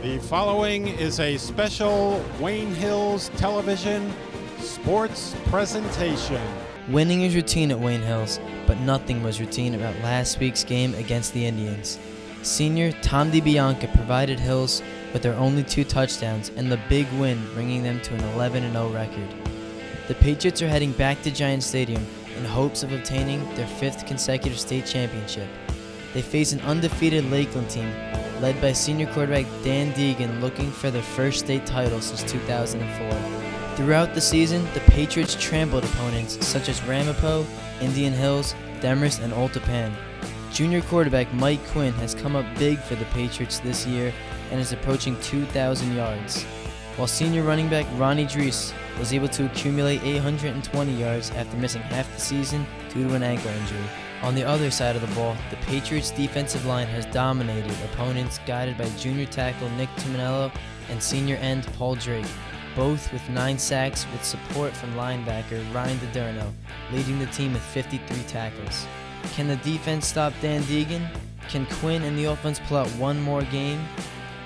The following is a special Wayne Hills Television sports presentation. Winning is routine at Wayne Hills, but nothing was routine about last week's game against the Indians. Senior Tom DiBianca provided Hills with their only 2 touchdowns and the big win, bringing them to an 11-0 record. The Patriots are heading back to Giant Stadium in hopes of obtaining their 5th consecutive state championship. They face an undefeated Lakeland team led by senior quarterback Dan Deegan, looking for their first state title since 2004. Throughout the season, the Patriots trampled opponents such as Ramapo, Indian Hills, Demers, and Oltapan. Junior quarterback Mike Quinn has come up big for the Patriots this year and is approaching 2,000 yards, while senior running back Ronnie Drees was able to accumulate 820 yards after missing half the season due to an ankle injury. On the other side of the ball, the Patriots' defensive line has dominated opponents guided by junior tackle Nick Tuminello and senior end Paul Drake, both with 9 sacks with support from linebacker Ryan DiDerno, leading the team with 53 tackles. Can the defense stop Dan Deegan? Can Quinn and the offense pull out one more game?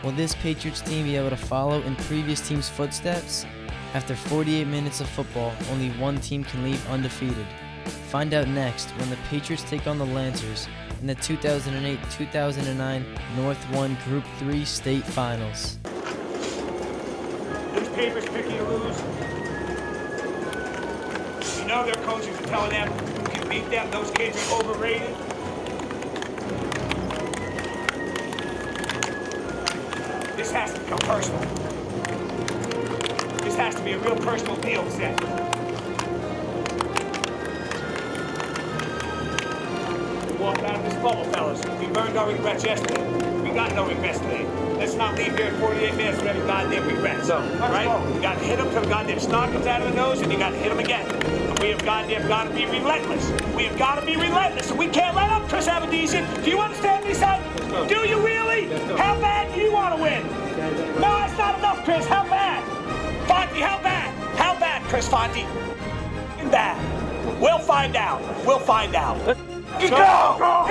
Will this Patriots team be able to follow in previous teams' footsteps? After 48 minutes of football, only one team can leave undefeated. Find out next when the Patriots take on the Lancers in the 2008-2009 North 1 Group 3 state finals. Newspapers picking to lose. You know their coaches are telling them who can beat them. Those kids are overrated. This has to become personal. This has to be a real personal deal set. Walked out of this bubble, fellas. We burned our regrets yesterday. We got no regrets today. Let's not leave here in 48 minutes with any goddamn regrets. No. Right? You got to hit them till the goddamn snot comes out of the nose, and you got to hit them again. And we have goddamn got to be relentless. We have got to be relentless, and we can't let up, Chris Abadesian. Do you understand me, son? Do you really? How bad do you want to win? No, that's not enough, Chris. How bad? Fonte, how bad? How bad, Chris Fonte? Bad. We'll find out. We'll find out. Go! Go!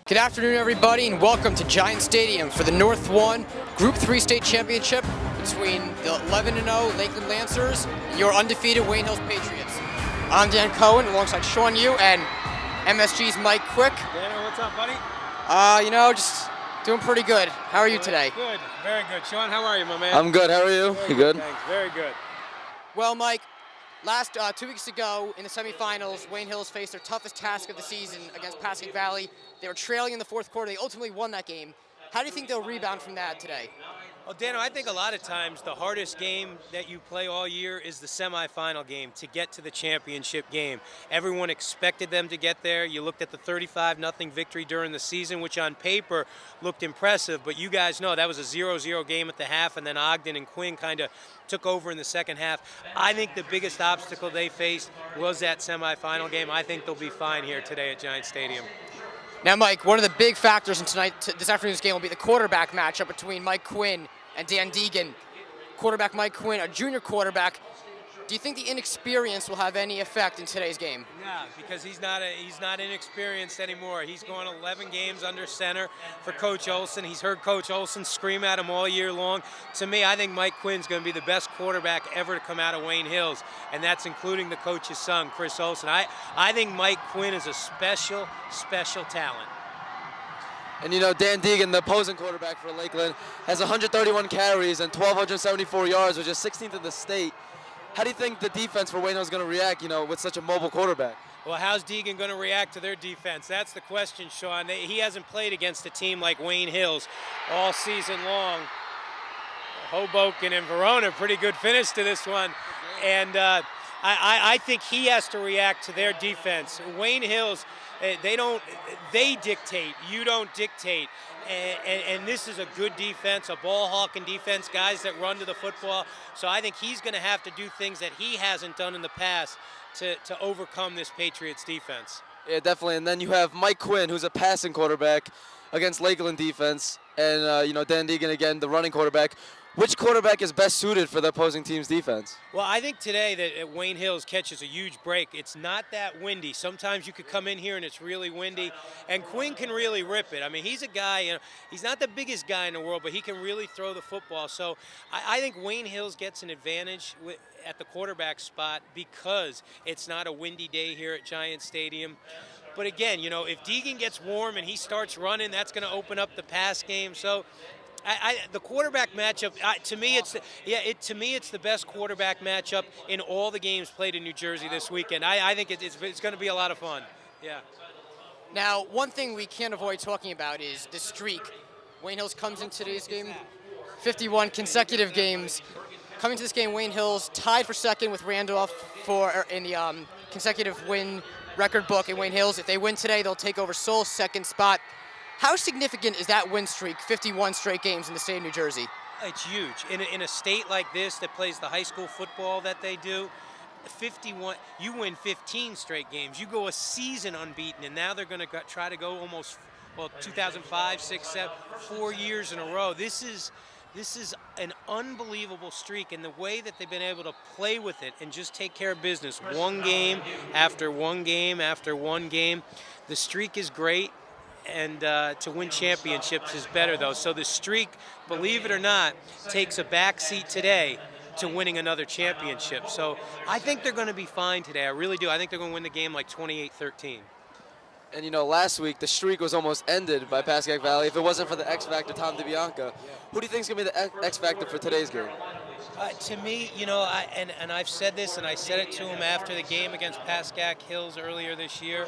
Good afternoon, everybody, and welcome to Giant Stadium for the North 1 Group 3 State Championship between the 11-0 Lakeland Lancers and your undefeated Wayne Hills Patriots. I'm Dan Cohen alongside Sean Yu and MSG's Mike Quick. Tanner, what's up, buddy? Just Doing pretty good. How are you today? Good, very good. Sean, how are you, my man? I'm good. How are you? Very You good? Thanks. Very good. Well, Mike, last 2 weeks ago in the semifinals, Wayne Hills faced their toughest task of the season against Pascagoula Valley. They were trailing in the fourth quarter. They ultimately won that game. How do you think they'll rebound from that today? Well, Dano, I think a lot of times the hardest game that you play all year is the semifinal game to get to the championship game. Everyone expected them to get there. You looked at the 35-0 victory during the season, which on paper looked impressive, but you guys know that was a 0-0 game at the half, and then Ogden and Quinn kind of took over in the second half. I think the biggest obstacle they faced was that semifinal game. I think they'll be fine here today at Giant Stadium. Now, Mike, one of the big factors in this afternoon's game will be the quarterback matchup between Mike Quinn and Dan Deegan. Quarterback Mike Quinn, a junior quarterback. Do you think the inexperience will have any effect in today's game? Yeah, because he's not inexperienced anymore. He's gone 11 games under center for Coach Olson. He's heard Coach Olson scream at him all year long. To me, I think Mike Quinn's going to be the best quarterback ever to come out of Wayne Hills, and that's including the coach's son, Chris Olson. I think Mike Quinn is a special, special talent. And you know, Dan Deegan, the opposing quarterback for Lakeland, has 131 carries and 1,274 yards, which is 16th in the state. How do you think the defense for Wayne Hills is going to react, you know, with such a mobile quarterback? Well, how's Deegan going to react to their defense? That's the question, Sean. He hasn't played against a team like Wayne Hills all season long. Hoboken and Verona, pretty good finish to this one. And I think he has to react to their defense. Wayne Hills, they dictate, you don't dictate. And this is a good defense, a ball-hawking defense, guys that run to the football. So I think he's going to have to do things that he hasn't done in the past to overcome this Patriots defense. Yeah, definitely. And then you have Mike Quinn, who's a passing quarterback against Lakeland defense. And, you know, Dan Deegan, again, the running quarterback. Which quarterback is best suited for the opposing team's defense? Well, I think today that Wayne Hills catches a huge break. It's not that windy. Sometimes you could come in here and it's really windy, and Quinn can really rip it. I mean, he's a guy, you know, he's not the biggest guy in the world, but he can really throw the football. So I think Wayne Hills gets an advantage at the quarterback spot because it's not a windy day here at Giant Stadium. But again, you know, if Deegan gets warm and he starts running, that's going to open up the pass game. So the quarterback matchup, to me, it's the best quarterback matchup in all the games played in New Jersey this weekend. I think it's going to be a lot of fun. Yeah. Now, one thing we can't avoid talking about is the streak. Wayne Hills comes into today's game, 51 consecutive games. Coming to this game, Wayne Hills tied for second with Randolph in the consecutive win record book in Wayne Hills. If they win today, they'll take over Seoul's second spot. How significant is that win streak, 51 straight games in the state of New Jersey? It's huge. In a state like this that plays the high school football that they do, 51, you win 15 straight games. You go a season unbeaten, and now they're going to try to go almost, 2005, 6, 7, 4 years in a row. This is an unbelievable streak, and the way that they've been able to play with it and just take care of business, one game after one game after one game. The streak is great. And to win championships is better, though. So the streak, believe it or not, takes a back seat today to winning another championship. So I think they're going to be fine today. I really do. I think they're going to win the game like 28-13. And, you know, last week the streak was almost ended by Pascagoula Valley if it wasn't for the X Factor, Tom DiBianca. Who do you think is going to be the X Factor for today's game? To me, you know, I've said this, and I said it to him after the game against Pascagoula Hills earlier this year,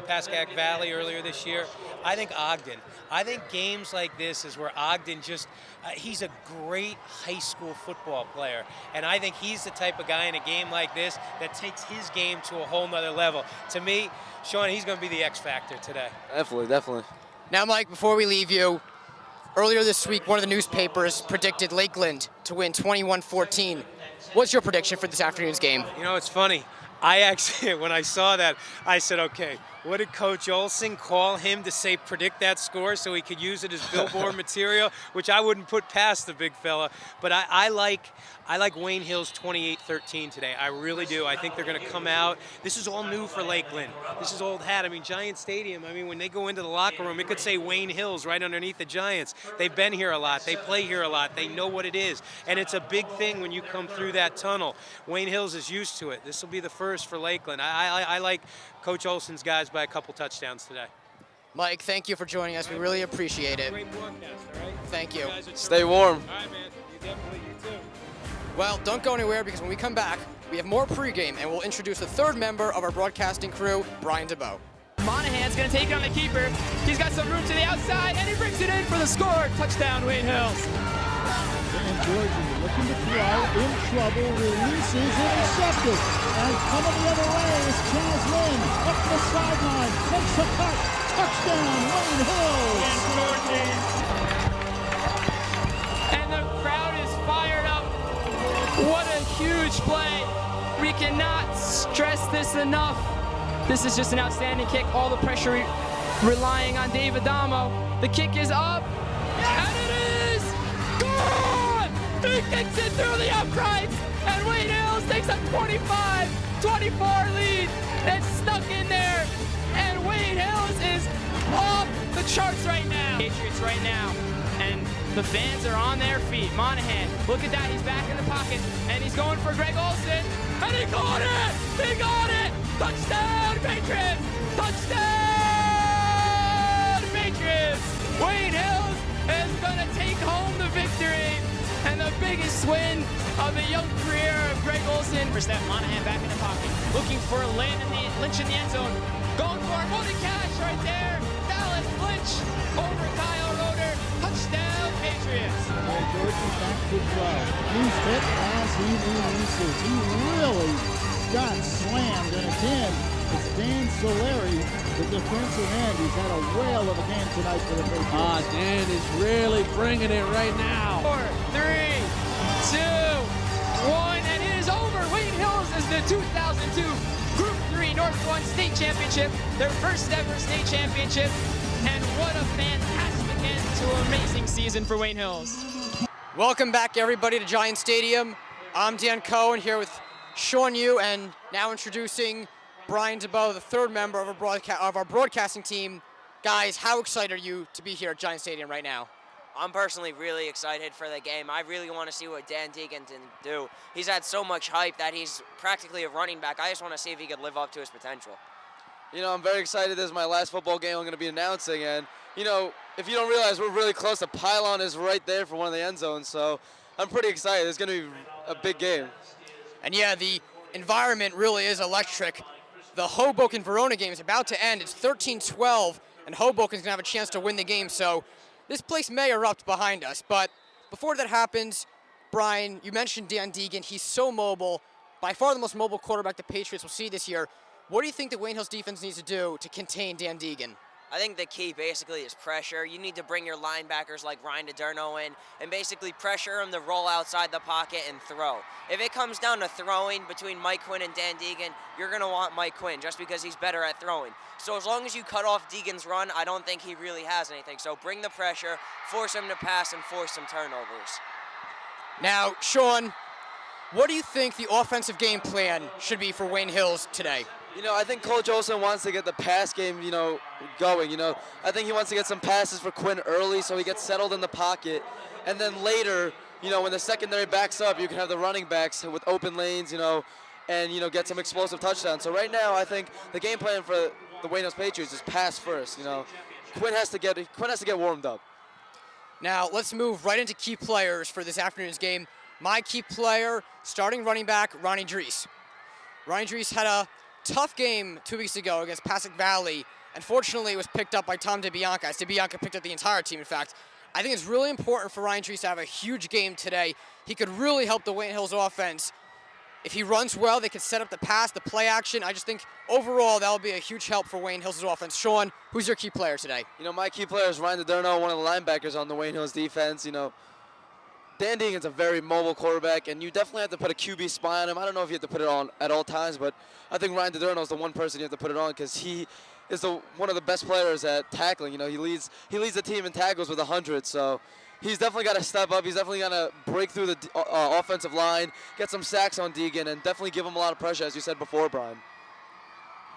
Pascagoula Valley earlier this year. I think Ogden. I think games like this is where Ogden he's a great high school football player, and I think he's the type of guy in a game like this that takes his game to a whole nother level. To me, Sean, he's going to be the X factor today. Definitely. Now, Mike, before we leave you, earlier this week, one of the newspapers predicted Lakeland to win 21-14. What's your prediction for this afternoon's game? You know, it's funny. I actually, when I saw that, I said, okay, what did Coach Olson call him to say predict that score so he could use it as billboard material, which I wouldn't put past the big fella. But I like Wayne Hills 28-13 today. I really do. I think they're going to come out. This is all new for Lakeland. This is old hat. I mean, Giant Stadium, when they go into the locker room, it could say Wayne Hills right underneath the Giants. They've been here a lot. They play here a lot. They know what it is. And it's a big thing when you come through that tunnel. Wayne Hills is used to it. This will be the first for Lakeland. I like Coach Olson's guys by a couple touchdowns today. Mike, thank you for joining us. We really appreciate it. Great broadcast, all right? Thank you. You guys are Stay terrific. warm. All right, man. You too. Well, don't go anywhere because when we come back, we have more pregame and we'll introduce the third member of our broadcasting crew, Brian Dubow. Monahan's going to take it on the keeper. He's got some room to the outside, and he brings it in for the score. Touchdown, Wayne Hills. And Georgie looking to throw, in trouble, releases, intercepted. And coming the other way is Chaz Lynn, up the sideline, makes a cut. Touchdown, Wayne Hills. And the crowd is fired up. What a huge play. We cannot stress this enough. This is just an outstanding kick. All the pressure relying on Dave Adamo. The kick is up, and it is gone! He kicks it through the uprights, and Wayne Hills takes a 25-24 lead. It's stuck in there, and Wayne Hills is off the charts right now. Patriots right now, and the fans are on their feet. Monahan, look at that, he's back in the pocket, and he's going for Greg Olson, and he got it! He got it! Touchdown, Patriots! Touchdown, Patriots! Wayne Hills is going to take home the victory and the biggest win of the young career of Greg Olson. First step, Monahan back in the pocket, looking for Lynch in the end zone. Going for it, Multi Cash right there. Dallas Lynch over Kyle Roeder. Touchdown, Patriots! Georgie back to throw. He's hit as he releases. He really got slammed, and again, it's Dan Solari, the defensive end. He's had a whale of a game tonight for the Patriots. Dan is really bringing it right now. 4, 3, 2, 1, and it is over. Wayne Hills is the 2002 Group 3 North 1 State Championship, their first ever state championship, and what a fantastic end to an amazing season for Wayne Hills. Welcome back, everybody, to Giant Stadium. I'm Dan Cohen here with Sean Yu, and now introducing Brian Dubow, the third member of our broadcasting team. Guys, how excited are you to be here at Giant Stadium right now? I'm personally really excited for the game. I really want to see what Dan Deegan can do. He's had so much hype that he's practically a running back. I just want to see if he could live up to his potential. You know, I'm very excited. This is my last football game I'm going to be announcing. And, you know, if you don't realize, we're really close. The pylon is right there for one of the end zones. So I'm pretty excited. It's going to be a big game. And yeah, the environment really is electric. The Hoboken-Verona game is about to end. It's 13-12, and Hoboken's going to have a chance to win the game. So this place may erupt behind us. But before that happens, Brian, you mentioned Dan Deegan. He's so mobile, by far the most mobile quarterback the Patriots will see this year. What do you think the Wayne Hills defense needs to do to contain Dan Deegan? I think the key basically is pressure. You need to bring your linebackers like Ryan DiDerno in and basically pressure him to roll outside the pocket and throw. If it comes down to throwing between Mike Quinn and Dan Deegan, you're going to want Mike Quinn just because he's better at throwing. So as long as you cut off Deegan's run, I don't think he really has anything. So bring the pressure, force him to pass, and force some turnovers. Now, Sean, what do you think the offensive game plan should be for Wayne Hills today? You know, I think Coach Olson wants to get the pass game, you know, going. You know, I think he wants to get some passes for Quinn early so he gets settled in the pocket. And then later, you know, when the secondary backs up, you can have the running backs with open lanes, you know, and, you know, get some explosive touchdowns. So right now, I think the game plan for the Wayne Hills Patriots is pass first, you know. Quinn has to get warmed up. Now, let's move right into key players for this afternoon's game. My key player, starting running back, Ronnie Drees. Ronnie Drees had a tough game 2 weeks ago against Passaic Valley. Unfortunately, it was picked up by Tom DiBianca, as DiBianca picked up the entire team, in fact. I think it's really important for Ryan Drees to have a huge game today. He could really help the Wayne Hills offense. If he runs well, they can set up the pass, the play action. I just think overall that will be a huge help for Wayne Hills' offense. Sean, who's your key player today? You know, my key player is Ryan DiDerno, one of the linebackers on the Wayne Hills defense. You know, Dan Deegan's a very mobile quarterback, and you definitely have to put a QB spy on him. I don't know if you have to put it on at all times, but I think Ryan DiDerno is the one person you have to put it on because he is one of the best players at tackling. You know, he leads the team in tackles with 100, so he's definitely got to step up. He's definitely got to break through the offensive line, get some sacks on Deegan, and definitely give him a lot of pressure, as you said before, Brian.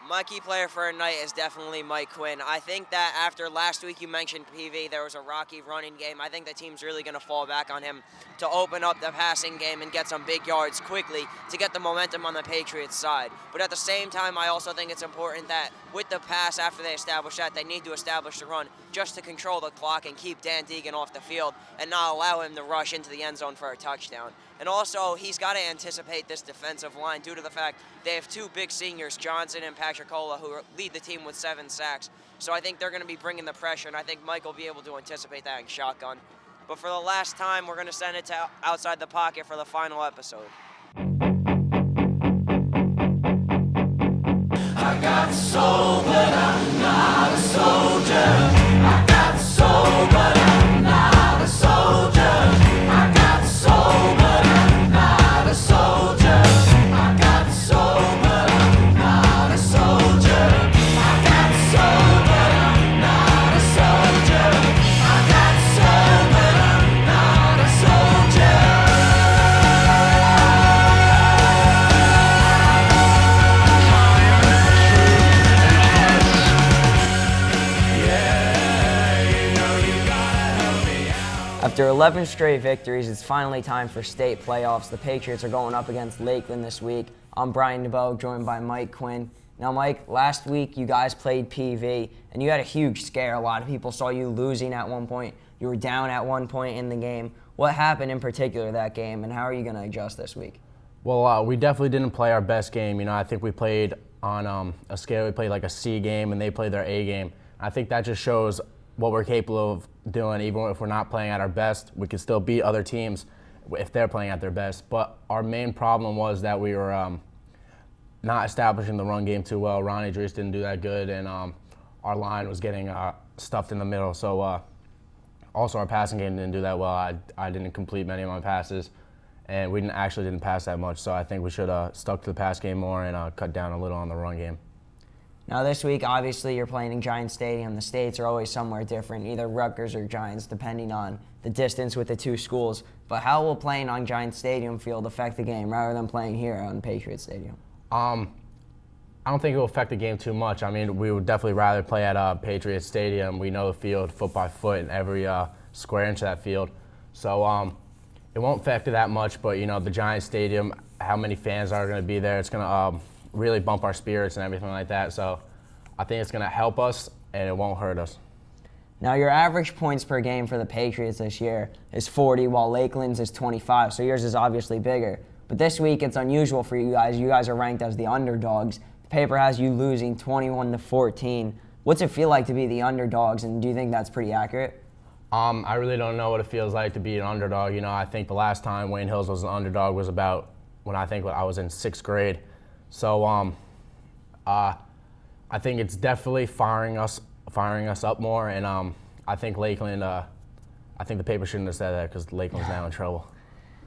My key player for tonight is definitely Mike Quinn. I think that after last week you mentioned PV, there was a rocky running game. I think the team's really going to fall back on him to open up the passing game and get some big yards quickly to get the momentum on the Patriots side. But at the same time, I also think it's important that with the pass, after they establish that, they need to establish the run just to control the clock and keep Dan Deegan off the field and not allow him to rush into the end zone for a touchdown. And also, he's got to anticipate this defensive line due to the fact they have two big seniors, Johnson and Patricola, who lead the team with 7 sacks. So I think they're going to be bringing the pressure, and I think Mike will be able to anticipate that in shotgun. But for the last time, we're going to send it to outside the pocket for the final episode. I got soul, but I'm not a soldier. I got soul, but I'm not a soldier. I got soul, but I'm not a soldier. I got soul, but I'm not a soldier. I got soul, but I'm not a soldier. I got soul, but I'm not a soldier. After 11 straight victories, it's finally time for state playoffs. The Patriots are going up against Lakeland this week. I'm Brian Dubow, joined by Mike Quinn. Now, Mike, last week you guys played PV, and you had a huge scare. A lot of people saw you losing at one point. You were down at one point in the game. What happened in particular that game, and how are you going to adjust this week? Well, we definitely didn't play our best game. You know, I think we played on a scale. We played like a C game, and they played their A game. I think that just shows what we're capable of doing. Even if we're not playing at our best, we can still beat other teams if they're playing at their best. But our main problem was that we were not establishing the run game too well. Ronnie Drees didn't do that good, and our line was getting stuffed in the middle. So also our passing game didn't do that well. I didn't complete many of my passes, and we didn't pass that much. So I think we should have stuck to the pass game more and cut down a little on the run game. Now this week, obviously, you're playing in Giants Stadium. The states are always somewhere different, either Rutgers or Giants, depending on the distance with the two schools. But how will playing on Giants Stadium field affect the game rather than playing here on Patriot Stadium? I don't think it will affect the game too much. I mean, we would definitely rather play at Patriot Stadium. We know the field foot by foot and every square inch of that field. So it won't affect it that much, but, you know, the Giants Stadium, how many fans are going to be there, it's going to really bump our spirits and everything like that. So I think it's going to help us, and it won't hurt us. Now, your average points per game for the Patriots this year is 40, while Lakeland's is 25, so yours is obviously bigger. But this week, it's unusual for you guys. You guys are ranked as the underdogs. The paper has you losing 21-14. What's it feel like to be the underdogs, and do you think that's pretty accurate? I really don't know what it feels like to be an underdog. You know, I think the last time Wayne Hills was an underdog was about when I was in 6th grade. So I think it's definitely firing us up more, and I think Lakeland. I think the paper shouldn't have said that because Lakeland's now in trouble.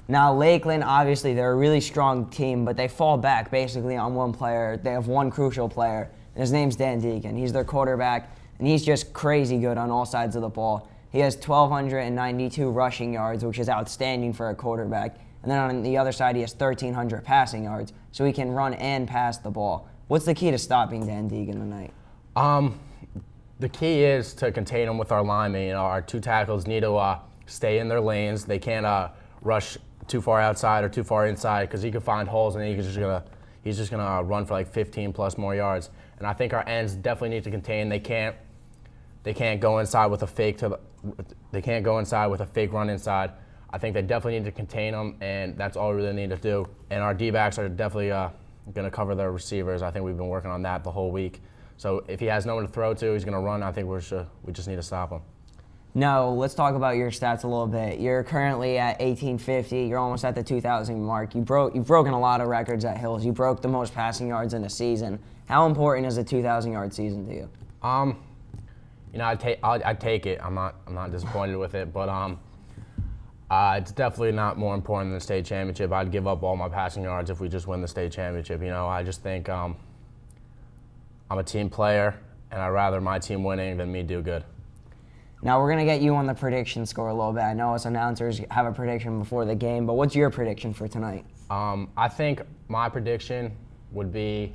Now Lakeland, obviously, they're a really strong team, but they fall back basically on one player. They have one crucial player, and his name's Dan Deegan. He's their quarterback, and he's just crazy good on all sides of the ball. He has 1,292 rushing yards, which is outstanding for a quarterback. And then on the other side, he has 1,300 passing yards, so he can run and pass the ball. What's the key to stopping Dan Deegan tonight? The key is to contain him with our linemen. You know, our two tackles need to stay in their lanes. They can't rush too far outside or too far inside because he can find holes and he's just gonna run for like 15 plus more yards. And I think our ends definitely need to contain. They can't go inside with a fake run inside. I think they definitely need to contain them, and that's all we really need to do. And our D-backs are definitely going to cover their receivers. I think we've been working on that the whole week. So if he has no one to throw to, he's going to run. I think we just need to stop him. No, let's talk about your stats a little bit. You're currently at 1850. You're almost at the 2,000 mark. You've broken a lot of records at Hills. You broke the most passing yards in a season. How important is a 2,000-yard season to you? You know, I'd take it. I'm not disappointed with it, but it's definitely not more important than the state championship. I'd give up all my passing yards if we just win the state championship. You know, I just think I'm a team player, and I'd rather my team winning than me do good. Now we're gonna get you on the prediction score a little bit. I know us announcers have a prediction before the game, but what's your prediction for tonight? I think my prediction would be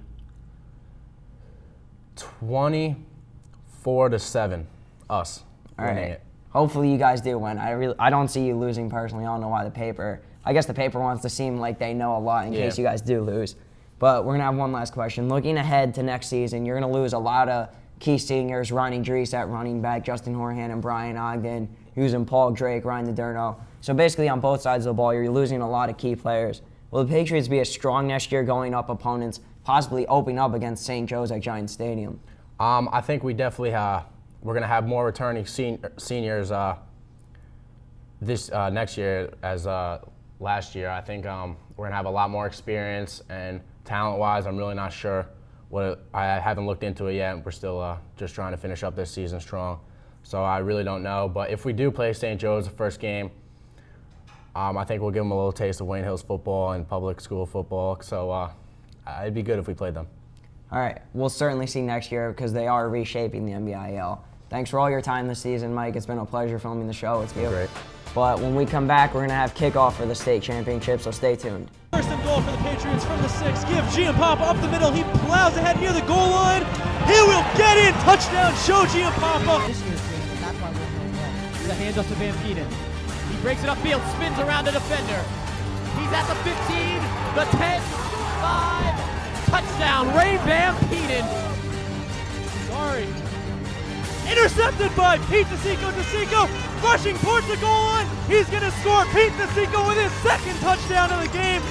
24-7, us. All winning right. it. Hopefully you guys do win. I don't see you losing personally. I don't know why the paper. I guess the paper wants to seem like they know a lot in case you guys do lose. But we're going to have one last question. Looking ahead to next season, you're going to lose a lot of key seniors, Ronnie Drees at running back, Justin Horahan and Brian Ogden, using Paul Drake, Ryan DiDerno. So basically on both sides of the ball, you're losing a lot of key players. Will the Patriots be as strong next year going up opponents, possibly opening up against St. Joe's at Giant Stadium? I think we definitely we're going to have more returning seniors this next year as last year. I think we're going to have a lot more experience, and talent-wise, I'm really not sure. I haven't looked into it yet. We're still just trying to finish up this season strong. So I really don't know. But if we do play St. Joe's the first game, I think we'll give them a little taste of Wayne Hills football and public school football. So it'd be good if we played them. All right. We'll certainly see next year because they are reshaping the NBIL. Thanks for all your time this season, Mike. It's been a pleasure filming the show with you. Great. But when we come back, we're going to have kickoff for the state championship, so stay tuned. First and goal for the Patriots from the 6. Give Giampapa up the middle. He plows ahead near the goal line. He will get in. Touchdown, show Giampapa. This year's game, and that's why we're going to win. The handoff to Van Peeten. He breaks it upfield, spins around the defender. He's at the 15, the 10, 5. Touchdown, Ray Van Peeten. Sorry. Intercepted by Pete DeSico, rushing towards the goal line. He's going to score. Pete DeSico with his second touchdown of the game.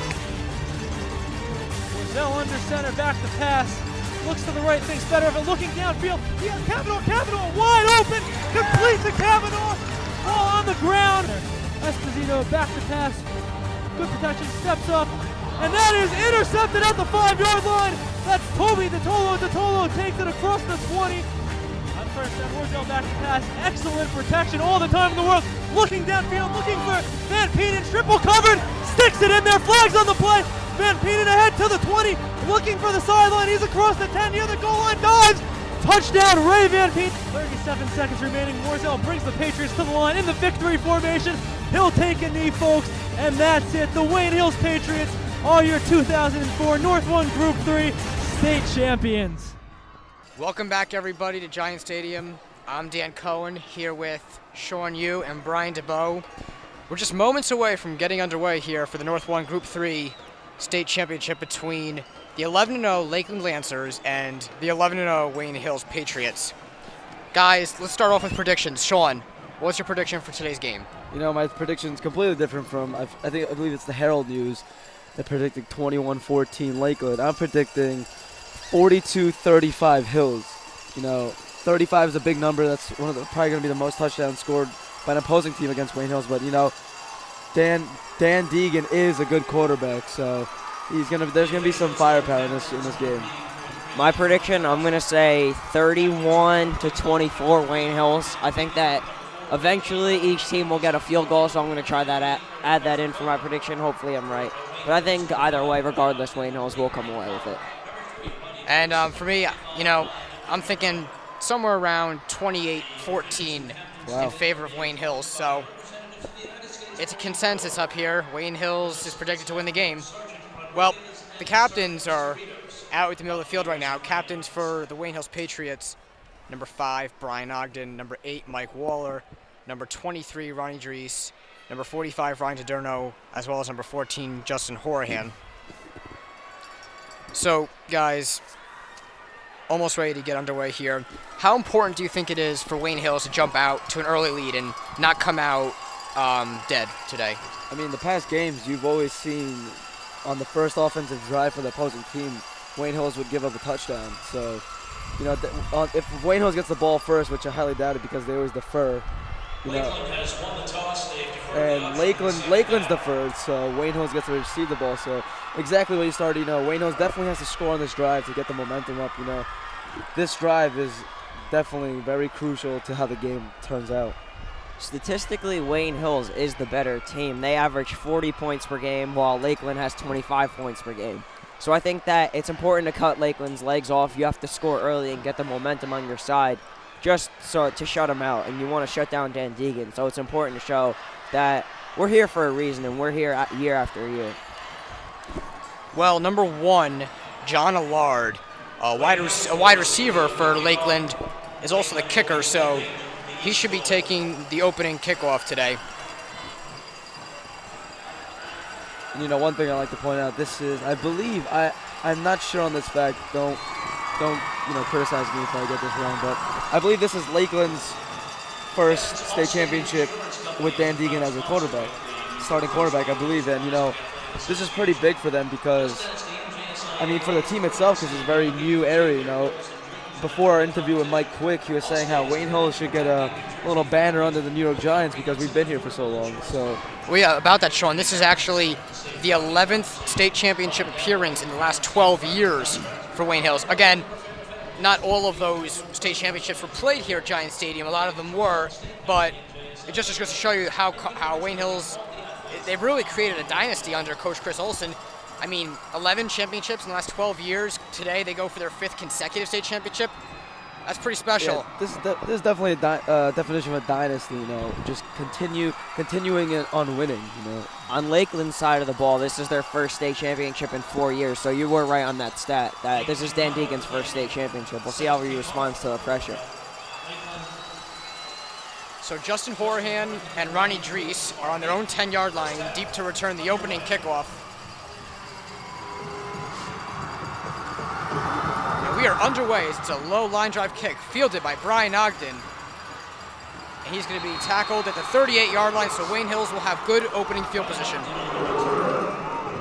Roselle under center, back to pass. Looks to the right, thinks better of it. Looking downfield, he has Cavanaugh wide open. Complete to Cavanaugh. Ball on the ground. Esposito back to pass. Good protection, steps up. And that is intercepted at the 5-yard line. That's Toby DeTolo. DeTolo takes it across the 20. First down, Roselle back to pass. Excellent protection all the time in the world. Looking downfield, looking for Van Peeten. Triple covered. Sticks it in there. Flags on the play. Van Peeten ahead to the 20. Looking for the sideline. He's across the 10 near the goal line. Dives. Touchdown, Ray Van Peeten. 37 seconds remaining. Roselle brings the Patriots to the line in the victory formation. He'll take a knee, folks. And that's it. The Wayne Hills Patriots are your 2004 North 1 Group 3 state champions. Welcome back, everybody, to Giant Stadium. I'm Dan Cohen here with Sean Yu and Brian Dubow. We're just moments away from getting underway here for the North 1 Group 3 state championship between the 11-0 Lakeland Lancers and the 11-0 Wayne Hills Patriots. Guys, let's start off with predictions. Sean, what's your prediction for today's game? You know, my prediction's completely different from, I believe it's the Herald News that predicted 21-14 Lakeland. I'm predicting 42-35 Hills. You know, 35 is a big number. That's probably going to be the most touchdowns scored by an opposing team against Wayne Hills. But you know, Dan Deegan is a good quarterback, so there's going to be some firepower in this game. My prediction, I'm going to say 31-24 Wayne Hills. I think that eventually each team will get a field goal, so I'm going to try that add that in for my prediction. Hopefully I'm right. But I think either way, regardless, Wayne Hills will come away with it. And for me, you know, I'm thinking somewhere around 28-14 in favor of Wayne Hills. So it's a consensus up here. Wayne Hills is predicted to win the game. Well, the captains are out at the middle of the field right now. Captains for the Wayne Hills Patriots, number 5, Brian Ogden, number 8, Mike Waller, number 23, Ronnie Drees, number 45, Ryan DiDerno, as well as number 14, Justin Horahan. So, guys, almost ready to get underway here. How important do you think it is for Wayne Hills to jump out to an early lead and not come out dead today? I mean, the past games, you've always seen on the first offensive drive for the opposing team, Wayne Hills would give up a touchdown. So, you know, if Wayne Hills gets the ball first, which I highly doubt it because they always defer, you know. Lakeland has won the toss. And Lakeland's deferred, so Wayne Hills gets to receive the ball. So exactly what you started, you know, Wayne Hills definitely has to score on this drive to get the momentum up, you know. This drive is definitely very crucial to how the game turns out. Statistically, Wayne Hills is the better team. They average 40 points per game, while Lakeland has 25 points per game. So I think that it's important to cut Lakeland's legs off. You have to score early and get the momentum on your side just so to shut them out, and you want to shut down Dan Deegan. So it's important to show that we're here for a reason, and we're here year after year. Well, number 1, John Allard a wide receiver for Lakeland is also the kicker, so he should be taking the opening kickoff today. And, you know, one thing I like to point out, this is, I believe, I'm not sure on this fact, don't criticize me if I get this wrong, but I believe this is Lakeland's first state championship with Dan Deegan as a quarterback, starting quarterback, I believe. And, you know, this is pretty big for them because, I mean, for the team itself, because it's a very new area, you know. Before our interview with Mike Quick, he was saying how Wayne Hills should get a little banner under the New York Giants because we've been here for so long. So, well, yeah, about that, Sean, this is actually the 11th state championship appearance in the last 12 years for Wayne Hills. Again, not all of those state championships were played here at Giant Stadium. A lot of them were, but it just goes to show you how Wayne Hills, they've really created a dynasty under Coach Chris Olson. I mean, 11 championships in the last 12 years. Today they go for their 5th consecutive state championship. That's pretty special. Yeah, this is definitely a definition of a dynasty, you know, just continuing it on winning, you know. On Lakeland's side of the ball, this is their first state championship in 4 years, so you were right on that stat. That this is Dan Deegan's first state championship. We'll see how he responds to the pressure. So Justin Horahan and Ronnie Dries are on their own 10-yard line, deep to return the opening kickoff. We are underway. It's a low line drive kick fielded by Brian Ogden. And he's going to be tackled at the 38-yard line, so Wayne Hills will have good opening field position.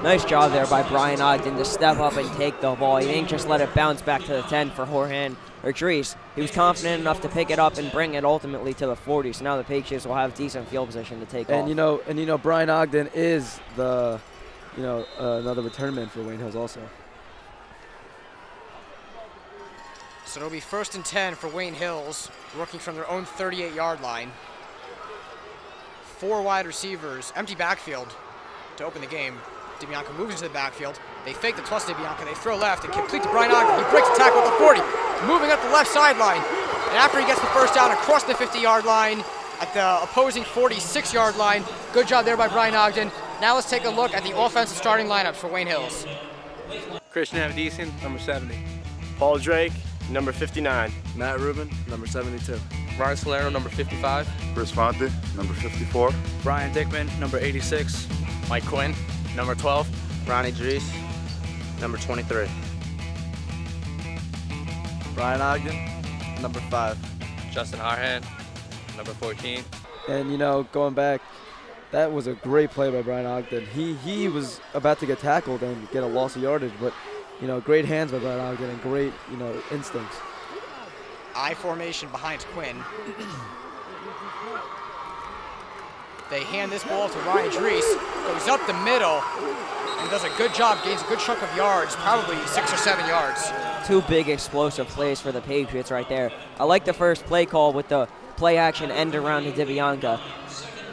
Nice job there by Brian Ogden to step up and take the ball. He didn't just let it bounce back to the 10 for Horahan or Dries. He was confident enough to pick it up and bring it ultimately to the 40. So now the Patriots will have decent field position to take off. You know, Brian Ogden is the, another return man for Wayne Hills also. So it'll be 1st and 10 for Wayne Hills, working from their own 38-yard line. 4 wide receivers, empty backfield to open the game. DiBianca moves into the backfield. They fake the toss to DiBianca. They throw left and complete to Brian Ogden. He breaks the tackle at the 40, moving up the left sideline. And after he gets the first down across the 50-yard line at the opposing 46-yard line, good job there by Brian Ogden. Now let's take a look at the offensive starting lineups for Wayne Hills. Christian Avdisian, number 70. Paul Drake, number 59. Matt Rubin, number 72. Ryan Solero, number 55. Chris Fonte, number 54. Brian Dickman, number 86. Mike Quinn, number 12. Ronnie Dries, number 23. Brian Ogden, number 5. Justin Harhan, number 14. And, going back, that was a great play by Brian Ogden. He was about to get tackled and get a loss of yardage, but great hands by Brian Ogden and great, instincts. I formation behind Quinn. They hand this ball to Ryan Dries, goes up the middle, and does a good job, gains a good chunk of yards, probably 6 or 7 yards. 2 big explosive plays for the Patriots right there. I like the first play call with the play action end around to DiBianca.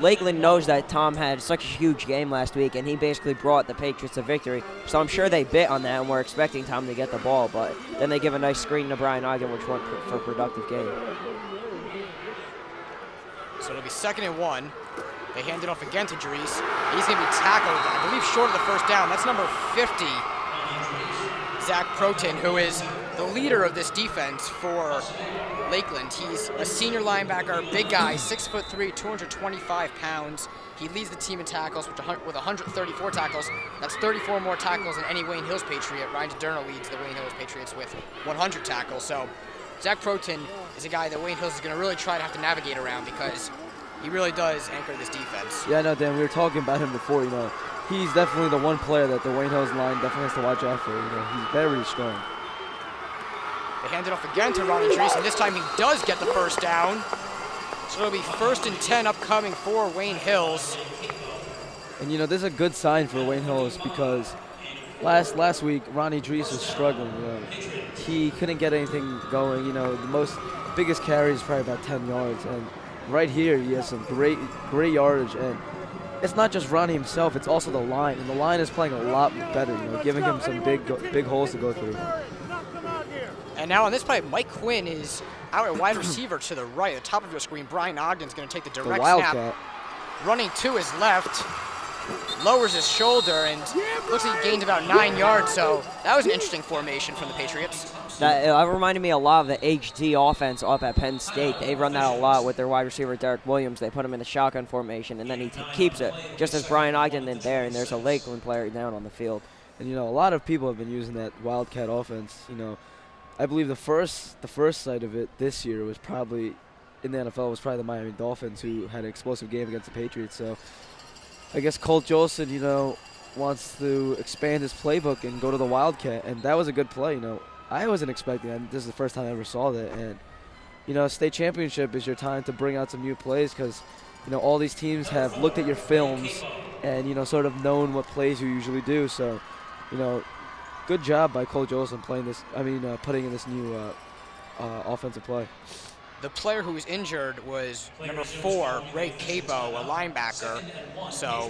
Lakeland knows that Tom had such a huge game last week, and he basically brought the Patriots to victory. So I'm sure they bit on that and were expecting Tom to get the ball, but then they give a nice screen to Brian Ogden, which went for a productive game. So it'll be 2nd and 1. They hand it off again to Dries. He's going to be tackled, I believe, short of the first down. That's number 50, Zach Proton, who is the leader of this defense for Lakeland. He's a senior linebacker, big guy, 6'3", 225 pounds. He leads the team in tackles with 134 tackles. That's 34 more tackles than any Wayne Hills Patriot. Ryan DiDerno leads the Wayne Hills Patriots with 100 tackles. So Zach Proton is a guy that Wayne Hills is going to really try to have to navigate around because he really does anchor this defense. Yeah, no, Dan, we were talking about him before, He's definitely the one player that the Wayne Hills line definitely has to watch out for. He's very strong. They hand it off again to Ronnie Dries, and this time he does get the first down. So it'll be 1st and 10 upcoming for Wayne Hills. And, this is a good sign for Wayne Hills because last week, Ronnie Dries was struggling. He couldn't get anything going. The biggest carry is probably about 10 yards. And right here, he has some great yardage. And it's not just Ronnie himself, it's also the line. And the line is playing a lot better, giving him some big holes to go through. And now on this play, Mike Quinn is out at wide receiver to the right. At the top of your screen, Brian Ogden's going to take the direct snap. Running to his left lowers his shoulder and looks like he gained about 9 yards, so that was an interesting formation from the Patriots. That reminded me a lot of the HD offense up at Penn State. They run that a lot with their wide receiver, Derek Williams. They put him in the shotgun formation, and then he keeps it, just as Brian Ogden did there, and there's a Lakeland player down on the field. And, you know, a lot of people have been using that Wildcat offense. You know, I believe the first sight of it this year was probably, in the NFL, was probably the Miami Dolphins, who had an explosive game against the Patriots. So I guess Colt Jolson, you know, wants to expand his playbook and go to the Wildcat, and that was a good play, you know. I wasn't expecting that. This is the first time I ever saw that. And, you know, state championship is your time to bring out some new plays because, you know, all these teams have looked at your films and, you know, sort of known what plays you usually do. So, you know, good job by Cole Jolson putting in this new offensive play. The player who was injured was number 4, Ray Cabo, a linebacker. So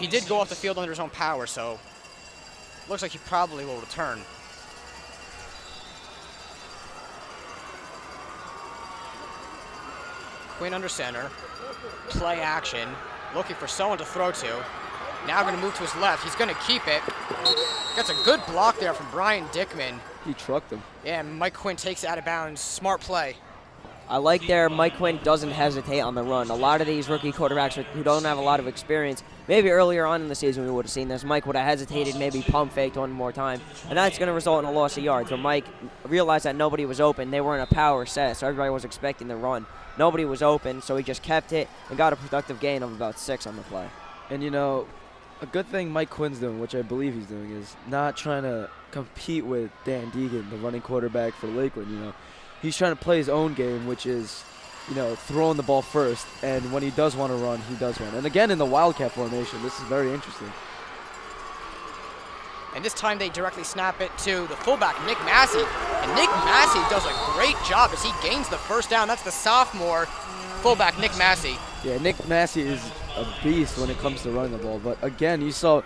he did go off the field under his own power, so looks like he probably will return. Quinn under center, play action, looking for someone to throw to. Now going to move to his left. He's going to keep it. Gets a good block there from Brian Dickman. He trucked him. Yeah, and Mike Quinn takes it out of bounds. Smart play. I like there Mike Quinn doesn't hesitate on the run. A lot of these rookie quarterbacks who don't have a lot of experience, maybe earlier on in the season we would have seen this. Mike would have hesitated, maybe pump faked one more time, and that's going to result in a loss of yards. But Mike realized that nobody was open. They were in a power set, so everybody was expecting the run. Nobody was open, so he just kept it and got a productive gain of about 6 on the play. And, you know, a good thing Mike Quinn's doing, which I believe he's doing, is not trying to compete with Dan Deegan, the running quarterback for Lakeland. You know, he's trying to play his own game, which is, you know, throwing the ball first. And when he does want to run, he does run. And again, in the Wildcat formation, this is very interesting. And this time they directly snap it to the fullback, Nick Massey. And Nick Massey does a great job as he gains the first down. That's the sophomore fullback, Nick Massey. Yeah, Nick Massey is a beast when it comes to running the ball. But again, you saw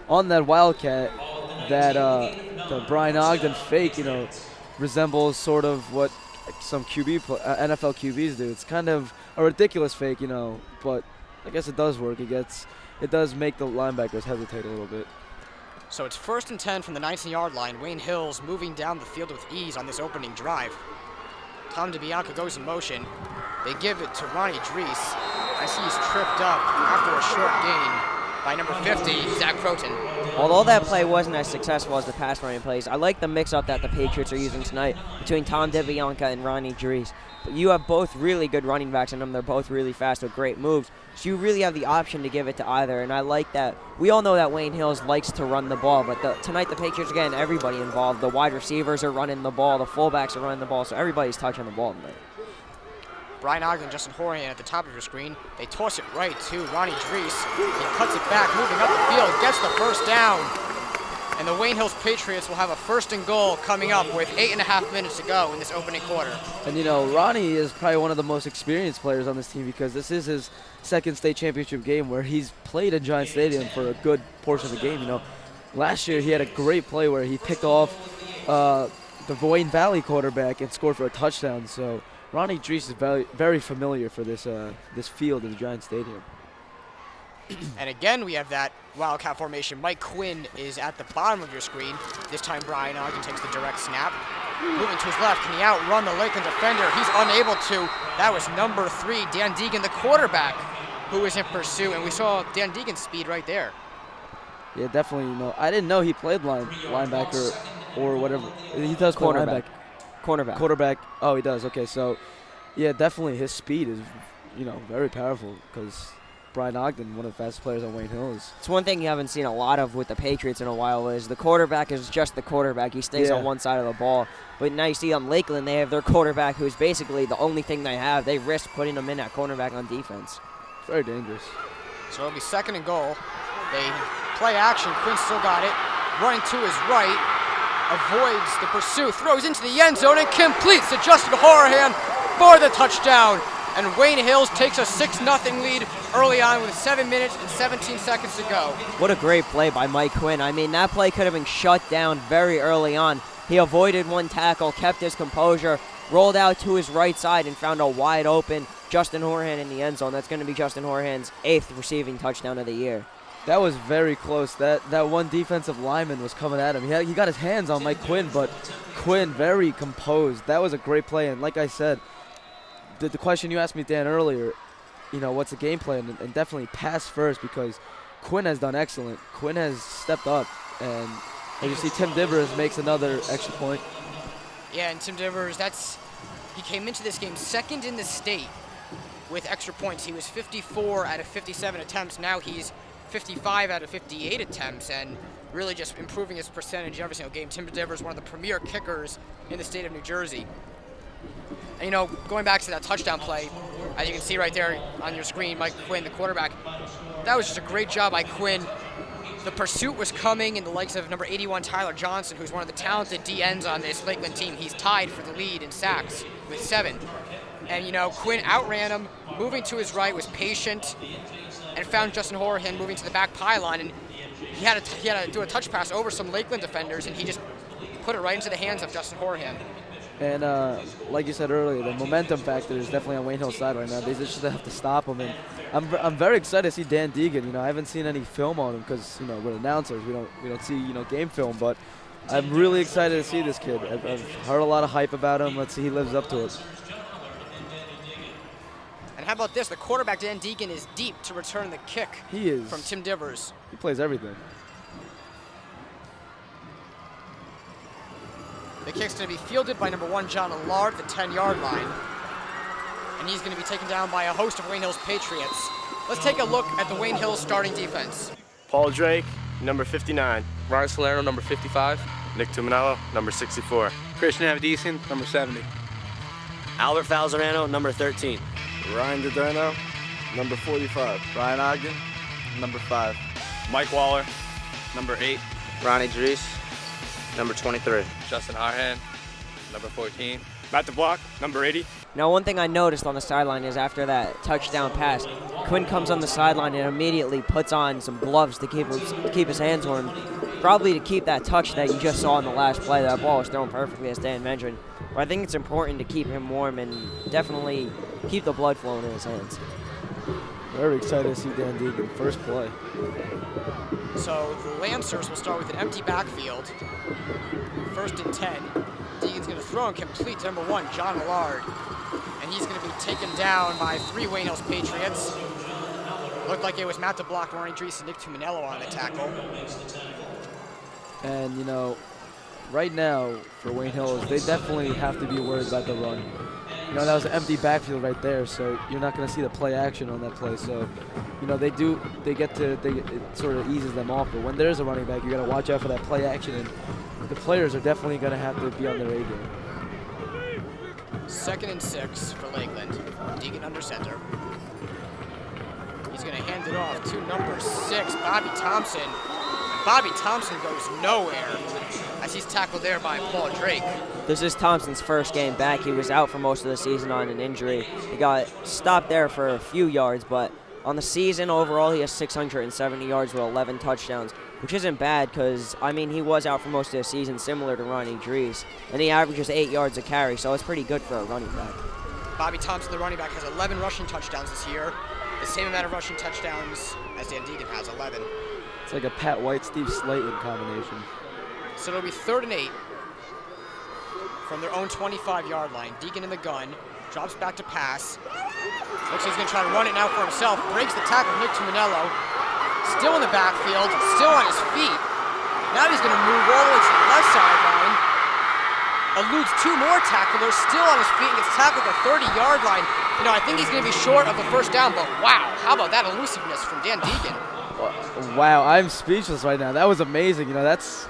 on that Wildcat that the Brian Ogden fake, you know, resembles sort of what some NFL QBs do. It's kind of a ridiculous fake, you know, but I guess it does work. It does make the linebackers hesitate a little bit. So it's 1st and 10 from the 19-yard line. Wayne Hills moving down the field with ease on this opening drive. Tom DeBianca goes in motion. They give it to Ronnie Drees. I see he's tripped up after a short gain by number 50, Zach Croton. Although that play wasn't as successful as the pass running plays, I like the mix-up that the Patriots are using tonight between Tom DeBianca and Ronnie Drees. But you have both really good running backs in them. They're both really fast with great moves. So you really have the option to give it to either, and I like that. We all know that Wayne Hills likes to run the ball, but tonight the Patriots, again, everybody involved. The wide receivers are running the ball, the fullbacks are running the ball, so everybody's touching the ball tonight. Brian Ogden, Justin Horian at the top of your screen. They toss it right to Ronnie Drees. He cuts it back, moving up the field, gets the first down. And the Wayne Hills Patriots will have a 1st and goal coming up with 8.5 minutes to go in this opening quarter. And, you know, Ronnie is probably one of the most experienced players on this team because this is his 2nd state championship game where he's played at Giant Stadium for a good portion of the game. You know, last year he had a great play where he picked off the Wayne Valley quarterback and scored for a touchdown. So Ronnie Drees is very, very familiar for this field in the Giant Stadium. And again, we have that Wildcat formation. Mike Quinn is at the bottom of your screen. This time, Brian Ogden takes the direct snap. Moving to his left, can he outrun the Lakeland defender? He's unable to. That was number 3, Dan Deegan, the quarterback, who is in pursuit. And we saw Dan Deegan's speed right there. Yeah, definitely. You know, I didn't know he played linebacker or whatever. He does play Cornerback. Quarterback. Oh, he does. Okay, so yeah, definitely his speed is, you know, very powerful because Brian Ogden, one of the fastest players on Wayne Hills. It's one thing you haven't seen a lot of with the Patriots in a while is the quarterback is just the quarterback. He stays on one side of the ball. But now you see on Lakeland, they have their quarterback who's basically the only thing they have. They risk putting him in at cornerback on defense. It's very dangerous. So it'll be 2nd and goal. They play action. Quinn still got it. Running to his right. Avoids the pursuit. Throws into the end zone and completes to Justin Horahan for the touchdown. And Wayne Hills takes a 6-0 lead early on with 7 minutes and 17 seconds to go. What a great play by Mike Quinn. I mean, that play could have been shut down very early on. He avoided one tackle, kept his composure, rolled out to his right side, and found a wide open Justin Horahan in the end zone. That's going to be Justin Horahan's 8th receiving touchdown of the year. That was very close. That one defensive lineman was coming at him. He got his hands on Mike Quinn, but Quinn very composed. That was a great play. And like I said, the question you asked me, Dan, earlier, you know, what's the game plan? And definitely pass first, because Quinn has done excellent. Quinn has stepped up. And as you see, Tim Divers makes another extra point. Yeah, and Tim Divers, he came into this game second in the state with extra points. He was 54 out of 57 attempts. Now he's 55 out of 58 attempts, and really just improving his percentage every single game. Tim Divers, one of the premier kickers in the state of New Jersey. And, you know, going back to that touchdown play, as you can see right there on your screen, Mike Quinn, the quarterback, that was just a great job by Quinn. The pursuit was coming, and the likes of number 81, Tyler Johnson, who's one of the talented DNs on this Lakeland team. He's tied for the lead in sacks with 7. And, you know, Quinn outran him, moving to his right, was patient, and found Justin Horahan moving to the back pylon. And he had to do a touch pass over some Lakeland defenders, and he just put it right into the hands of Justin Horahan. And like you said earlier, the momentum factor is definitely on Wayne Hill's side right now. They just have to stop him. And I'm very excited to see Dan Deegan. You know, I haven't seen any film on him because, you know, we're announcers. We don't see, you know, game film. But I'm really excited to see this kid. I've heard a lot of hype about him. Let's see he lives up to it. And how about this? The quarterback, Dan Deegan, is deep to return the kick. He is. From Tim Divers. He plays everything. The kick's going to be fielded by number 1, John Allard, the 10-yard line. And he's going to be taken down by a host of Wayne Hill's Patriots. Let's take a look at the Wayne Hills starting defense. Paul Drake, number 59. Ryan Salerno, number 55. Nick Tuminello, number 64. Christian Avdisian, number 70. Albert Falzerano, number 13. Ryan DiDerno, number 45. Ryan Ogden, number 5. Mike Waller, Number 8. Ronnie Dries, number 23. Justin Harhan, number 14. Matt DeBlock, number 80. Now, one thing I noticed on the sideline is after that touchdown pass, Quinn comes on the sideline and immediately puts on some gloves to keep his hands warm, probably to keep that touch that you just saw in the last play. That ball was thrown perfectly, as Dan mentioned. But I think it's important to keep him warm and definitely keep the blood flowing in his hands. Very excited to see Dan Deegan, first play. So the Lancers will start with an empty backfield. 1st and 10. Deegan's going to throw and complete to number 1, John Allard. And he's going to be taken down by 3 Wayne Hills Patriots. Looked like it was Matt DeBlock, Ronnie Dries, and Nick Tuminello on the tackle. And, you know, right now for Wayne Hills, they definitely have to be worried about the run. You know, that was an empty backfield right there, so you're not going to see the play action on that play. So, you know, it sort of eases them off. But when there's a running back, you got to watch out for that play action, and the players are definitely going to have to be on their A game. 2nd and 6 for Lakeland. Deegan under center. He's going to hand it off to number 6, Bobby Thompson. And Bobby Thompson goes nowhere as he's tackled there by Paul Drake. This is Thompson's first game back. He was out for most of the season on an injury. He got stopped there for a few yards, but on the season overall, he has 670 yards with 11 touchdowns, which isn't bad because, I mean, he was out for most of the season, similar to Ronnie Dries, and he averages 8 yards a carry, so it's pretty good for a running back. Bobby Thompson, the running back, has 11 rushing touchdowns this year, the same amount of rushing touchdowns as Dan Deegan has, 11. It's like a Pat White, Steve Slayton combination. So it'll be 3rd and 8 from their own 25-yard line. Deegan in the gun, drops back to pass. Looks like he's going to try to run it now for himself. Breaks the tackle, Nick Tuminello. Still in the backfield, still on his feet. Now he's going to move all the way to the left sideline. Eludes 2 more tacklers, still on his feet, and gets tackled at the 30-yard line. You know, I think he's going to be short of the first down, but wow, how about that elusiveness from Dan Deegan? Wow, I'm speechless right now. That was amazing. You know, that's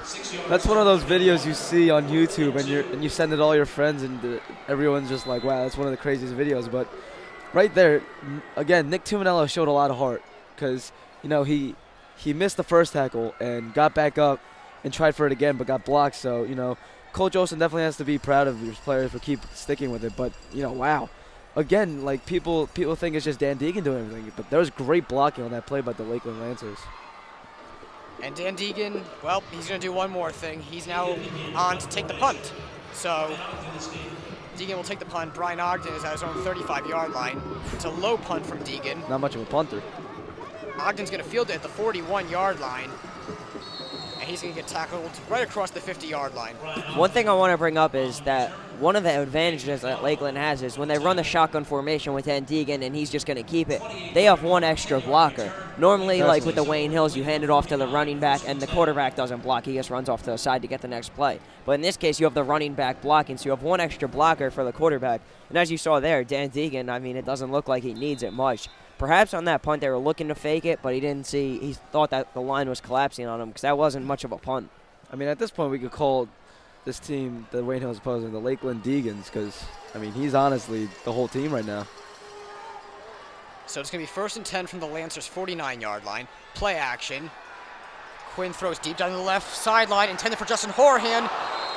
one of those videos you see on YouTube, and you send it to all your friends, and everyone's just like, wow, that's one of the craziest videos. But right there, again, Nick Tuminello showed a lot of heart because, you know, he missed the first tackle and got back up and tried for it again, but got blocked. So, you know, Coach Olsen definitely has to be proud of his players for keep sticking with it. But, you know, wow. Again, like people think it's just Dan Deegan doing everything, but there was great blocking on that play by the Lakeland Lancers. And Dan Deegan, well, he's going to do one more thing. He's now on to take the punt. So Deegan will take the punt. Brian Ogden is at his own 35-yard line. It's a low punt from Deegan. Not much of a punter. Ogden's going to field it at the 41-yard line. And he's going to get tackled right across the 50-yard line. One thing I want to bring up is that one of the advantages that Lakeland has is when they run the shotgun formation with Van Degen and he's just going to keep it, they have one extra blocker. Normally, like with the Wayne Hills, you hand it off to the running back and the quarterback doesn't block. He just runs off to the side to get the next play. But in this case, you have the running back blocking, so you have one extra blocker for the quarterback. And as you saw there, Van Degen, I mean, it doesn't look like he needs it much. Perhaps on that punt they were looking to fake it, but he thought that the line was collapsing on him because that wasn't much of a punt. I mean, at this point, we could call this team, the Wayne Hills opposing, the Lakeland Degans, because, I mean, he's honestly the whole team right now. So it's going to be 1st and 10 from the Lancers' 49-yard line. Play action. Quinn throws deep down the left sideline, intended for Justin Horahan,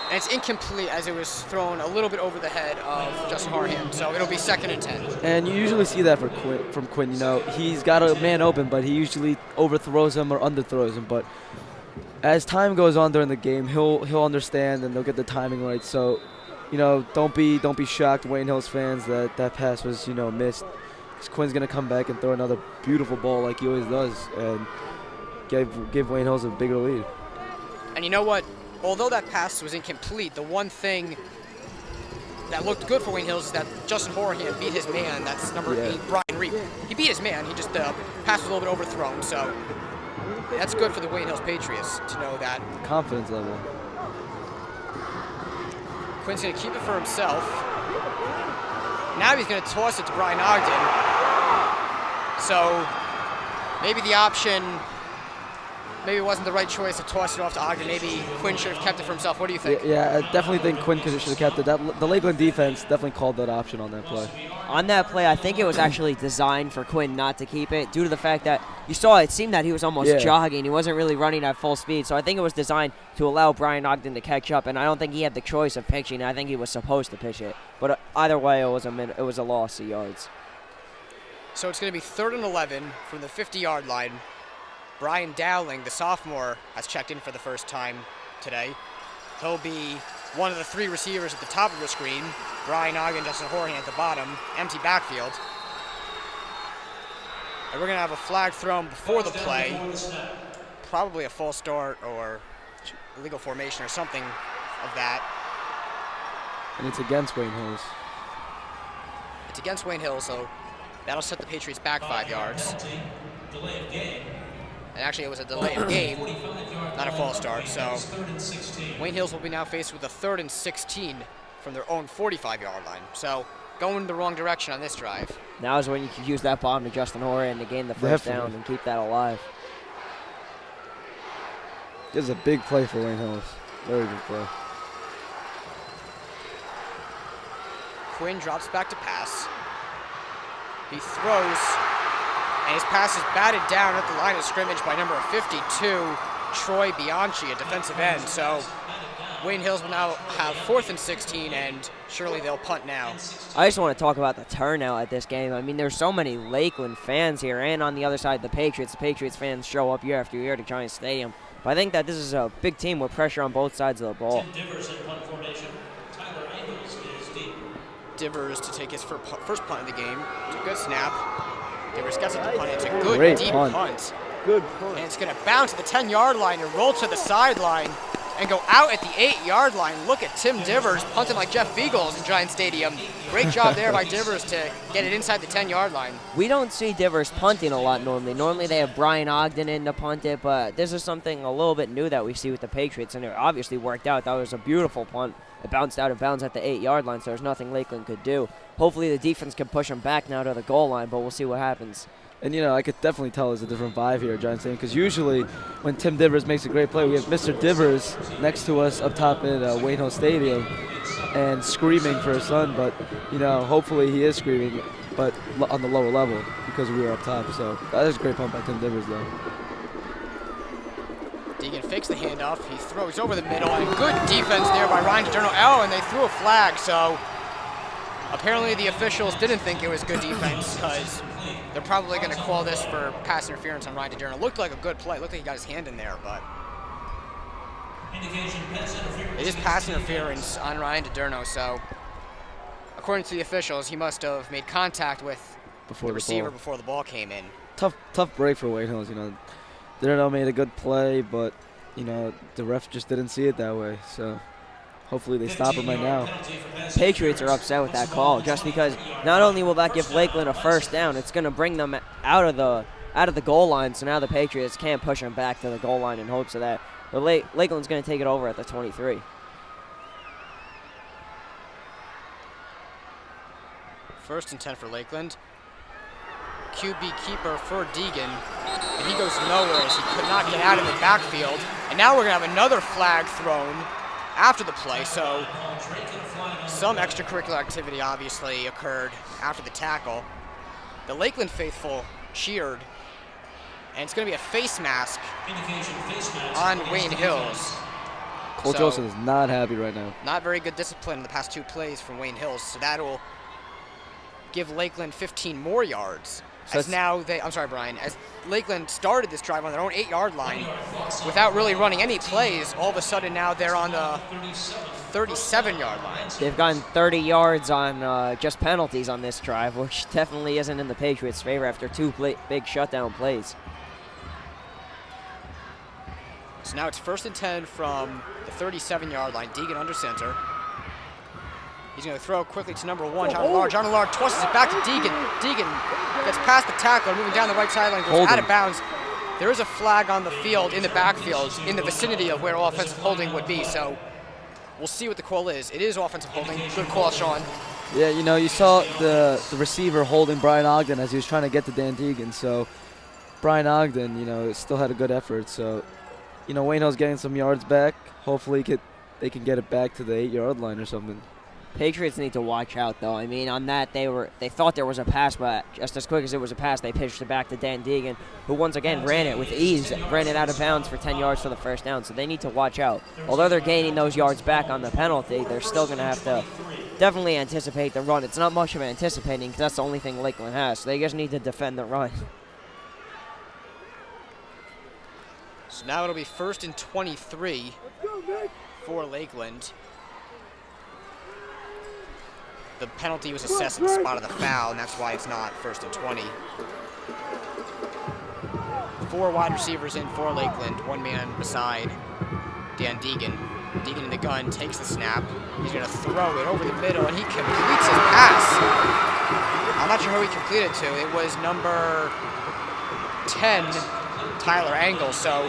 and it's incomplete as it was thrown a little bit over the head of Justin Horahan. So it'll be 2nd and 10. And you usually see that from Quinn. You know, he's got a man open, but he usually overthrows him or underthrows him. But as time goes on during the game, he'll understand and they'll get the timing right. So, you know, don't be shocked, Wayne Hills fans, that pass was, you know, missed. Because Quinn's gonna come back and throw another beautiful ball like he always does, and give Wayne Hills a bigger lead. And you know what? Although that pass was incomplete, the one thing that looked good for Wayne Hills is that Justin Horahan beat his man. That's number 8, Brian Reap. He beat his man. He just pass was a little bit overthrown. So that's good for the Wayne Hills Patriots to know that. Confidence level. Quinn's going to keep it for himself. Now he's going to toss it to Brian Ogden. So maybe the option, maybe it wasn't the right choice to toss it off to Ogden. Maybe Quinn should have kept it for himself. What do you think? Yeah, I definitely think Quinn should have kept it. The Lakeland defense definitely called that option on that play. On that play, I think it was actually designed for Quinn not to keep it due to the fact that you saw it seemed that he was almost jogging. He wasn't really running at full speed. So I think it was designed to allow Brian Ogden to catch up, and I don't think he had the choice of pitching. I think he was supposed to pitch it. But either way, it was a loss of yards. So it's going to be 3rd and 11 from the 50-yard line. Brian Dowling, the sophomore, has checked in for the first time today. He'll be one of the 3 receivers at the top of the screen. Brian Ogden, Justin Horahan at the bottom. Empty backfield. And we're going to have a flag thrown before the play. Probably a false start or illegal formation or something of that. And it's against Wayne Hills. It's against Wayne Hills, so that'll set the Patriots back 5 yards. And actually, it was a delay of game, not a false start. So Wayne Hills will be now faced with a 3rd and 16 from their own 45-yard line. So going the wrong direction on this drive. Now is when you can use that bomb to Justin Horahan to gain the first down and keep that alive. This is a big play for Wayne Hills. Very big play. Quinn drops back to pass. He throws, and his pass is batted down at the line of scrimmage by number 52, Troy Bianchi, a defensive end. So Wayne Hills will now have 4th and 16, and surely they'll punt now. I just want to talk about the turnout at this game. I mean, there's so many Lakeland fans here, and on the other side, the Patriots fan show up year after year to Giant Stadium. But I think that this is a big team with pressure on both sides of the ball. Divers to take his first punt of the game. It's a good snap. Divers gets it to punt. It's a good Great deep punt. Good punt. And it's going to bounce to the 10-yard line and roll to the sideline and go out at the 8-yard line. Look at Tim Divers punting like Jeff Beagles in Giant Stadium. Great job there by Divers to get it inside the 10-yard line. We don't see Divers punting a lot normally. Normally they have Brian Ogden in to punt it, but this is something a little bit new that we see with the Patriots, and it obviously worked out. That was a beautiful punt. It bounced out of bounds at the 8-yard line, so there's nothing Lakeland could do. Hopefully the defense can push them back now to the goal line, but we'll see what happens. And, you know, I could definitely tell there's a different vibe here at Giant Stadium, because usually when Tim Divers makes a great play, we have Mr. Divers next to us up top at Wayne Hills Stadium and screaming for his son. But, you know, hopefully he is screaming, but on the lower level because we were up top. So that is a great punt by Tim Divers, though. Deegan fakes the handoff. He throws over the middle, and good defense there by Ryan Giardiello. Oh, and they threw a flag, so apparently the officials didn't think it was good defense because they're probably going to call this for pass interference on Ryan Giardiello. Looked like a good play. Looked like he got his hand in there, but it is pass interference on Ryan Giardiello, so according to the officials, he must have made contact with the receiver before the ball came in. tough break for Wayne Hills. You know, Giardiello made a good play, but you know the ref just didn't see it that way. So hopefully they stop him right now. Patriots are upset with that call just because not only will that give Lakeland a first down, it's going to bring them out of the goal line. So now the Patriots can't push them back to the goal line in hopes of that. But Lakeland's going to take it over at the 23. First and 10 for Lakeland. QB keeper for Deegan, and he goes nowhere as he could not get out of the backfield. And now we're going to have another flag thrown after the play, so some extracurricular activity obviously occurred after the tackle. The Lakeland faithful cheered, and it's going to be a face mask on Wayne Hills. Coach Olsen is not happy right now. Not very good discipline in the past 2 plays from Wayne Hills, so that'll give Lakeland 15 more yards. As Lakeland started this drive on their own 8-yard line without really running any plays, all of a sudden now they're on the 37-yard line. They've gotten 30 yards on just penalties on this drive, which definitely isn't in the Patriots' favor after 2 big shutdown plays. So now it's first and 10 from the 37-yard line. Deegan under center. He's going to throw quickly to number 1, John Allard. John Allard tosses it back to Deegan. Deegan gets past the tackler, moving down the right sideline, goes out of bounds. There is a flag on the field, in the backfield, in the vicinity of where offensive holding would be. So we'll see what the call is. It is offensive holding. Good call, Sean. Yeah, you know, you saw the receiver holding Brian Ogden as he was trying to get to Dan Deegan. So Brian Ogden, you know, still had a good effort. So, you know, Wayne Hill's getting some yards back. Hopefully they can get it back to the 8-yard line or something. Patriots need to watch out, though. I mean, on that, they thought there was a pass, but just as quick as it was a pass, they pitched it back to Dan Deegan, who once again ran it with ease, ran it out of bounds for 10 yards for the first down, so they need to watch out. Although they're gaining those yards back on the penalty, they're still going to have to definitely anticipate the run. It's not much of anticipating because that's the only thing Lakeland has, so they just need to defend the run. So now it'll be first and 23 for Lakeland. The penalty was assessed at the spot of the foul, and that's why it's not first and 20. 4 wide receivers in for Lakeland, 1 man beside Dan Deegan. Deegan in the gun takes the snap. He's going to throw it over the middle, and he completes his pass. I'm not sure who he completed to. It was number 10, Tyler Engel. So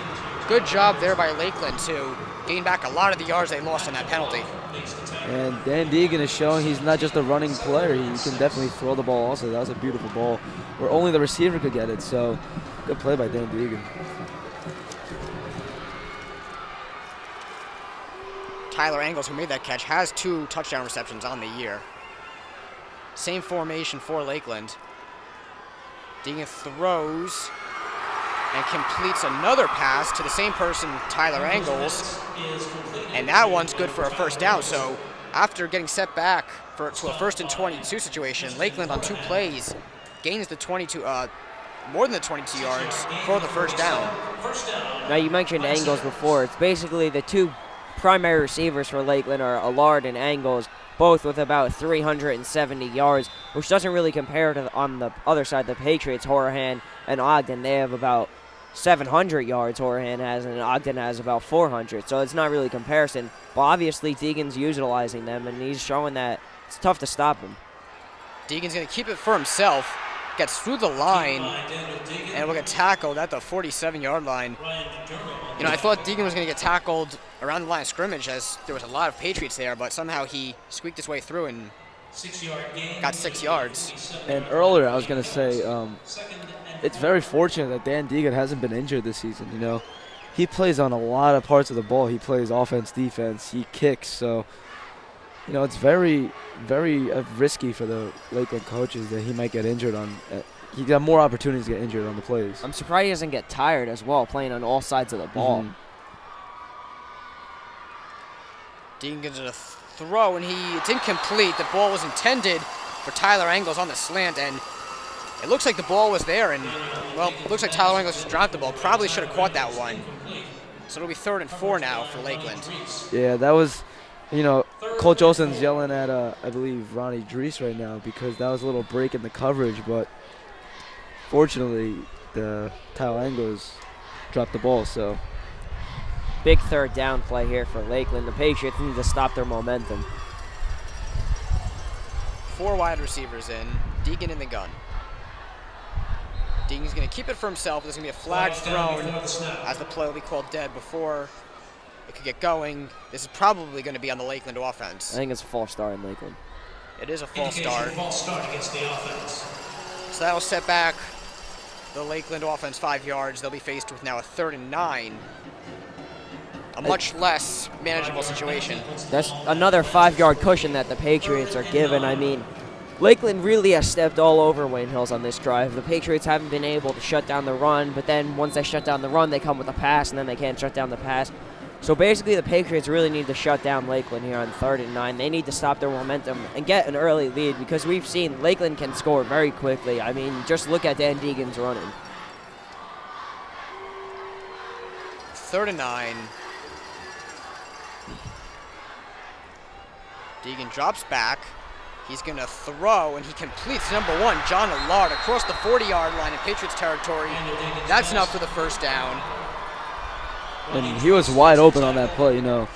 good job there by Lakeland to gain back a lot of the yards they lost on that penalty. And Dan Deegan is showing he's not just a running player. He can definitely throw the ball also. That was a beautiful ball where only the receiver could get it. So good play by Dan Deegan. Tyler Engels, who made that catch, has 2 touchdown receptions on the year. Same formation for Lakeland. Deegan throws and completes another pass to the same person, Tyler Engels. And that one's good for a first down. So after getting set back to a first and 22 situation, Lakeland on 2 plays gains the 22, more than the 22 yards for the first down. Now you mentioned Engels before. It's basically the 2 primary receivers for Lakeland are Allard and Engels, both with about 370 yards, which doesn't really compare to on the other side, the Patriots, Horahan and Ogden. They have about 700 yards Horahan has, and Ogden has about 400, so it's not really comparison. But obviously Deegan's utilizing them, and he's showing that it's tough to stop him. Deegan's going to keep it for himself, gets through the line, and will get tackled at the 47-yard line. You know, I thought Deegan was going to get tackled around the line of scrimmage as there was a lot of Patriots there, but somehow he squeaked his way through and got 6 yards. And earlier I was going to say, it's very fortunate that Dan Deegan hasn't been injured this season. You know, he plays on a lot of parts of the ball. He plays offense, defense, he kicks. So, you know, it's very, very risky for the Lakeland coaches that he might get injured on. He got more opportunities to get injured on the plays. I'm surprised he doesn't get tired as well, playing on all sides of the ball. Mm-hmm. Deegan gets a throw, and it's incomplete. The ball was intended for Tyler Engels on the slant, and it looks like the ball was there, and, well, it looks like Tyler Engels just dropped the ball. Probably should have caught that one. So it'll be 3rd and 4 now for Lakeland. Yeah, that was, you know, Coach Olsen's yelling at, I believe, Ronnie Dries right now because that was a little break in the coverage, but fortunately, Tile Anglos dropped the ball. So big third down play here for Lakeland. The Patriots need to stop their momentum. 4 wide receivers in. Deegan in the gun. Deegan's going to keep it for himself. There's going to be a flag thrown as the play will be called dead before it could get going. This is probably going to be on the Lakeland offense. I think it's a false start in Lakeland. It is a false start. False start against the offense. So that'll set back the Lakeland offense 5 yards. They'll be faced with now a 3rd and 9. A much less manageable situation. That's another 5-yard cushion that the Patriots are given. I mean, Lakeland really has stepped all over Wayne Hills on this drive. The Patriots haven't been able to shut down the run, but then once they shut down the run, they come with a pass, and then they can't shut down the pass. So basically, the Patriots really need to shut down Lakeland here on 3rd and 9. They need to stop their momentum and get an early lead because we've seen Lakeland can score very quickly. I mean, just look at Dan Deegan's running. 3rd and 9. Deegan drops back. He's going to throw, and he completes number 1, John Allard, across the 40-yard line in Patriots territory. That's enough for the first down. And he was wide open on that play, you know.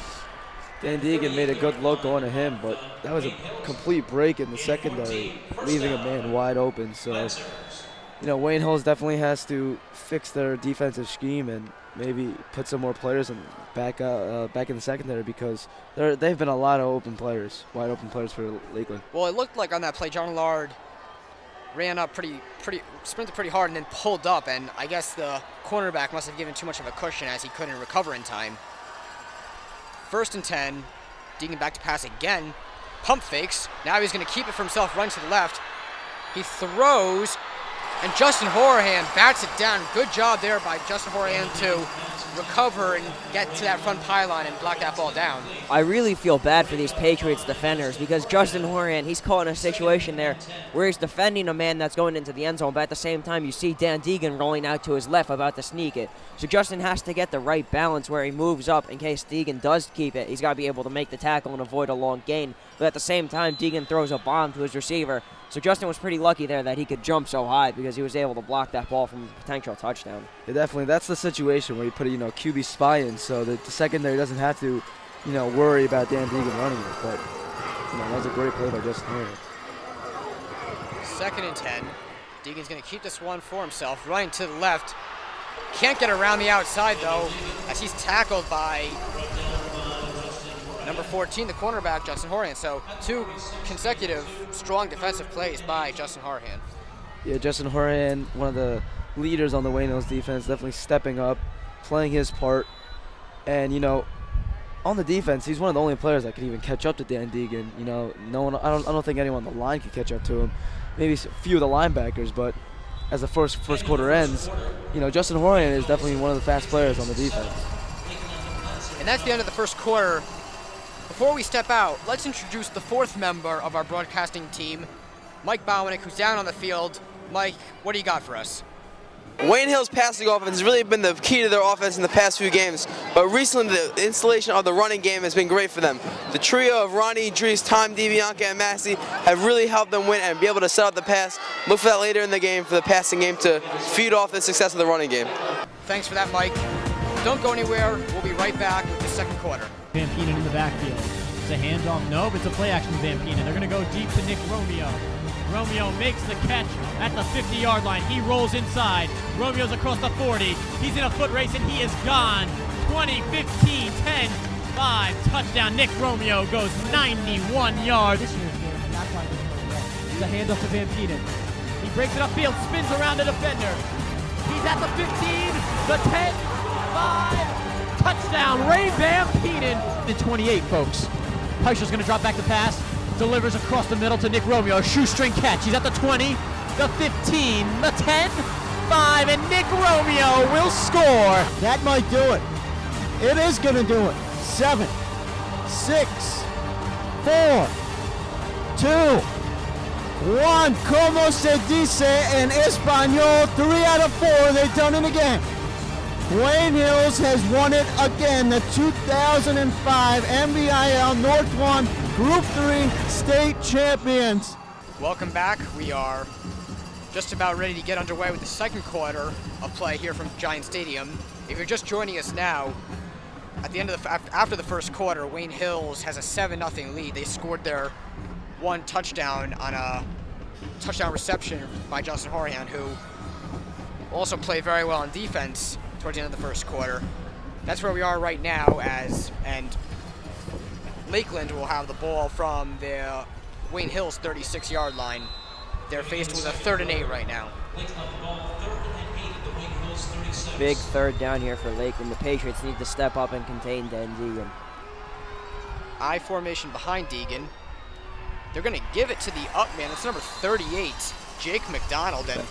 Dan Deegan made a good look going to him, but that was a complete break in the secondary, leaving a man wide open. So, you know, Wayne Hills definitely has to fix their defensive scheme and maybe put some more players back in the secondary because they've been a lot of open players, wide open players for Lakeland. Well, it looked like on that play, John Allard ran up sprinted pretty hard and then pulled up, and I guess the cornerback must have given too much of a cushion as he couldn't recover in time. 1st and 10, Deegan back to pass again, pump fakes, now he's going to keep it for himself, run to the left, he throws, and Justin Horahan bats it down. Good job there by Justin Horahan to recover and get to that front pylon and block that ball down. I really feel bad for these Patriots defenders because Justin Horan, he's caught in a situation there where he's defending a man that's going into the end zone, but at the same time you see Dan Deegan rolling out to his left about to sneak it. So Justin has to get the right balance where he moves up in case Deegan does keep it. He's got to be able to make the tackle and avoid a long gain. But at the same time, Deegan throws a bomb to his receiver. So Justin was pretty lucky there that he could jump so high because he was able to block that ball from a potential touchdown. Yeah, definitely. That's the situation where you put a QB spy in so that the secondary doesn't have to, worry about Dan Deegan running it. But that was a great play by Justin Horan. 2nd and 10. Deegan's going to keep this one for himself, running to the left. Can't get around the outside though, as he's tackled by number 14, the cornerback, Justin Horan. So 2 consecutive strong defensive plays by Justin Horan. Yeah, Justin Horan, one of the leaders on the Wayne Hills defense, definitely stepping up, playing his part. And, on the defense, he's one of the only players that could even catch up to Dan Deegan. No one, I don't think anyone on the line could catch up to him. Maybe a few of the linebackers, but as the first quarter ends, Justin Horan is definitely one of the fast players on the defense. And that's the end of the first quarter. Before we step out, let's introduce the 4th member of our broadcasting team, Mike Botwinick, who's down on the field. Mike, what do you got for us? Wayne Hills' passing offense has really been the key to their offense in the past few games, but recently the installation of the running game has been great for them. The trio of Ronnie, Dries, Tom, DiBianca, and Massey have really helped them win and be able to set up the pass. Look for that later in the game for the passing game to feed off the success of the running game. Thanks for that, Mike. Don't go anywhere. We'll be right back with the second quarter. Van Penen in the backfield. It's a handoff. No, but it's a play action to Van Penen. They're going to go deep to Nick Romeo. Romeo makes the catch at the 50-yard line. He rolls inside. Romeo's across the 40. He's in a foot race, and he is gone. 20, 15, 10, 5. Touchdown. Nick Romeo goes 91 yards. This year's game, that's why it's a handoff to Van Penen. He breaks it upfield, spins around the defender. He's at the 15, the 10, 5. Touchdown. Ray Van Penen. The 28, folks. Peischer's going to drop back the pass. Delivers across the middle to Nick Romeo. A shoestring catch. He's at the 20, the 15, the 10, 5, and Nick Romeo will score. That might do it. It is going to do it. 7, 6, 4, 2, 1. Como se dice en español, 3 out of 4. They've done it again. Wayne Hills has won it again. The 2005 NBIL North 1 Group 3 state champions. Welcome back. We are just about ready to get underway with the second quarter of play here from Giant Stadium. If you're just joining us now, at the end of after the first quarter, Wayne Hills has a 7-0 lead. They scored their one touchdown on a touchdown reception by Justin Horan, who also played very well on defense towards the end of the first quarter. That's where we are right now, and Lakeland will have the ball from the Wayne Hills 36-yard line. They're faced with a 3rd and 8 right now. Big third down here for Lakeland. The Patriots need to step up and contain Dan Deegan. I formation behind Deegan. They're going to give it to the up man. That's number 38, Jake McDonald. And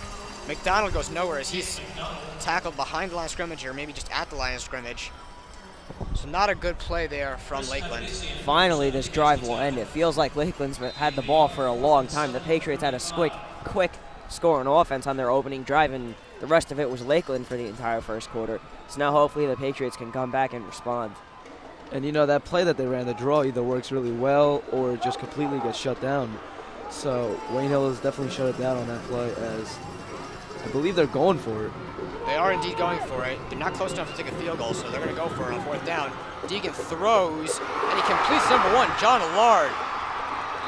McDonald goes nowhere as he's tackled behind the line of scrimmage, or maybe just at the line of scrimmage. So not a good play there from Lakeland. Finally, this drive will end. It feels like Lakeland's had the ball for a long time. The Patriots had a quick score on offense on their opening drive, and the rest of it was Lakeland for the entire first quarter. So now hopefully the Patriots can come back and respond. And you know, that play that they ran, the draw, either works really well or it just completely gets shut down. So Wayne Hill has definitely shut it down on that play, as I believe they're going for it. They are indeed going for it. They're not close enough to take a field goal, so they're going to go for it on 4th down. Deegan throws, and he completes number 1, John Allard.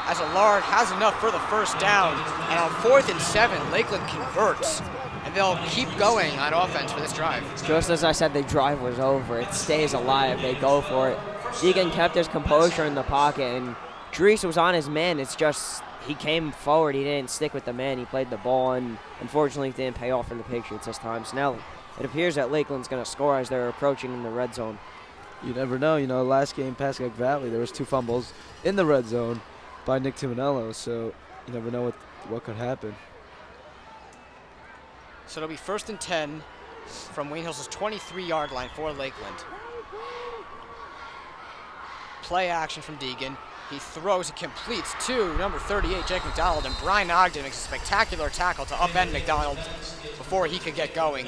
As Allard has enough for the first down, and on 4th and 7, Lakeland converts, and they'll keep going on offense for this drive. Just as I said, the drive was over. It stays alive. They go for it. Deegan kept his composure in the pocket, and Dries was on his man. It's just he came forward. He didn't stick with the man. He played the ball, and unfortunately it didn't pay off for the Patriots this time. So now it appears that Lakeland's going to score as they're approaching in the red zone. You never know. You know, last game, Pascagoula Valley, there was 2 fumbles in the red zone by Nick Timonello, so you never know what could happen. So it'll be 1st and 10 from Wayne Hills' 23-yard line for Lakeland. Play action from Deegan. He throws and completes to number 38, Jake McDonald, and Brian Ogden makes a spectacular tackle to upend McDonald before he could get going.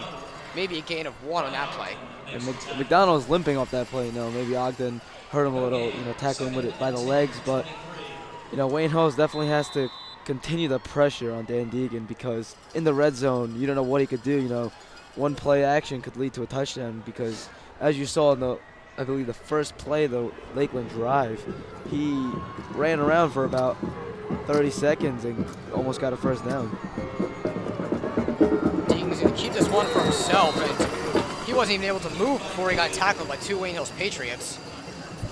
Maybe a gain of 1 on that play. And McDonald's limping off that play. You know, maybe Ogden hurt him a little, you know, tackling with it by the legs, but you know, Wayne Hills definitely has to continue the pressure on Dan Deegan, because in the red zone, you don't know what he could do. You know, one play action could lead to a touchdown, because as you saw in I believe the first play of the Lakeland drive, he ran around for about 30 seconds and almost got a first down. Deegan's going to keep this one for himself, and he wasn't even able to move before he got tackled by 2 Wayne Hills Patriots.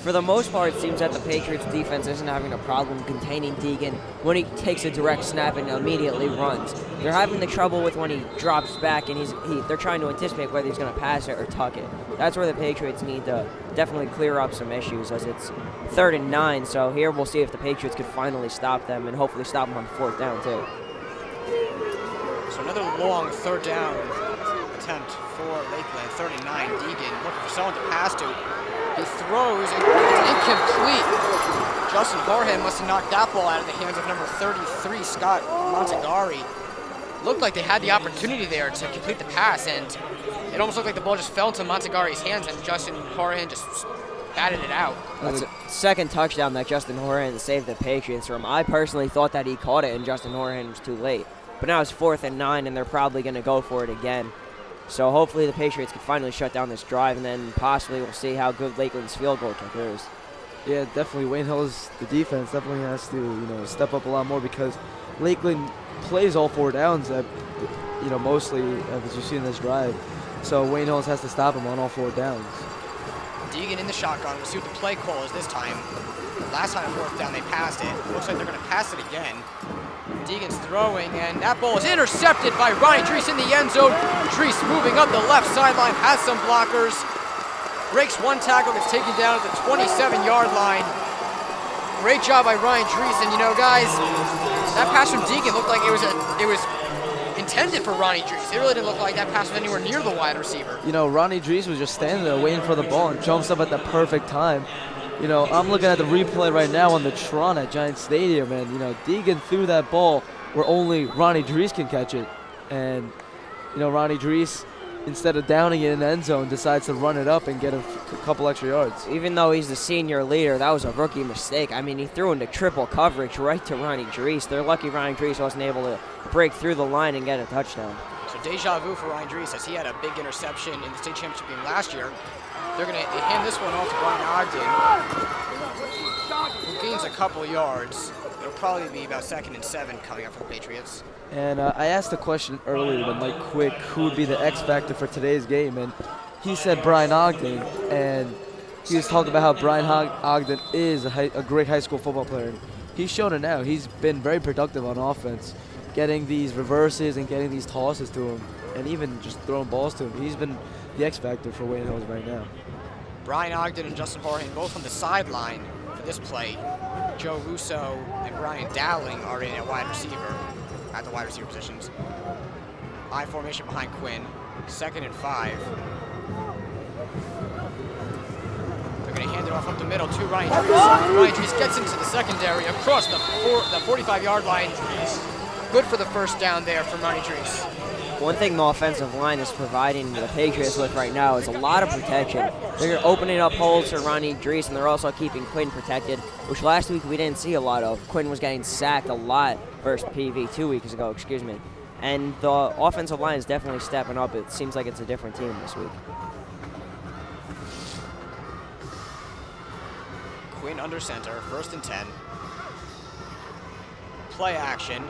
For the most part, it seems that the Patriots defense isn't having a problem containing Deegan when he takes a direct snap and immediately runs. They're having the trouble with when he drops back and they're trying to anticipate whether he's going to pass it or tuck it. That's where the Patriots need to definitely clear up some issues, as it's 3rd and 9. So here we'll see if the Patriots could finally stop them and hopefully stop them on 4th down too. So another long 3rd down attempt for Lakeland. 39, Deegan looking for someone to pass to. He throws, and it's incomplete. Justin Horan must have knocked that ball out of the hands of number 33, Scott Montegari. Looked like they had the opportunity there to complete the pass, and it almost looked like the ball just fell into Montegari's hands, and Justin Horan just batted it out. That's a second touchdown that Justin Horan saved the Patriots from. I personally thought that he caught it and Justin Horan was too late. But now it's 4th and 9, and they're probably going to go for it again. So hopefully the Patriots can finally shut down this drive, and then possibly we'll see how good Lakeland's field goal kicker is. Yeah, definitely. Wayne Hills, the defense, definitely has to, you know, step up a lot more, because Lakeland plays all 4 downs, you know, mostly as you see in this drive. So Wayne Hills has to stop him on all 4 downs. Deegan in the shotgun. We'll see what the play call is this time. Last time on 4th down, they passed it. Looks like they're going to pass it again. Deegan's throwing, and that ball is intercepted by Ronnie Dries in the end zone. Dries moving up the left sideline, has some blockers, breaks one tackle, gets taken down at the 27-yard line. Great job by Ryan Dries, and you know, guys, that pass from Deegan looked like it was intended for Ronnie Dries. It really didn't look like that pass was anywhere near the wide receiver. You know, Ronnie Dries was just standing there waiting for the ball and jumps up at the perfect time. You know, I'm looking at the replay right now on the Tron at Giant Stadium, and, you know, Deegan threw that ball where only Ronnie Dries can catch it. And, you know, Ronnie Dries, instead of downing it in the end zone, decides to run it up and get a couple extra yards. Even though he's the senior leader, that was a rookie mistake. I mean, he threw into triple coverage right to Ronnie Dries. They're lucky Ronnie Dries wasn't able to break through the line and get a touchdown. So deja vu for Ryan Dries, as he had a big interception in the state championship game last year. They're going to hand this one off to Brian Ogden, who gains a couple yards. It'll probably be about 2nd and 7 coming up for the Patriots. And I asked a question earlier to Mike Quick, who would be the X factor for today's game, and he said Brian Ogden, and he was talking about how Brian Ogden is a great high school football player. And he's shown it now. He's been very productive on offense, getting these reverses and getting these tosses to him, and even just throwing balls to him. He's been the X factor for Wayne Hills right now. Brian Ogden and Justin Horan both on the sideline for this play. Joe Russo and Brian Dowling are in at wide receiver, at the wide receiver positions. I formation behind Quinn, 2nd and 5. They're going to hand it off up the middle to Ryan Dries. Ryan Dries gets into the secondary across the 45-yard line. Good for the first down there from Ronnie Dries. One thing the offensive line is providing the Patriots with right now is a lot of protection. They're opening up holes for Ronnie Dries, and they're also keeping Quinn protected, which last week we didn't see a lot of. Quinn was getting sacked a lot versus PV 2 weeks ago, And the offensive line is definitely stepping up. It seems like it's a different team this week. Quinn under center, 1st and 10. Play action.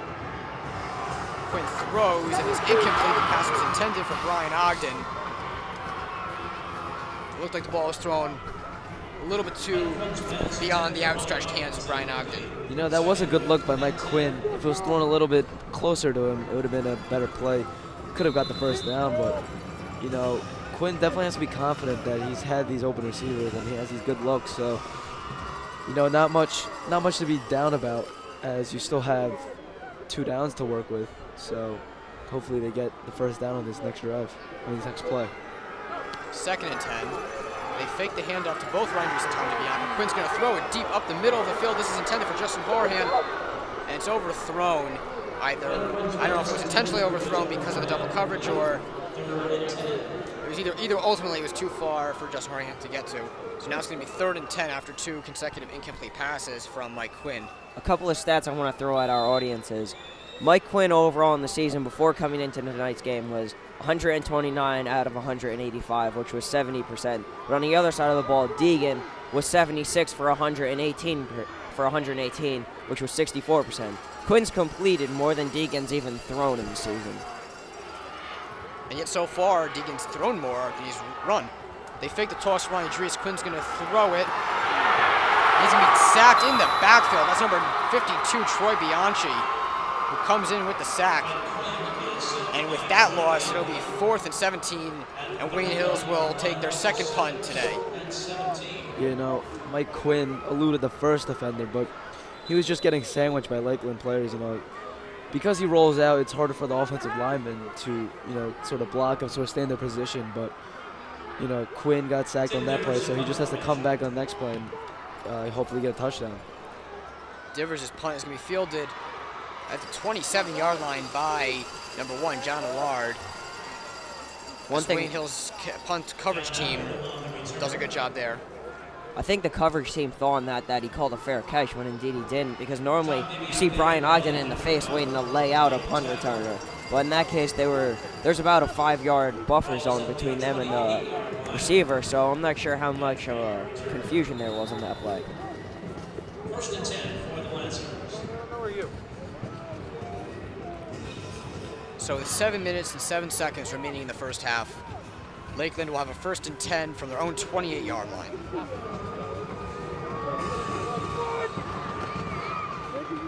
Quinn throws, and it's incomplete. The pass was intended for Brian Ogden. It looked like the ball was thrown a little bit too beyond the outstretched hands of Brian Ogden. You know, that was a good look by Mike Quinn. If it was thrown a little bit closer to him, it would have been a better play. Could have got the first down, but, you know, Quinn definitely has to be confident that he's had these open receivers and he has these good looks. So, you know, not much to be down about, as you still have 2 downs to work with. So hopefully they get the first down on this next drive, on this next play. 2nd and 10. They fake the handoff to both Ryan Dries and Tom DeBianco. Quinn's going to throw it deep up the middle of the field. This is intended for Justin Horahan, and it's overthrown. I don't know if it was intentionally overthrown because of the double coverage, or it was either ultimately it was too far for Justin Horahan to get to. So now it's going to be 3rd and 10 after 2 consecutive incomplete passes from Mike Quinn. A couple of stats I want to throw at our audience is Mike Quinn overall in the season before coming into tonight's game was 129 out of 185, which was 70%. But on the other side of the ball, Deegan was 76 for 118, which was 64%. Quinn's completed more than Deegan's even thrown in the season. And yet so far, Deegan's thrown more than he's run. They fake the toss to Ronnie Dries. Quinn's going to throw it. He's going to be sacked in the backfield. That's number 52, Troy Bianchi, who comes in with the sack. And with that loss, it'll be 4th and 17, and Wayne Hills will take their 2nd punt today. You know, Mike Quinn eluded the first defender, but he was just getting sandwiched by Lakeland players. You know, because he rolls out, it's harder for the offensive linemen to, you know, sort of block him, sort of stay in their position. But, you know, Quinn got sacked on that play, so he just has to come back on the next play and hopefully get a touchdown. Divers' punt is going to be fielded at the 27-yard line by number 1, John Allard. Wayne Hills' punt coverage team does a good job there. I think the coverage team thought on that he called a fair catch when indeed he didn't, because normally you see Brian Ogden in the face waiting to lay out a punt returner. But in that case, there's about a 5-yard buffer zone between them and the receiver, so I'm not sure how much confusion there was on that play. 1st and 10 for the Lancers. How are you? So with 7 minutes and 7 seconds remaining in the first half, Lakeland will have a 1st and 10 from their own 28-yard line.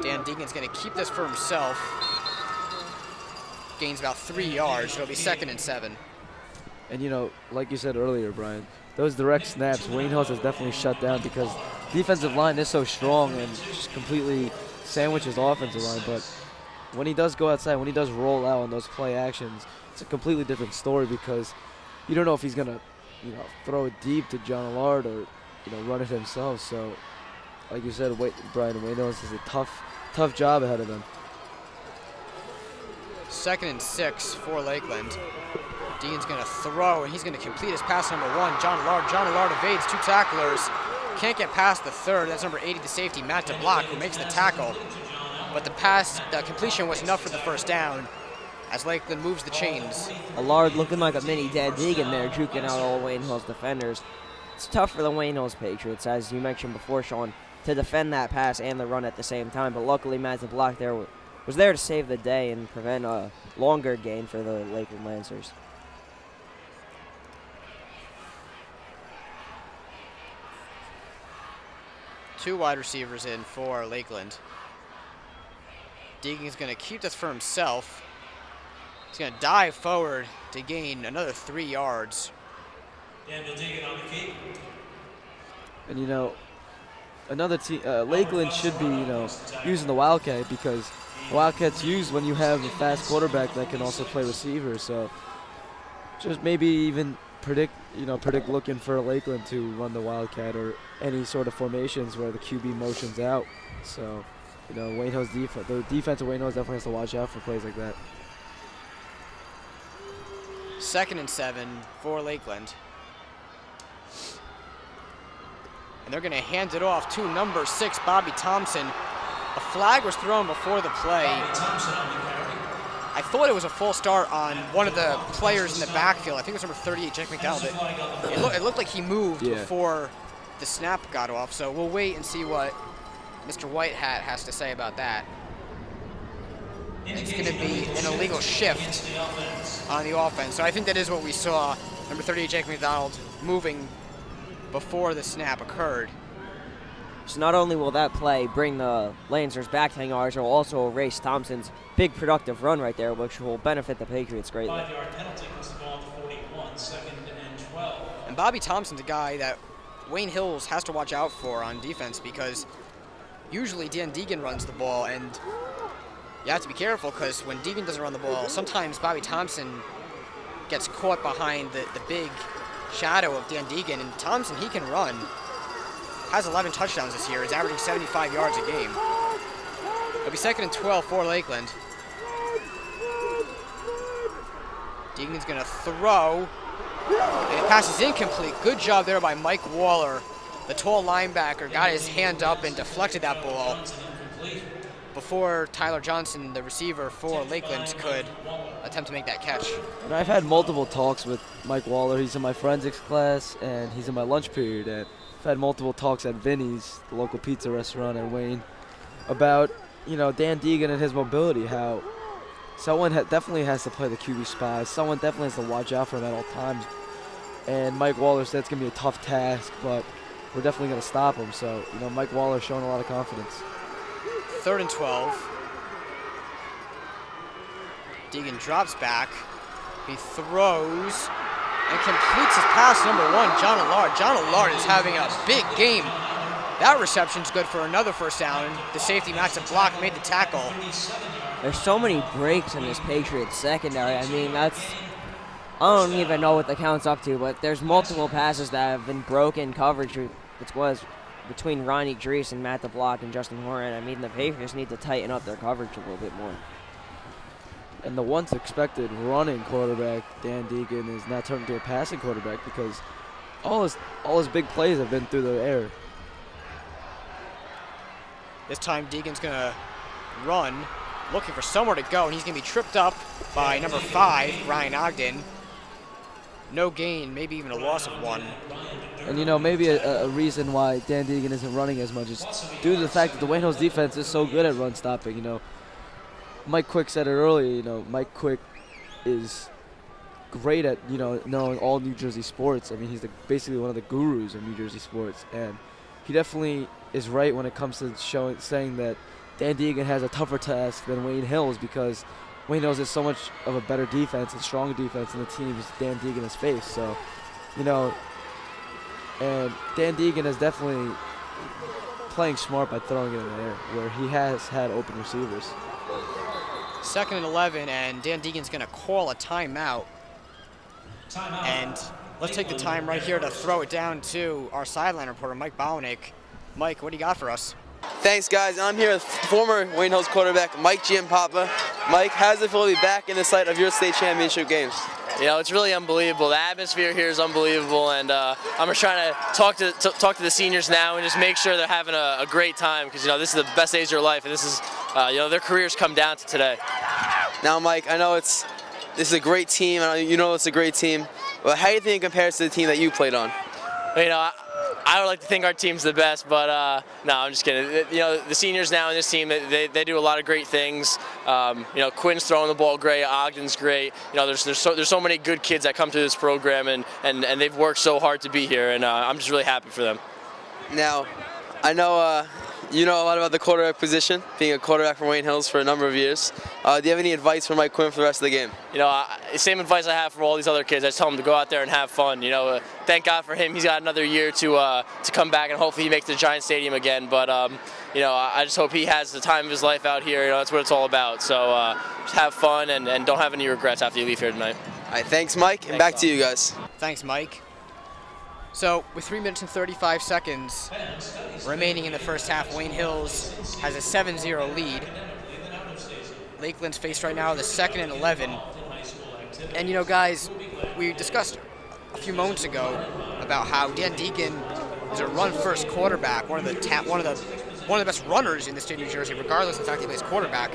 Dan Deegan's going to keep this for himself. Gains about 3 yards, so it'll be 2nd and 7. And, you know, like you said earlier, Brian, those direct snaps, Wayne Hills has definitely shut down because defensive line is so strong and just completely sandwiches offensive line. But when he does go outside, when he does roll out on those play actions, it's a completely different story because you don't know if he's going to, you know, throw it deep to John Allard or, you know, run it himself. So, like you said, Brian, Wayne Hills has a tough job ahead of him. 2nd and 6 for Lakeland. Deegan's going to throw, and he's going to complete his pass number 1. John Allard evades 2 tacklers. Can't get past the third. That's number 80, the safety, Matt DeBlock, who makes the tackle. But the completion was enough for the first down as Lakeland moves the chains. Allard looking like a mini Dan Deegan there, juking out all Wayne Hill's defenders. It's tough for the Wayne Hills Patriots, as you mentioned before, Sean, to defend that pass and the run at the same time. But luckily, Matt DeBlock there was there to save the day and prevent a longer gain for the Lakeland Lancers. Two wide receivers in for Lakeland. Deegan's going to keep this for himself. He's going to dive forward to gain another 3 yards. Daniel Deegan on the key. And you know, another team, Lakeland should be, you know, using the Wildcat, because the Wildcat's used when you have a fast quarterback that can also play receiver. So just maybe even predict looking for Lakeland to run the Wildcat or any sort of formations where the QB motions out. So, you know, Wayne Hill's the defense of Wayne Hills definitely has to watch out for plays like that. 2nd and 7 for Lakeland. And they're going to hand it off to number 6, Bobby Thompson. A flag was thrown before the play. I thought it was a full start on one of the players in the backfield. I think it was number 38, Jack McDowell. It looked like he moved before the snap got off. So we'll wait and see what Mr. Whitehat has to say about that. It's going to be an illegal shift on the offense. So I think that is what we saw. Number 38, Jake McDonald, moving before the snap occurred. So not only will that play bring the Lancers back 10 yards, it will also erase Thompson's big productive run right there, which will benefit the Patriots greatly. 5-yard penalty was the ball to 41, 2nd and 12. And Bobby Thompson's a guy that Wayne Hills has to watch out for on defense, because usually Dan Deegan runs the ball, and you have to be careful, because when Deegan doesn't run the ball, sometimes Bobby Thompson gets caught behind the big shadow of Dan Deegan. And Thompson, he can run. Has 11 touchdowns this year. He's averaging 75 yards a game. It'll be 2nd and 12 for Lakeland. Deegan's going to throw. And the pass is incomplete. Good job there by Mike Waller. The tall linebacker got his hand up and deflected that ball before Tyler Johnson, the receiver for Lakeland, could attempt to make that catch. And I've had multiple talks with Mike Waller. He's in my forensics class, and he's in my lunch period. And I've had multiple talks at Vinny's, the local pizza restaurant in Wayne, about, you know, Dan Deegan and his mobility, how someone definitely has to play the QB spy. Someone definitely has to watch out for him at all times. And Mike Waller said it's going to be a tough task, but we're definitely going to stop him. So, you know, Mike Waller's showing a lot of confidence. 3rd and 12. Deegan drops back. He throws and completes his pass number 1, John Allard. John Allard is having a big game. That reception's good for another first down. The safety matched the block, made the tackle. There's so many breaks in this Patriots secondary. I mean, I don't even know what the count's up to, but there's multiple passes that have been broken coverage. It was between Ronnie Drees and Matt DeBlock and Justin Horan. I mean, the Patriots need to tighten up their coverage a little bit more. And the once expected running quarterback, Dan Deegan, is now turned into a passing quarterback, because all his big plays have been through the air. This time Deegan's going to run, looking for somewhere to go, and he's going to be tripped up by number 5, Ryan Ogden. No gain, maybe even a loss of 1. And, you know, maybe a reason why Dan Deegan isn't running as much is due to the fact that the Wayne Hills defense is so good at run stopping. You know, Mike Quick said it earlier, you know, Mike Quick is great at, you know, knowing all New Jersey sports. I mean, he's basically one of the gurus of New Jersey sports. And he definitely is right when it comes to saying that Dan Deegan has a tougher task than Wayne Hills, because Wayne Hills is so much of a better defense and stronger defense than the teams Dan Deegan has faced. So, you know, and Dan Deegan is definitely playing smart by throwing it in the air, where he has had open receivers. 2nd and 11, and Dan Deegan's going to call a timeout. And let's take the time right here to throw it down to our sideline reporter, Mike Botwinick. Mike, what do you got for us? Thanks, guys. I'm here with former Wayne Hills quarterback Mike Giampapa. Mike, how does it feel to be back in the sight of your state championship games? You know, it's really unbelievable. The atmosphere here is unbelievable, and I'm just trying to talk to the seniors now and just make sure they're having a great time, because, you know, this is the best days of their life, and this is, you know, their careers come down to today. Now, Mike, I know this is a great team. You know it's a great team. But how do you think it compares to the team that you played on? You know, I would like to think our team's the best, but no, I'm just kidding. You know, the seniors now in this team, they do a lot of great things. You know, Quinn's throwing the ball great, Ogden's great. You know, there's so many good kids that come to this program, and they've worked so hard to be here, and I'm just really happy for them. Now, I know you know a lot about the quarterback position, being a quarterback for Wayne Hills for a number of years. Do you have any advice for Mike Quinn for the rest of the game? You know, same advice I have for all these other kids. I just tell them to go out there and have fun. You know, thank God for him. He's got another year to come back, and hopefully he makes the Giant Stadium again. But you know, I just hope he has the time of his life out here. You know, that's what it's all about. So just have fun and don't have any regrets after you leave here tonight. All right, thanks, Mike, and back to you guys. Thanks, Mike. So, with 3 minutes and 35 seconds remaining in the first half, Wayne Hills has a 7-0 lead. Lakeland's faced right now the 2nd and 11. And you know, guys, we discussed a few moments ago about how Dan Deegan is a run-first quarterback, one of the best runners in the state of New Jersey, regardless of the fact he plays quarterback.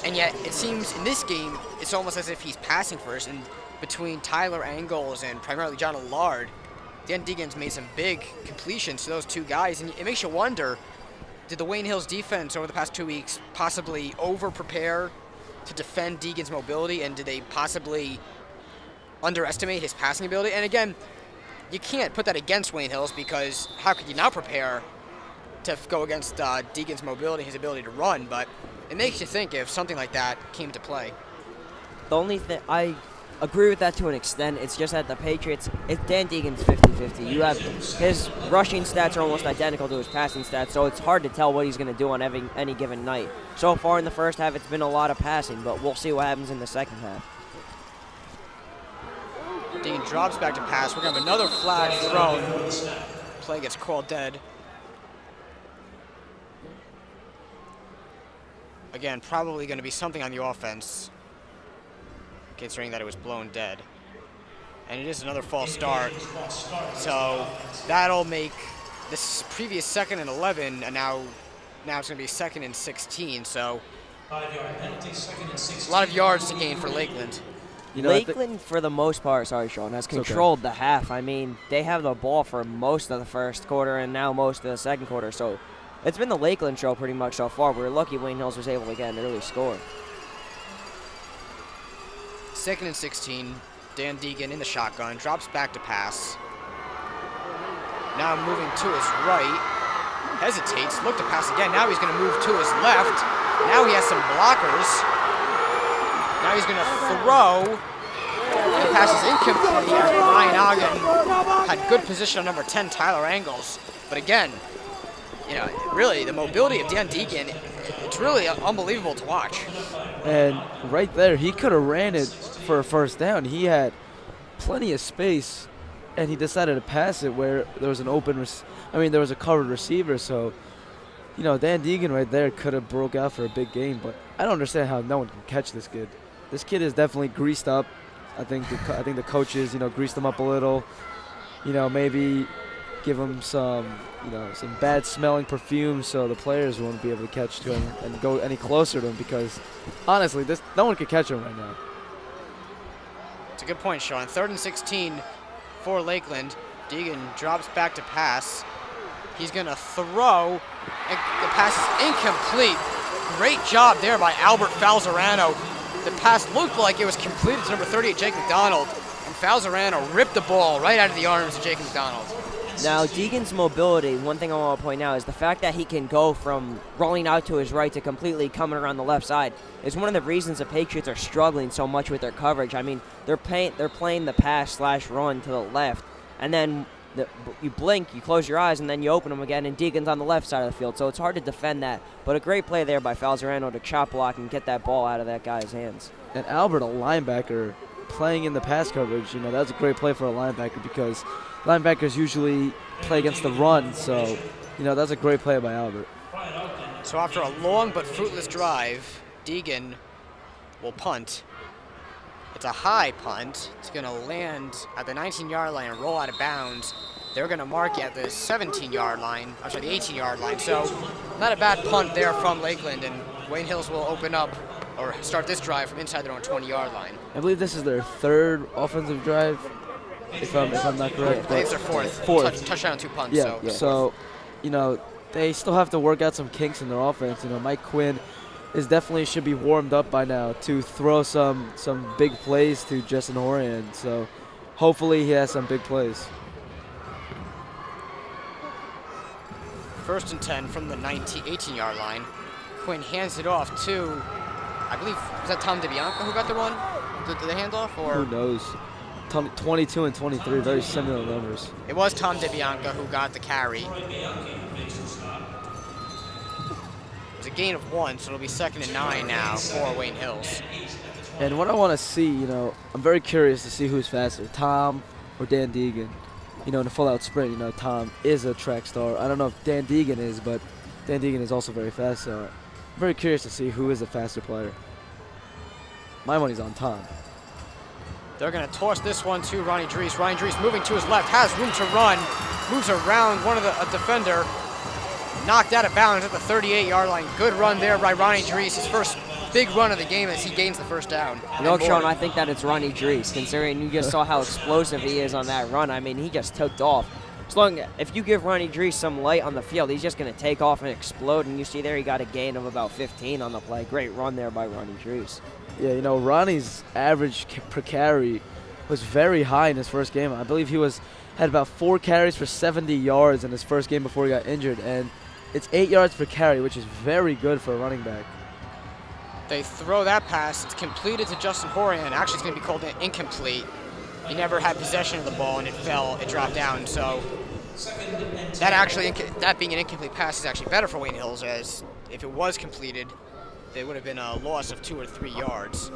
And yet, it seems in this game, it's almost as if he's passing first. And between Tyler Angles and primarily John Allard, Dan Deegan's made some big completions to those two guys, and it makes you wonder, did the Wayne Hills defense over the past 2 weeks possibly over-prepare to defend Deegan's mobility, and did they possibly underestimate his passing ability? And again, you can't put that against Wayne Hills, because how could you now prepare to go against Deegan's mobility and his ability to run? But it makes you think if something like that came to play. The only thing, I agree with that to an extent. It's just that the Patriots, Dan Deegan's 50-50. You have his rushing stats are almost identical to his passing stats, so it's hard to tell what he's going to do on any given night. So far in the first half, it's been a lot of passing, but we'll see what happens in the second half. Deegan drops back to pass. We're going to have another flag thrown. Play gets called dead. Again, probably going to be something on the offense, considering that it was blown dead. And it is another false start. So that'll make this previous 2nd and 11, and now it's going to be 2nd and 16. So 5-yard penalty, 2nd and 16. A lot of yards to gain for Lakeland. You know, Lakeland, for the most part, sorry, Sean, has controlled the half. I mean, they have the ball for most of the first quarter and now most of the second quarter. So it's been the Lakeland show pretty much so far. We're lucky Wayne Hills was able to get an early score. 2nd and 16. Dan Deegan in the shotgun, drops back to pass. Now moving to his right. Hesitates, look to pass again. Now he's going to move to his left. Now he has some blockers. Now he's going to throw. And the pass is incomplete as Ryan Ogden had good position on number 10, Tyler Angles. But again, you know, really, the mobility of Dan Deegan, it's really unbelievable to watch. And right there, he could have ran it for a first down. He had plenty of space, and he decided to pass it where there was an there was a covered receiver. So, you know, Dan Deegan right there could have broke out for a big game. But I don't understand how no one can catch this kid. This kid is definitely greased up. I think the coaches, you know, greased him up a little. You know, maybe give him some bad smelling perfume so the players won't be able to catch to him and go any closer to him, because honestly, no one can catch him right now. It's a good point, Sean. 3rd and 16 for Lakeland. Deegan drops back to pass. He's going to throw, and the pass is incomplete. Great job there by Albert Falzarano. The pass looked like it was completed to number 38, Jake McDonald, and Falzarano ripped the ball right out of the arms of Jake McDonald. Now, Deegan's mobility, one thing I want to point out is the fact that he can go from rolling out to his right to completely coming around the left side is one of the reasons the Patriots are struggling so much with their coverage. I mean, they're playing the pass/run to the left, and then you blink, you close your eyes, and then you open them again, and Deegan's on the left side of the field. So it's hard to defend that. But a great play there by Falzarano to chop block and get that ball out of that guy's hands. And Albert, a linebacker, playing in the pass coverage, you know, that's a great play for a linebacker, because linebackers usually play against the run. So, you know, that's a great play by Albert. So after a long but fruitless drive, Deegan will punt. It's a high punt. It's going to land at the 19-yard line and roll out of bounds. They're going to mark it at the 17-yard line, I'm sorry, the 18-yard line. So not a bad punt there from Lakeland, and Wayne Hills will open up or start this drive from inside their own 20-yard line. I believe this is their third offensive drive, if I'm not correct. I think it's their fourth. Touchdown, 2 punts. Yeah, so, you know, they still have to work out some kinks in their offense. You know, Mike Quinn definitely should be warmed up by now to throw some big plays to Justin Horan. So hopefully he has some big plays. 1st and 10 from the 18-yard line. Quinn hands it off to, I believe, was that Tom DeBianca who got the run? The handoff? Or who knows? 22 and 23, very similar numbers. It was Tom DeBianca who got the carry. It was a gain of 1, so it'll be 2nd and 9 now for Wayne Hills. And what I want to see, you know, I'm very curious to see who's faster, Tom or Dan Deegan. You know, in a full-out sprint, you know, Tom is a track star. I don't know if Dan Deegan is, but Dan Deegan is also very fast, so I'm very curious to see who is the faster player. My money's on Tom. They're going to toss this one to Ronnie Drees. Ronnie Drees moving to his left, has room to run, moves around a defender, knocked out of bounds at the 38-yard line. Good run there by Ronnie Drees, his first big run of the game as he gains the first down. You know, Sean, I think that it's Ronnie Drees, considering you just saw how explosive he is on that run. I mean, he just took off. If you give Ronnie Drees some light on the field, he's just going to take off and explode. And you see there he got a gain of about 15 on the play. Great run there by Ronnie Drees. Yeah, you know, Ronnie's average per carry was very high in his first game. I believe he had about 4 carries for 70 yards in his first game before he got injured. And it's 8 yards per carry, which is very good for a running back. They throw that pass. It's completed to Justin Horan. Actually, it's going to be called incomplete. He never had possession of the ball, and it dropped down. So that being an incomplete pass is actually better for Wayne Hills, as if it was completed, there would have been a loss of 2 or 3 yards,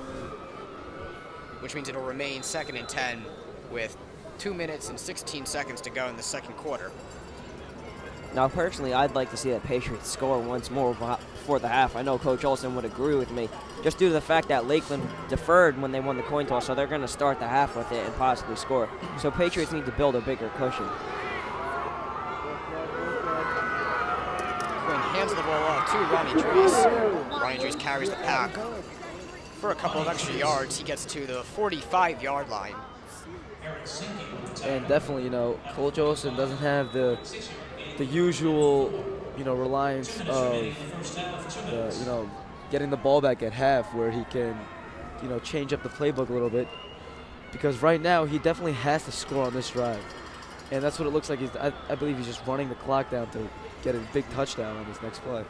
which means it'll remain 2nd and 10 with 2 minutes and 16 seconds to go in the second quarter. Now, personally, I'd like to see the Patriots score once more before the half. I know Coach Olson would agree with me, just due to the fact that Lakeland deferred when they won the coin toss, so they're going to start the half with it and possibly score. So Patriots need to build a bigger cushion. Quinn hands the ball off to Ronnie Drees. Ronnie Drees carries the pack for a couple of extra yards. He gets to the 45-yard line. And definitely, you know, Coach Olson doesn't have the usual, you know, reliance of, you know, getting the ball back at half, where he can, you know, change up the playbook a little bit. Because right now he definitely has to score on this drive, and that's what it looks like. I believe he's just running the clock down to get a big touchdown on this next play.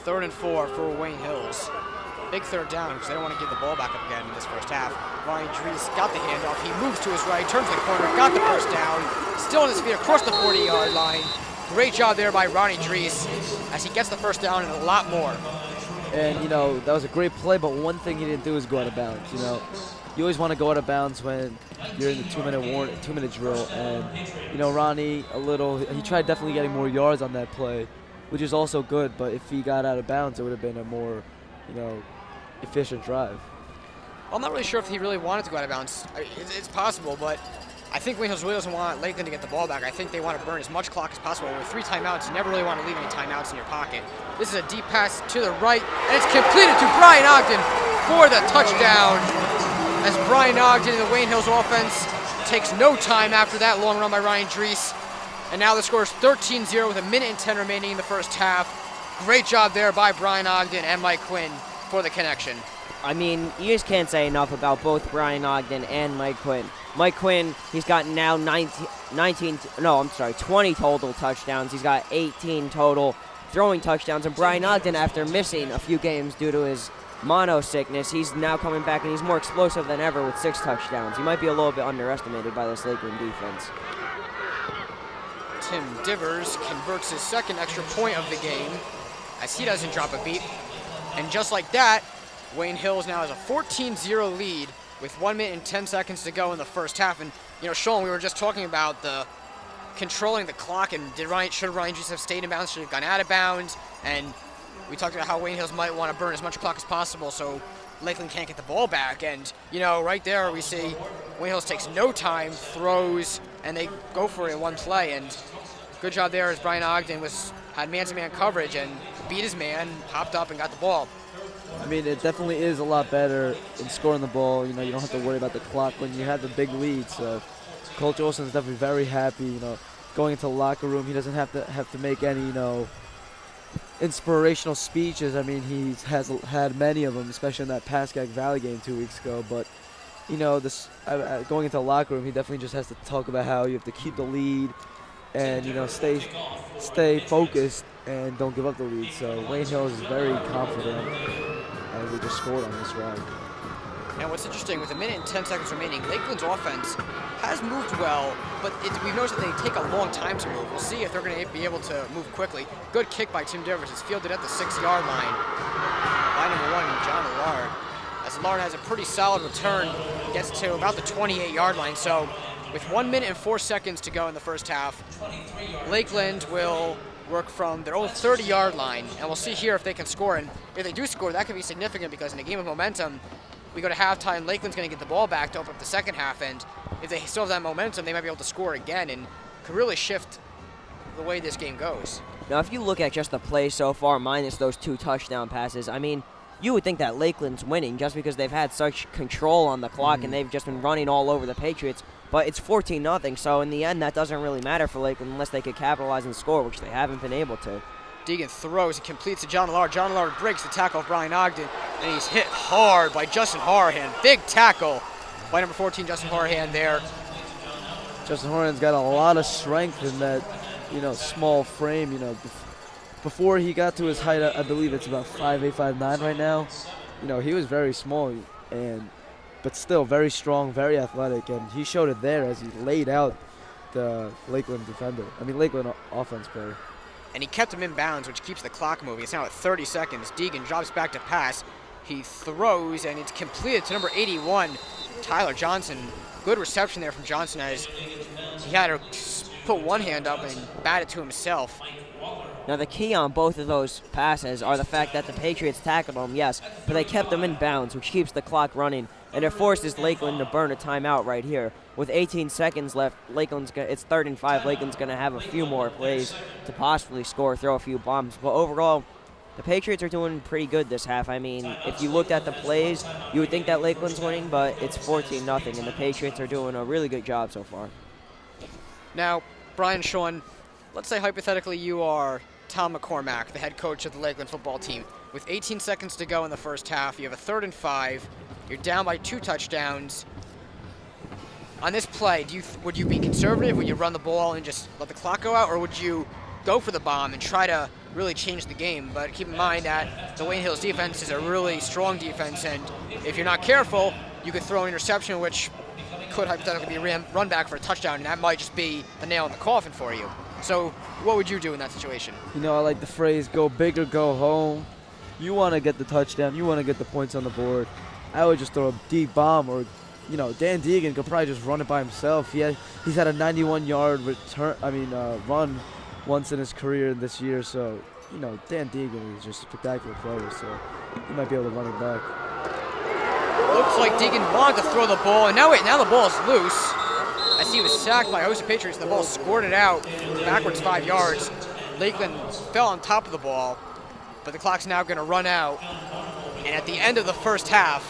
3rd and 4 for Wayne Hills. Big third down because they don't want to give the ball back up again in this first half. Ronnie Drees got the handoff. He moves to his right, turns the corner, got the first down. Still on his feet across the 40-yard line. Great job there by Ronnie Drees as he gets the first down and a lot more. And, you know, that was a great play, but one thing he didn't do is go out of bounds. You know, you always want to go out of bounds when you're in the 2-minute drill. And, you know, Ronnie, he tried definitely getting more yards on that play, which is also good. But if he got out of bounds, it would have been a more, you know, efficient drive. I'm not really sure if he really wanted to go out of bounds. It's possible, but I think Wayne Hills really doesn't want Lakeland to get the ball back. I think they want to burn as much clock as possible. With 3 timeouts, you never really want to leave any timeouts in your pocket. This is a deep pass to the right, and it's completed to Brian Ogden for the touchdown. As Brian Ogden in the Wayne Hills offense takes no time after that long run by Ryan Drees. And now the score is 13-0 with 1:10 remaining in the first half. Great job there by Brian Ogden and Mike Quinn for the connection. I mean, you just can't say enough about both Brian Ogden and Mike Quinn. Mike Quinn, he's got now 20 total touchdowns. He's got 18 total throwing touchdowns. And Brian Ogden, after missing a few games due to his mono sickness, he's now coming back and he's more explosive than ever with 6 touchdowns. He might be a little bit underestimated by this Lakeland defense. Tim Divers converts his second extra point of the game as he doesn't drop a beat. And just like that, Wayne Hills now has a 14-0 lead with 1:10 to go in the first half. And, you know, Sean, we were just talking about the controlling the clock, and should Ryan Drees have stayed in bounds, should have gone out of bounds, and we talked about how Wayne Hills might want to burn as much clock as possible. So Lakeland can't get the ball back. And, you know, right there we see Wayne Hills takes no time, throws, and they go for it in one play. And good job there as Brian Ogden had man-to-man coverage and beat his man, hopped up and got the ball. I mean, it definitely is a lot better in scoring the ball. You know, you don't have to worry about the clock when you have the big lead. So Coach Olson's definitely very happy. You know, going into the locker room, he doesn't have to make any, you know, inspirational speeches. I mean, he has had many of them, especially in that Pascagoula Valley game 2 weeks ago. But you know, going into the locker room, he definitely just has to talk about how you have to keep the lead and, you know, stay focused and don't give up the lead. So Wayne Hills is very confident, and we just scored on this drive. And what's interesting, with 1 minute and 10 seconds remaining, Lakeland's offense has moved well, but we've noticed that they take a long time to move. We'll see if they're going to be able to move quickly. Good kick by Tim Divers. It's fielded at the 6-yard line by number 1, John Allard. As Allard has a pretty solid return, gets to about the 28-yard line. So with 1 minute and 4 seconds to go in the first half, Lakeland will work from their own 30-yard line, and we'll see here if they can score. And if they do score, that could be significant, because in a game of momentum, we go to halftime, Lakeland's going to get the ball back to open up the second half, and if they still have that momentum, they might be able to score again and could really shift the way this game goes. Now, if you look at just the play so far, minus those 2 touchdown passes, I mean, you would think that Lakeland's winning just because they've had such control on the clock and they've just been running all over the Patriots, but it's 14-0, so in the end, that doesn't really matter for Lakeland unless they could capitalize and score, which they haven't been able to. Deegan throws and completes to John Allard. John Allard breaks the tackle of Brian Ogden, and he's hit hard by Justin Horahan. Big tackle by number 14, Justin Horahan there. Justin Horahan's got a lot of strength in that, you know, small frame. You know, before he got to his height, I believe it's about 5'8", 5'9" right now. You know, he was very small, but still very strong, very athletic, and he showed it there as he laid out the Lakeland offense player. And he kept him in bounds, which keeps the clock moving. It's now at 30 seconds. Deegan drops back to pass. He throws, and it's completed to number 81, Tyler Johnson. Good reception there from Johnson, as he had to put one hand up and bat it to himself. Now, the key on both of those passes are the fact that the Patriots tackled them, yes, but they kept them in bounds, which keeps the clock running, and it forces Lakeland to burn a timeout right here. With 18 seconds left, it's 3rd and 5. Lakeland's going to have a few more plays to possibly score, throw a few bombs. But overall, the Patriots are doing pretty good this half. I mean, if you looked at the plays, you would think that Lakeland's winning, but it's 14-0, and the Patriots are doing a really good job so far. Now, Brian Sean, let's say hypothetically you are Tom McCormack, the head coach of the Lakeland football team. With 18 seconds to go in the first half, you have a 3rd and 5. You're down by 2 touchdowns. On this play, would you be conservative? Would you run the ball and just let the clock go out, or would you go for the bomb and try to really change the game? But keep in mind that the Wayne Hills defense is a really strong defense, and if you're not careful, you could throw an interception, which could hypothetically be run back for a touchdown, and that might just be the nail in the coffin for you. So what would you do in that situation? You know, I like the phrase, go big or go home. You want to get the touchdown. You want to get the points on the board. I would just throw a deep bomb, or, you know, Dan Deegan could probably just run it by himself. He's had a 91-yard run once in his career this year. So, you know, Dan Deegan is just a spectacular player, so he might be able to run it back. Looks like Deegan wanted to throw the ball, and now the ball is loose. As he was sacked by host of Patriots, the ball squirted out backwards 5 yards. Lakeland fell on top of the ball, but the clock's now going to run out. And at the end of the first half,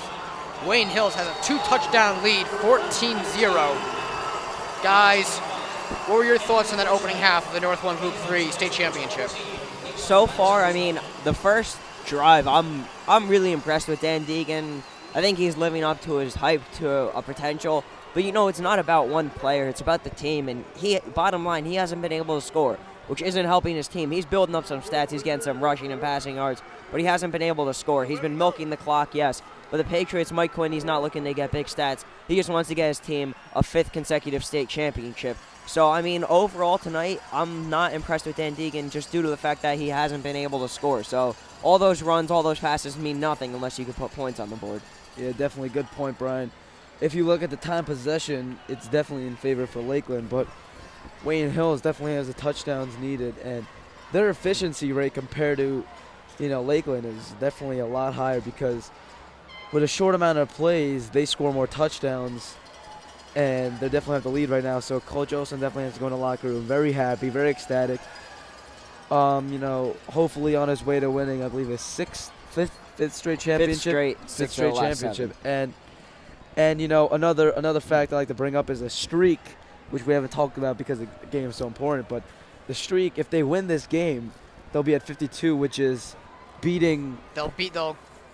Wayne Hills has a 2-touchdown lead, 14-0. Guys, what were your thoughts on that opening half of the North 1 Group 3 state championship? So far, I mean, the first drive, I'm really impressed with Dan Deegan. I think he's living up to his hype, to a potential. But, you know, it's not about one player. It's about the team. And bottom line, he hasn't been able to score, which isn't helping his team. He's building up some stats. He's getting some rushing and passing yards, but he hasn't been able to score. He's been milking the clock, yes. But the Patriots, Mike Quinn, he's not looking to get big stats. He just wants to get his team a 5th consecutive state championship. So, I mean, overall tonight, I'm not impressed with Dan Deegan just due to the fact that he hasn't been able to score. So all those runs, all those passes mean nothing unless you can put points on the board. Yeah, definitely good point, Brian. If you look at the time possession, it's definitely in favor for Lakeland, but Wayne Hills definitely has the touchdowns needed, and their efficiency rate compared to, you know, Lakeland is definitely a lot higher, because with a short amount of plays, they score more touchdowns, and they definitely have the lead right now. So Coach Olsen definitely has to go in the locker room very happy, very ecstatic. You know, hopefully on his way to winning, I believe, his fifth straight championship. Fifth straight championship. And you know, another fact I like to bring up is a streak, which we haven't talked about because the game is so important. But the streak, if they win this game, they'll be at 52, which is beating.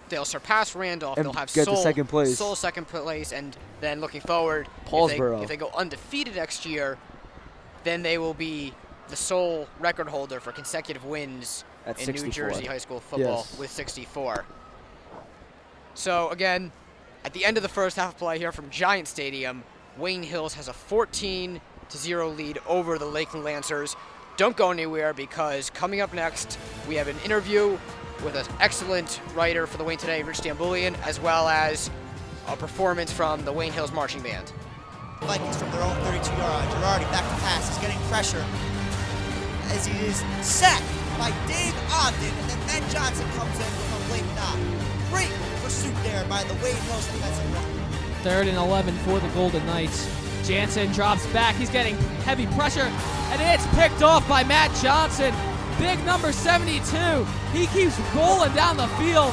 They'll surpass Randolph. And They'll have get to second place. Sole second place, and then looking forward, Paulsboro. if they go undefeated next year, then they will be the sole record holder for consecutive wins At in 64. New Jersey high school football with 64. So again, at the end of the first half of play here from Giant Stadium, Wayne Hills has a 14-0 lead over the Lakeland Lancers. Don't go anywhere, because coming up next, we have an interview with an excellent writer for the Wayne Today, Rich Stambulian, as well as a performance from the Wayne Hills Marching Band. Vikings from their own 32-yard. Giardiello back to pass. He's getting pressure as he is sacked by Dave Ogden, and then Ben Johnson comes in from a late knock. Great pursuit there by the Wayne Hills defensive line. 3rd and 11 for the Golden Knights. Jansen drops back. He's getting heavy pressure, and it's picked off by Matt Johnson. Big number 72. He keeps rolling down the field,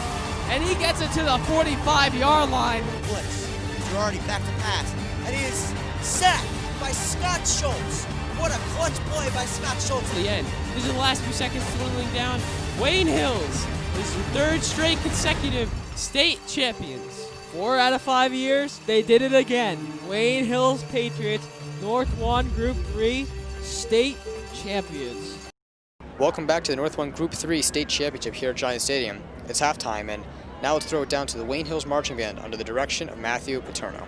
and he gets it to the 45-yard line. Blitz. Giardiello back to pass, and he is sacked by Scott Schultz. What a clutch play by Scott Schultz. The end. These are the last few seconds dwindling down. Wayne Hills is the 3rd straight consecutive state champions. 4 out of 5 years, they did it again. Wayne Hills Patriots, North 1 Group 3 state champions. Welcome back to the North 1 Group 3 state championship here at Giant Stadium. It's halftime, and now let's throw it down to the Wayne Hills Marching Band under the direction of Matthew Paterno.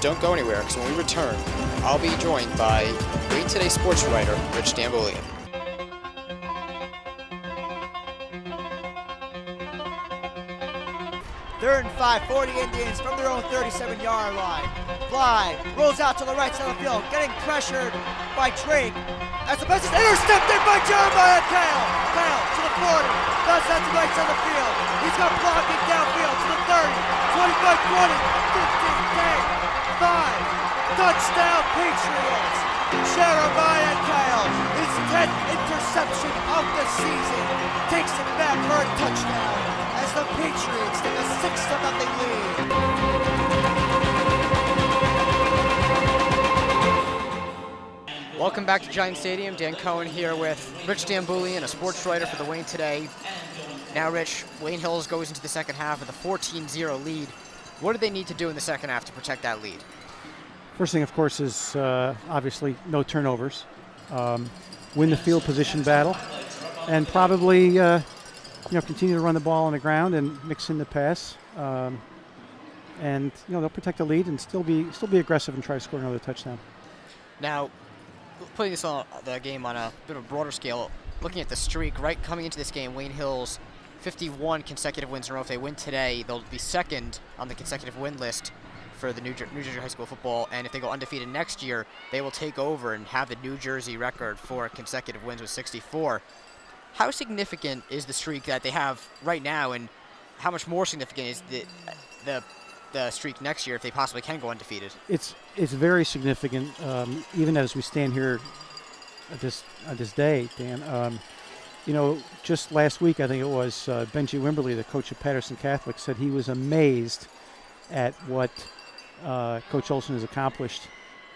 don't go anywhere, because when we return, I'll be joined by Wayne Today sports writer Rich Dambolian. Third and 5, 40 Indians from their own 37-yard line. Bly rolls out to the right side of the field, getting pressured by Drake. As the pass is intercepted by Jeremiah Kale. Kale to the 40, does that to the right side of the field. He's got blocking downfield to the 30, 25, 20, 15, 10, 5. Touchdown Patriots. Jeremiah Kale, his 10th interception of the season, takes it back for a touchdown as the Patriots take a 6-0 lead. Welcome back to Giant Stadium. Dan Cohen here with Rich Dambolian, a sports writer for the Wayne Today. Now, Rich, Wayne Hills goes into the second half with a 14-0 lead. What do they need to do in the second half to protect that lead? First thing, of course, is obviously no turnovers. Win the field position battle, and probably continue to run the ball on the ground and mix in the pass. And they'll protect the lead and still be aggressive and try to score another touchdown. Now, putting this on the game on a bit of a broader scale, looking at the streak, right coming into this game, Wayne Hills 51 consecutive wins in a row. If they win today, they'll be second on the consecutive win list for the New Jersey high school football, and if they go undefeated next year, they will take over and have the New Jersey record for consecutive wins with 64. How significant is the streak that they have right now, and how much more significant is the streak next year if they possibly can go undefeated? It's very significant, even as we stand here at this day, Dan. Just last week, I think it was, Benji Wimberly, the coach of Patterson Catholic, said he was amazed at what Coach Olson has accomplished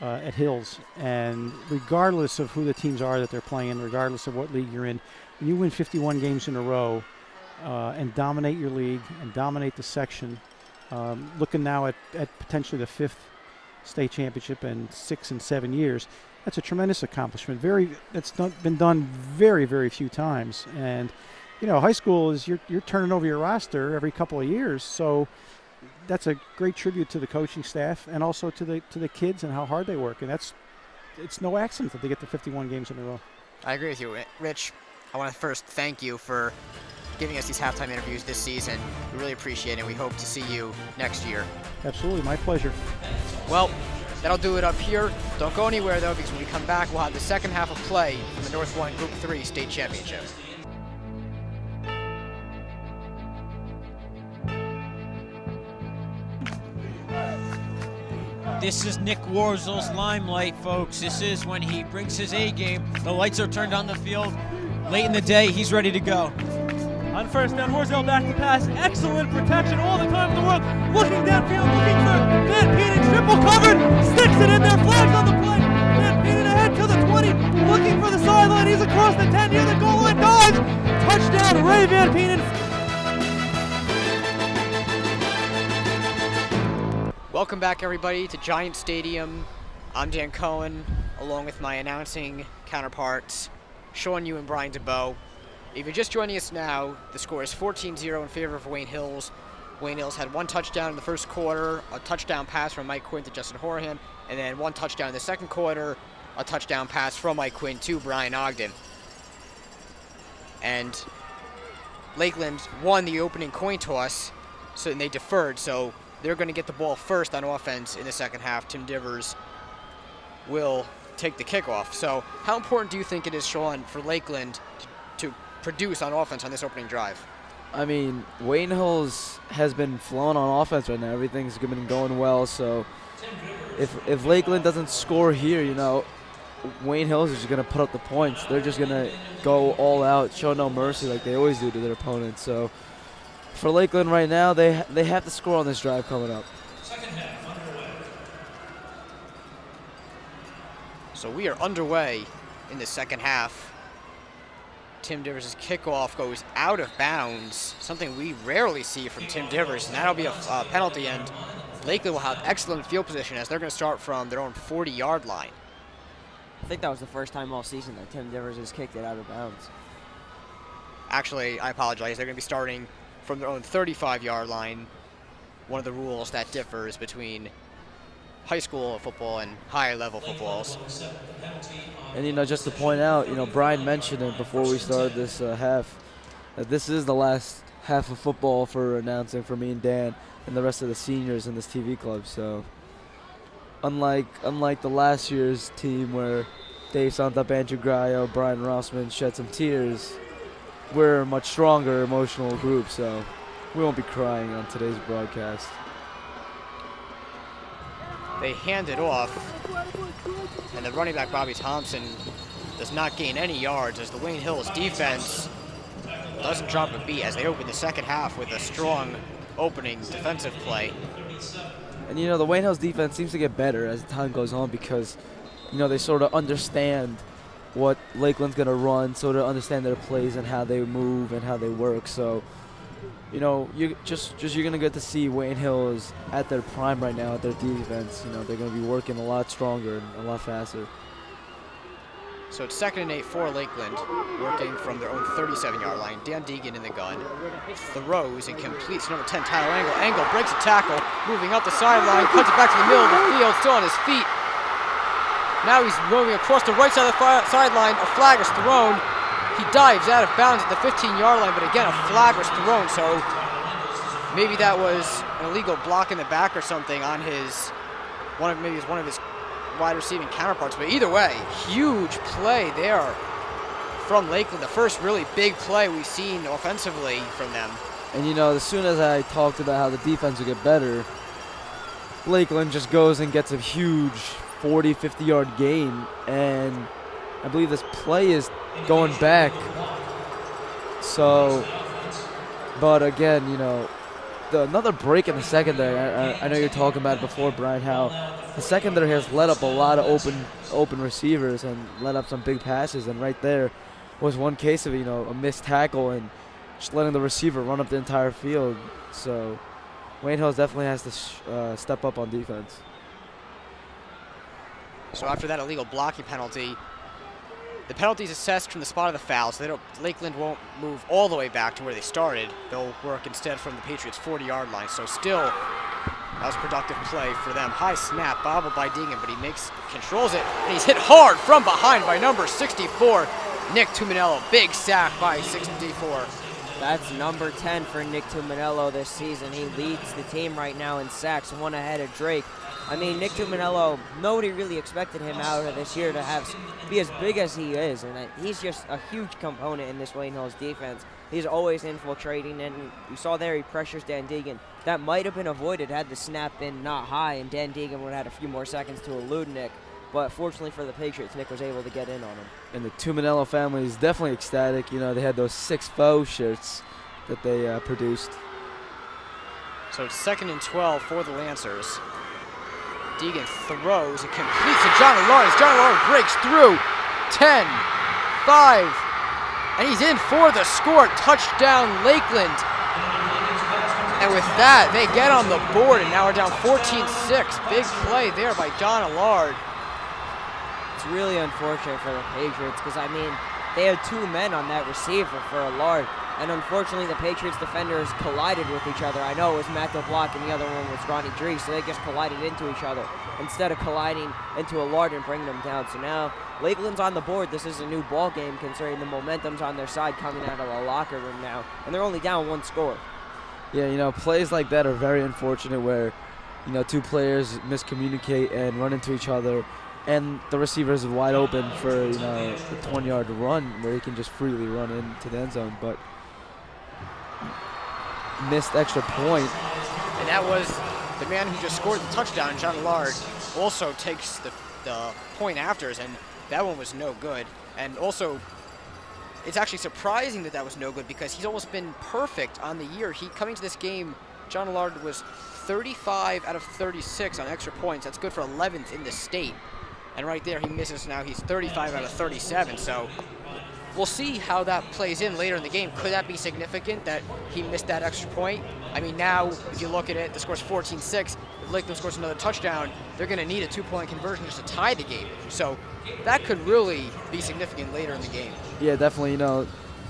at Hills. And regardless of who the teams are that they're playing, regardless of what league you're in, when you win 51 games in a row and dominate your league and dominate the section, looking now at potentially the 5th state championship in 6 and 7 years, that's a tremendous accomplishment. That's not been done very, very few times. And high school is you're turning over your roster every couple of years, so that's a great tribute to the coaching staff and also to the kids and how hard they work. And it's no accident that they get to 51 games in a row. I agree with you, Rich. I want to first thank you for giving us these halftime interviews this season. We really appreciate it. We hope to see you next year. Absolutely, my pleasure. Well, that'll do it up here. Don't go anywhere, though, because when we come back, we'll have the second half of play in the North 1 Group 3 State Championship. This is Nick Warzel's limelight, folks. This is when he brings his A game. The lights are turned on the field. Late in the day, he's ready to go. On first down, Warzel back to pass. Excellent protection all the time in the world. Looking downfield, looking for Van Peenen, triple covered. Sticks it in there, flags on the play. Van Peenen ahead to the 20. Looking for the sideline. He's across the 10, near the goal line. Dives. Touchdown, Ray Van Peenen. Welcome back, everybody, to Giant Stadium. I'm Dan Cohen, along with my announcing counterparts, Sean Yu and Brian Dubow. If you're just joining us now, the score is 14-0 in favor of Wayne Hills. Wayne Hills had one touchdown in the first quarter, a touchdown pass from Mike Quinn to Justin Horahan, and then one touchdown in the second quarter, a touchdown pass from Mike Quinn to Brian Ogden. And Lakeland won the opening coin toss, so they deferred, so they're going to get the ball first on offense in the second half. Tim Divers will take the kickoff. So how important do you think it is, Sean, for Lakeland to produce on offense on this opening drive? I mean, Wayne Hills has been flowing on offense right now. Everything's been going well. So if Lakeland doesn't score here, Wayne Hills is just going to put up the points. They're just going to go all out, show no mercy like they always do to their opponents. So for Lakeland right now, they have to score on this drive coming up. So we are underway in the second half. Tim Divers' kickoff goes out of bounds, something we rarely see from Tim Divers, and that'll be a penalty, and Lakeland will have excellent field position as they're going to start from their own 40-yard line. I think that was the first time all season that Tim Divers has kicked it out of bounds. Actually, I apologize. They're going to be starting from their own 35-yard line, one of the rules that differs between high school football and higher level footballs. And just to point out, Brian mentioned it before we started this half, that this is the last half of football for announcing for me and Dan and the rest of the seniors in this TV club. So unlike the last year's team where Dave Santap, Andrew Graio, Brian Rossman shed some tears, we're a much stronger emotional group, so we won't be crying on today's broadcast. They hand it off, and the running back Bobby Thompson does not gain any yards as the Wayne Hills defense doesn't drop a beat as they open the second half with a strong opening defensive play. And the Wayne Hills defense seems to get better as time goes on because they sort of understand what Lakeland's going to run, sort of understand their plays and how they move and how they work. So you're going to get to see Wayne Hills at their prime right now at their defense. They're going to be working a lot stronger and a lot faster. So it's 2nd and 8 for Lakeland, working from their own 37-yard line. Dan Deegan in the gun, throws and completes number 10, Tyler Angle. Angle breaks a tackle, moving up the sideline, cuts it back to the middle of the field, still on his feet. Now he's moving across the right side of the sideline. A flag is thrown. He dives out of bounds at the 15-yard line, but again, a flag was thrown. So maybe that was an illegal block in the back or something on one of his wide receiving counterparts. But either way, huge play there from Lakeland. The first really big play we've seen offensively from them. And as soon as I talked about how the defense would get better, Lakeland just goes and gets a huge 40, 50-yard gain, and I believe this play is going back. So, but again, another break in the secondary. I know you're talking about it before, Brian, how the secondary has let up a lot of open receivers and let up some big passes, and right there was one case of a missed tackle and just letting the receiver run up the entire field. So Wayne Hills definitely has to step up on defense. So after that illegal blocking penalty, the penalty is assessed from the spot of the foul, so Lakeland won't move all the way back to where they started. They'll work instead from the Patriots' 40-yard line. So still, that was a productive play for them. High snap, bobbled by Deegan, but he controls it, and he's hit hard from behind by number 64, Nick Tuminello. Big sack by 64. That's number 10 for Nick Tuminello this season. He leads the team right now in sacks, one ahead of Drake. I mean, Nick Tuminello, nobody really expected him out of this year to be as big as he is, and he's just a huge component in this Wayne Hills defense. He's always infiltrating, and you saw there he pressures Dan Deegan. That might have been avoided had the snap been not high, and Dan Deegan would have had a few more seconds to elude Nick. But fortunately for the Patriots, Nick was able to get in on him. And the Tuminello family is definitely ecstatic. They had those 6 faux shirts that they produced. So it's 2nd and 12 for the Lancers. Deegan throws and completes to John Lawrence. John Lawrence breaks through. 10, 5, and he's in for the score. Touchdown, Lakeland. And with that, they get on the board, and now we're down 14-6. Big play there by John Allard. It's really unfortunate for the Patriots because, they had 2 men on that receiver for Allard. And unfortunately, the Patriots defenders collided with each other. I know it was Matt DeBlock and the other one was Ronnie Dries, so they just collided into each other instead of colliding into Allard and bringing them down. So now Lakeland's on the board. This is a new ball game considering the momentum's on their side coming out of the locker room now. And they're only down 1 score. Yeah, plays like that are very unfortunate where, 2 players miscommunicate and run into each other. And the receiver is wide open for, a 20-yard run where he can just freely run into the end zone. But missed extra point. And that was the man who just scored the touchdown, John Allard, also takes the point afters, and that one was no good. And also, it's actually surprising that was no good because he's almost been perfect on the year. Coming to this game, John Allard was 35 out of 36 on extra points. That's good for 11th in the state. And right there, he misses now. He's 35 out of 37. So we'll see how that plays in later in the game. Could that be significant that he missed that extra point? Now, if you look at it, the score's 14-6. If Lakeland scores another touchdown, they're going to need a 2-point conversion just to tie the game. So that could really be significant later in the game. Yeah, definitely.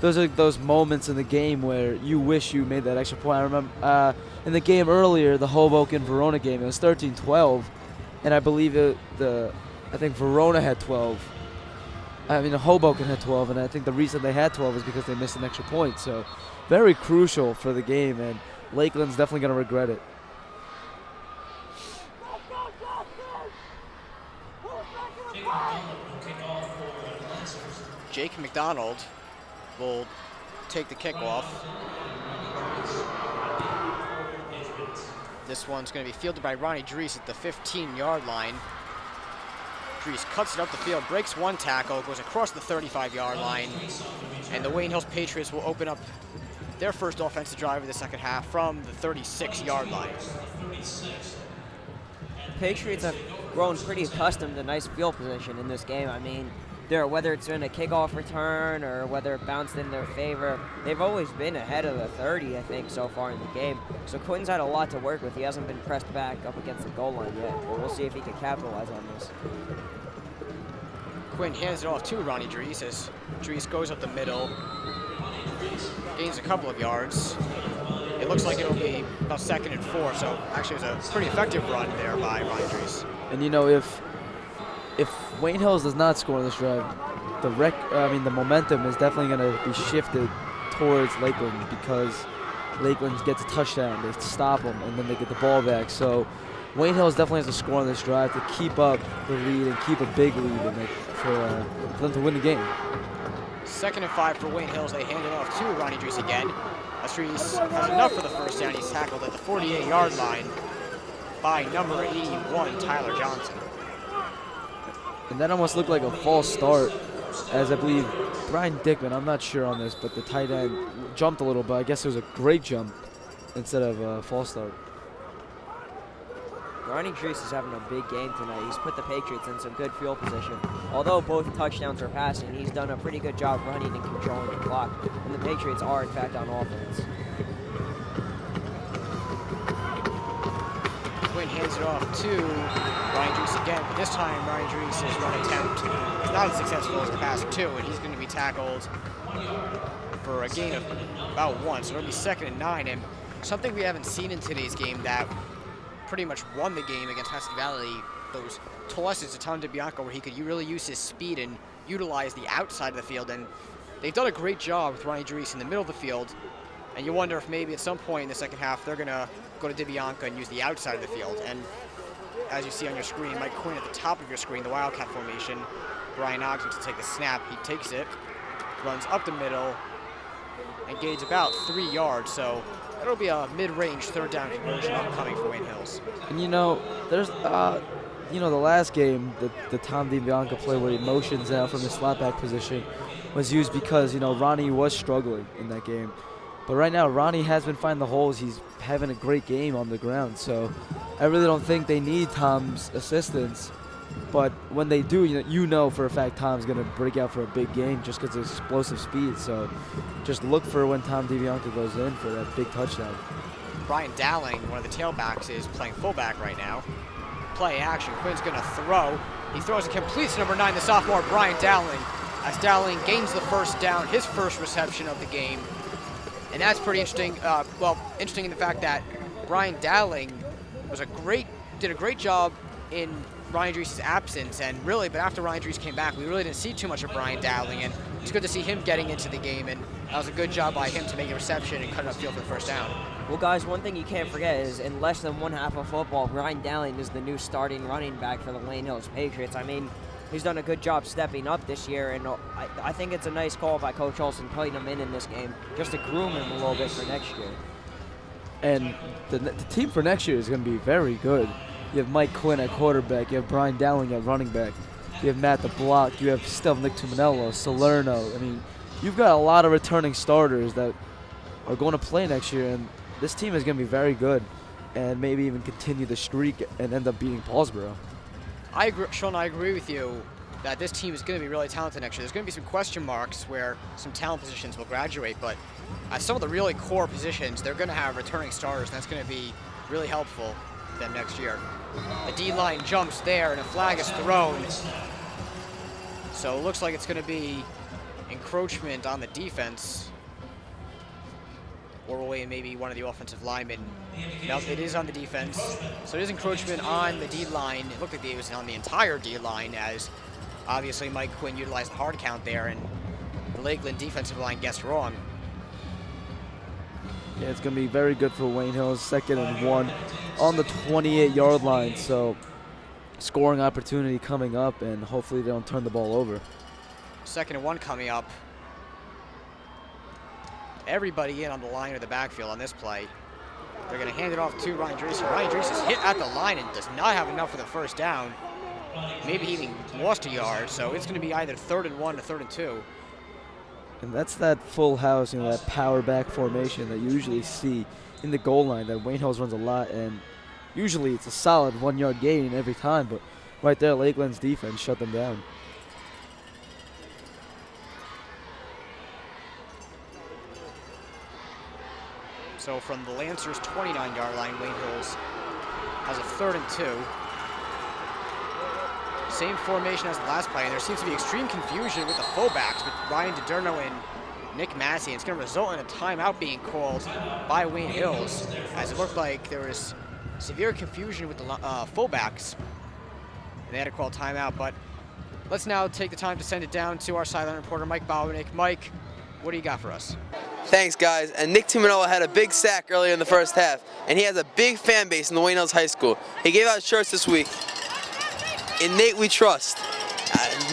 Those are those moments in the game where you wish you made that extra point. I remember in the game earlier, the Hoboken-Verona game, it was 13-12. and I believe I think Verona had 12. I mean, Hoboken had 12, and I think the reason they had 12 is because they missed an extra point. So very crucial for the game, and Lakeland's definitely going to regret it. Jake McDonald will take the kickoff. This one's going to be fielded by Ronnie Dries at the 15-yard line. Dries cuts it up the field, breaks one tackle, goes across the 35-yard line, and the Wayne Hills Patriots will open up their first offensive drive of the second half from the 36-yard line. Patriots have grown pretty accustomed to nice field position in this game. I mean, whether it's in a kickoff return or whether it bounced in their favor, they've always been ahead of the 30, I think, so far in the game. So Quinn's had a lot to work with. He hasn't been pressed back up against the goal line yet, but we'll see if he can capitalize on this. Quinn hands it off to Ronnie Dries as Dries goes up the middle, gains a couple of yards. It looks like it'll be about 2nd and 4, so actually it was a pretty effective run there by Ronnie Dries. And you know, if Wayne Hills does not score on this drive, the momentum is definitely going to be shifted towards Lakeland, because Lakeland gets a touchdown, they stop them, and then they get the ball back. So Wayne Hills definitely has to score on this drive to keep up the lead and keep a big lead for them to win the game. 2nd and 5 for Wayne Hills. They hand it off to Ronnie Dries again. Dries has enough for the first down. He's tackled at the 48-yard line by number 81, Tyler Johnson. And that almost looked like a false start, as I believe Brian Dickman, I'm not sure on this, but the tight end jumped a little, but I guess it was a great jump instead of a false start. Ronnie Dries is having a big game tonight. He's put the Patriots in some good field position. Although both touchdowns are passing, he's done a pretty good job running and controlling the clock. And the Patriots are, in fact, on offense. Quinn hands it off to Ronnie Dries again, but this time Ronnie Dries' run attempt is not as successful as the passing two, and he's going to be tackled for a gain of about 1. So it'll be 2nd and 9, and something we haven't seen in today's game that pretty much won the game against Husky Valley, those tosses to Tom DiBianco where he could really use his speed and utilize the outside of the field, and they've done a great job with Ronnie Dries in the middle of the field, and you wonder if maybe at some point in the second half they're going to go to DiBianco and use the outside of the field. And as you see on your screen, Mike Quinn at the top of your screen, the Wildcat formation, Brian Ogden to take the snap. He takes it, runs up the middle, and gains about 3 yards, so it'll be a mid-range 3rd down conversion upcoming for Wayne Hills. And you know, there's, the last game, the Tom DiBianco play where he motions out from the slapback position was used because, Ronnie was struggling in that game. But right now, Ronnie has been finding the holes. He's having a great game on the ground. So I really don't think they need Tom's assistance. But when they do, you know for a fact Tom's going to break out for a big game just because of his explosive speed. So just look for when Tom DiBianco goes in for that big touchdown. Brian Dowling, one of the tailbacks, is playing fullback right now. Play action. Quinn's going to throw. He throws and completes to number 9, the sophomore Brian Dowling, as Dowling gains the first down, his first reception of the game. And that's pretty interesting. Interesting in the fact that Brian Dowling did a great job in Ronnie Dries' absence, and really, but after Ronnie Dries came back, we really didn't see too much of Brian Dowling, and it's good to see him getting into the game, and that was a good job by him to make a reception and cut it upfield for the first down. Well, guys, one thing you can't forget is in less than one half of football, Brian Dowling is the new starting running back for the Wayne Hills Patriots. I mean, he's done a good job stepping up this year, and I think it's a nice call by Coach Olson putting him in this game just to groom him a little bit for next year. And the team for next year is going to be very good. You have Mike Quinn at quarterback. You have Brian Dowling at running back. You have Matt the Block. You have still Nick Tuminello, Salerno. I mean, you've got a lot of returning starters that are going to play next year, and this team is going to be very good and maybe even continue the streak and end up beating Paulsboro. I agree, Sean, I agree with you that this team is going to be really talented next year. There's going to be some question marks where some talent positions will graduate, but some of the really core positions, they're going to have returning starters, and that's going to be really helpful for them next year. The D-line jumps there, and a flag is thrown. So it looks like it's going to be encroachment on the defense. or away maybe one of the offensive linemen. Now, it is on the defense, so it is encroachment on the D-line. It looked like it was on the entire D-line, as obviously Mike Quinn utilized the hard count there, and the Lakeland defensive line guessed wrong. Yeah, it's going to be very good for Wayne Hills, 2nd and 1 on the 28-yard line. So scoring opportunity coming up, and hopefully they don't turn the ball over. 2nd and 1 coming up. Everybody in on the line of the backfield on this play. They're going to hand it off to Ryan Drees. Ryan Drees is hit at the line and does not have enough for the first down. Maybe he even lost a yard, so it's going to be either 3rd and 1 or 3rd and 2. And that's that full house, that power back formation that you usually see in the goal line that Wayne Hills runs a lot, and usually it's a solid 1-yard gain every time, but right there, Lakeland's defense shut them down. So from the Lancers' 29-yard line, Wayne Hills has a 3rd and 2. Same formation as the last play, and there seems to be extreme confusion with the fullbacks with Ryan DiDerno and Nick Massey. It's going to result in a timeout being called by Wayne Hills, as it looked like there was severe confusion with the fullbacks. And they had to call timeout, but let's now take the time to send it down to our sideline reporter, Mike Botwinick. Mike, what do you got for us? Thanks, guys. And Nick Tumanoa had a big sack earlier in the first half, and he has a big fan base in the Wayne Hills High School. He gave out shirts this week. In Nate we trust.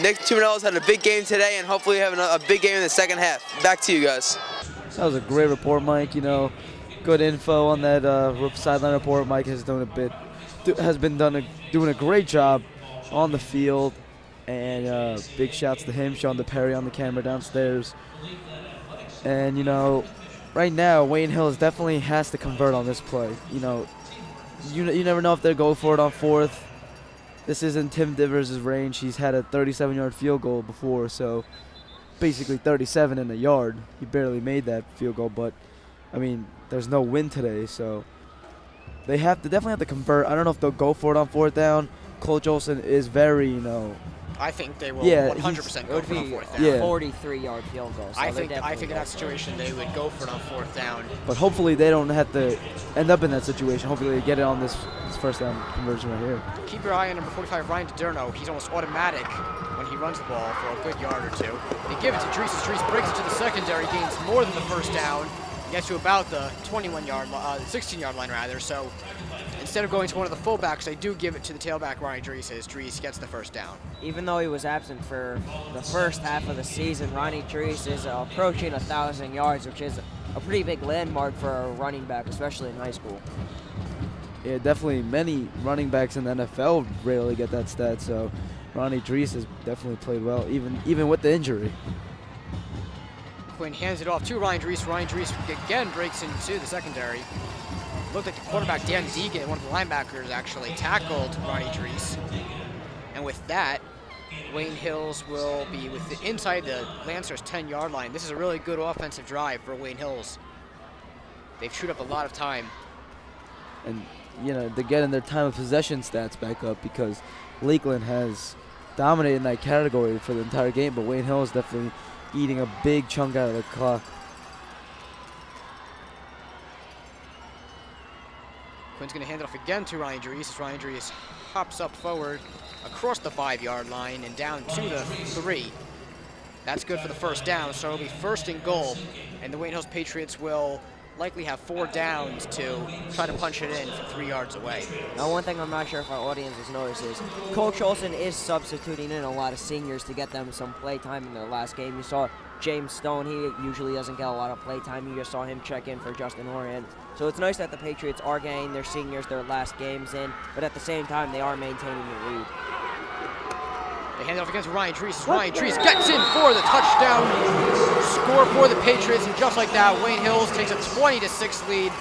Nick Tumanoa's had a big game today, and hopefully have a big game in the second half. Back to you guys. That was a great report, Mike. Good info on that sideline report. Mike has done doing a great job on the field, and big shouts to him, showing DiPeri on the camera downstairs. And right now Wayne Hills definitely has to convert on this play. You never know if they'll go for it on 4th. This isn't Tim Divers' range. He's had a 37-yard field goal before, so basically 37 in a yard. He barely made that field goal, but I mean, there's no wind today, so they definitely have to convert. I don't know if they'll go for it on 4th down. Coach Olson is very, I think they will 100% go for it on 4th down. Yeah. 43-yard field goal. So I think in that situation they would go for it on 4th down. But hopefully they don't have to end up in that situation. Hopefully they get it on this first down conversion right here. Keep your eye on number 45, Ryan DiDerno. He's almost automatic when he runs the ball for a good yard or two. They give it to Drees. Drees breaks it to the secondary, gains more than the first down, gets to about the 16-yard line rather. So instead of going to one of the fullbacks, they do give it to the tailback, Ryan Drees, as Drees gets the first down. Even though he was absent for the first half of the season, Ronnie Drees is approaching 1,000 yards, which is a pretty big landmark for a running back, especially in high school. Yeah, definitely many running backs in the NFL rarely get that stat, so Ronnie Drees has definitely played well, even with the injury. Quinn hands it off to Ryan Drees. Ryan Drees again breaks into the secondary. Looked like the quarterback, Dan Deegan, one of the linebackers, actually tackled Ronnie Drees. And with that, Wayne Hills will be inside the Lancers' 10-yard line. This is a really good offensive drive for Wayne Hills. They've chewed up a lot of time. And, they're getting their time of possession stats back up because Lakeland has dominated in that category for the entire game, but Wayne Hills definitely eating a big chunk out of the clock. Quinn's going to hand it off again to Ryan Drees as Ryan Drees hops up forward across the 5-yard line and down to the 3. That's good for the first down, so it'll be 1st and goal, and the Wayne Hills Patriots will likely have 4 downs to try to punch it in from 3 yards away. Now, one thing I'm not sure if our audience has noticed is Coach Olson is substituting in a lot of seniors to get them some play time in their last game. You saw James Stone. He usually doesn't get a lot of play time. You just saw him check in for Justin Horan. So it's nice that the Patriots are getting their seniors their last games in, but at the same time, they are maintaining the lead. They hand it off against Ryan Drees. Ryan Drees gets in for the touchdown score for the Patriots, and just like that, Wayne Hills takes a 20-6 lead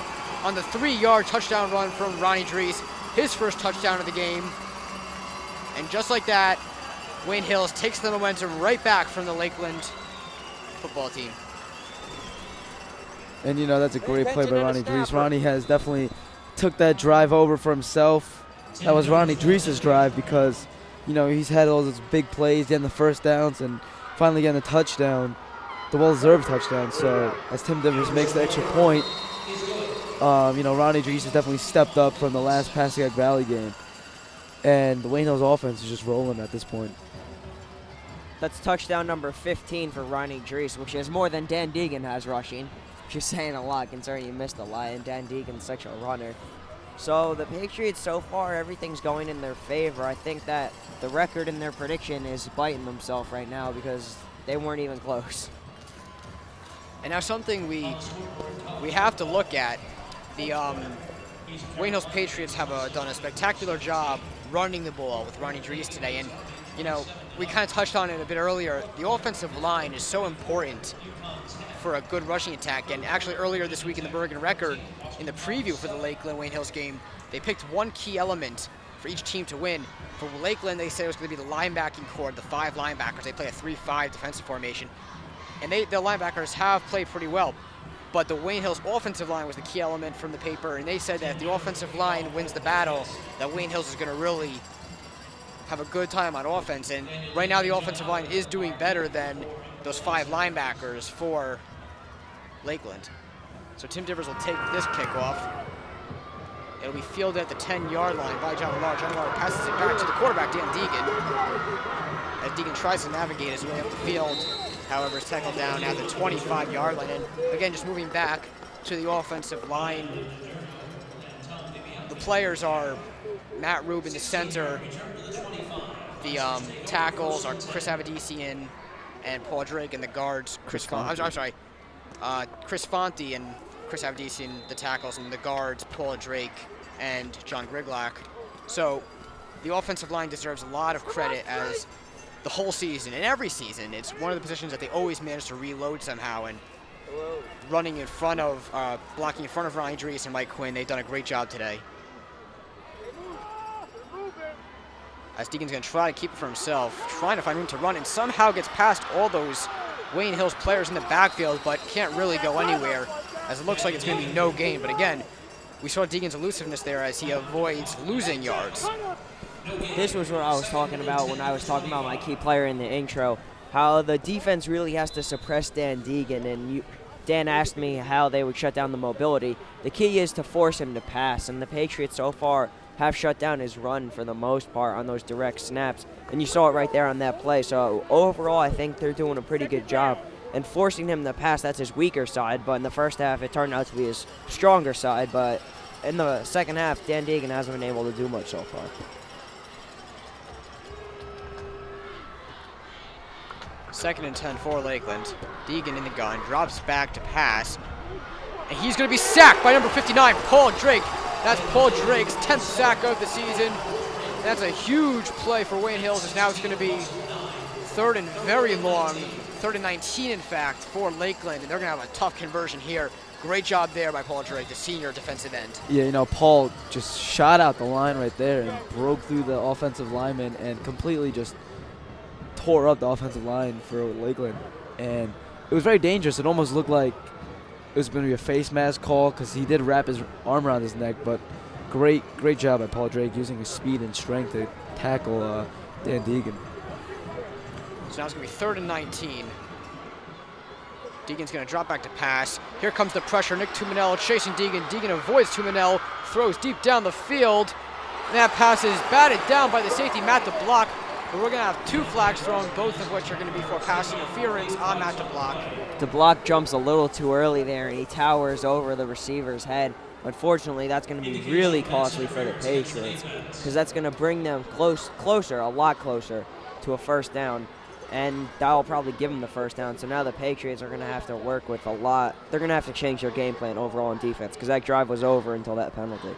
on the 3-yard touchdown run from Ronnie Drees, his first touchdown of the game. And just like that, Wayne Hills takes the momentum right back from the Lakeland football team. And that's a great play by Ronnie Drees. Ronnie has definitely took that drive over for himself. That was Ronnie Drees' drive because he's had all those big plays, getting the first downs, and finally getting a touchdown, the well-deserved touchdown. So as Tim Divers makes the extra point, Ronnie Dries has definitely stepped up from the last Passaic Valley game. And the Wayne Hills offense is just rolling at this point. That's touchdown number 15 for Ronnie Dries, which is more than Dan Deegan has rushing. Which is saying a lot considering he missed a lot, and Dan Deegan's such a runner. So the Patriots, so far, everything's going in their favor. I think that the record in their prediction is biting themselves right now because they weren't even close. And now something we have to look at, the Wayne Hills Patriots have done a spectacular job running the ball with Ronnie Dries today. And, we kind of touched on it a bit earlier. The offensive line is so important for a good rushing attack. And actually earlier this week in the Bergen Record, in the preview for the Lakeland Wayne Hills game, they picked one key element for each team to win. For Lakeland, they said it was going to be the linebacking core, the 5 linebackers. They play a 3-5 defensive formation. And their linebackers have played pretty well. But the Wayne Hills offensive line was the key element from the paper, and they said that if the offensive line wins the battle, that Wayne Hills is going to really have a good time on offense. And right now the offensive line is doing better than those 5 linebackers for Lakeland. So Tim Divers will take this kickoff. It'll be fielded at the 10-yard line by John Large. John Large passes it back to the quarterback, Dan Deegan. As Deegan tries to navigate his way up the field, however, is tackled down at the 25-yard line. And again, just moving back to the offensive line. The players are Matt Rube in the center. The tackles are Chris Avadisian and Paul Drake, and the guards, Chris Fonte and Chris Avadisian, the tackles, and the guards, Paul Drake and John Griglack. So the offensive line deserves a lot of credit as the whole season, and every season, it's one of the positions that they always manage to reload somehow. And running in front of, blocking in front of Ronnie Dries and Mike Quinn, they've done a great job today. As Deegan's going to try to keep it for himself, trying to find room to run, and somehow gets past all those Wayne Hills players in the backfield, but can't really go anywhere, as it looks like it's going to be no gain. But again, we saw Deegan's elusiveness there as he avoids losing yards. This was what I was talking about when I was talking about my key player in the intro, how the defense really has to suppress Dan Deegan, and Dan asked me how they would shut down the mobility. The key is to force him to pass, and the Patriots so far have shut down his run for the most part on those direct snaps, and you saw it right there on that play. So overall, I think they're doing a pretty good job. And forcing him to pass, that's his weaker side, but in the first half, it turned out to be his stronger side. But in the second half, Dan Deegan hasn't been able to do much so far. Second and 10 for Lakeland. Deegan in the gun, drops back to pass, and he's going to be sacked by number 59, Paul Drake. That's Paul Drake's 10th sack of the season. And that's a huge play for Wayne Hills, as now it's going to be third and very long, 3rd and 19, in fact, for Lakeland, and they're going to have a tough conversion here. Great job there by Paul Drake, the senior defensive end. Yeah, Paul just shot out the line right there and broke through the offensive lineman and completely just tore up the offensive line for Lakeland. And it was very dangerous. It almost looked like it was going to be a face mask call because he did wrap his arm around his neck, but great job by Paul Drake using his speed and strength to tackle Dan Deegan. So now it's going to be 3rd and 19. Deegan's going to drop back to pass. Here comes the pressure. Nick Tuminello chasing Deegan. Deegan avoids Tuminello, throws deep down the field. And that pass is batted down by the safety, Matt DeBlock. But we're going to have 2 flags thrown, both of which are going to be for pass interference on Matt DeBlock. DeBlock jumps a little too early there, and he towers over the receiver's head. Unfortunately, that's going to be really costly for the Patriots because that's going to bring them closer, a lot closer to a first down. And that'll probably give them the first down. So now the Patriots are going to have to work with a lot. They're going to have to change their game plan overall on defense because that drive was over until that penalty.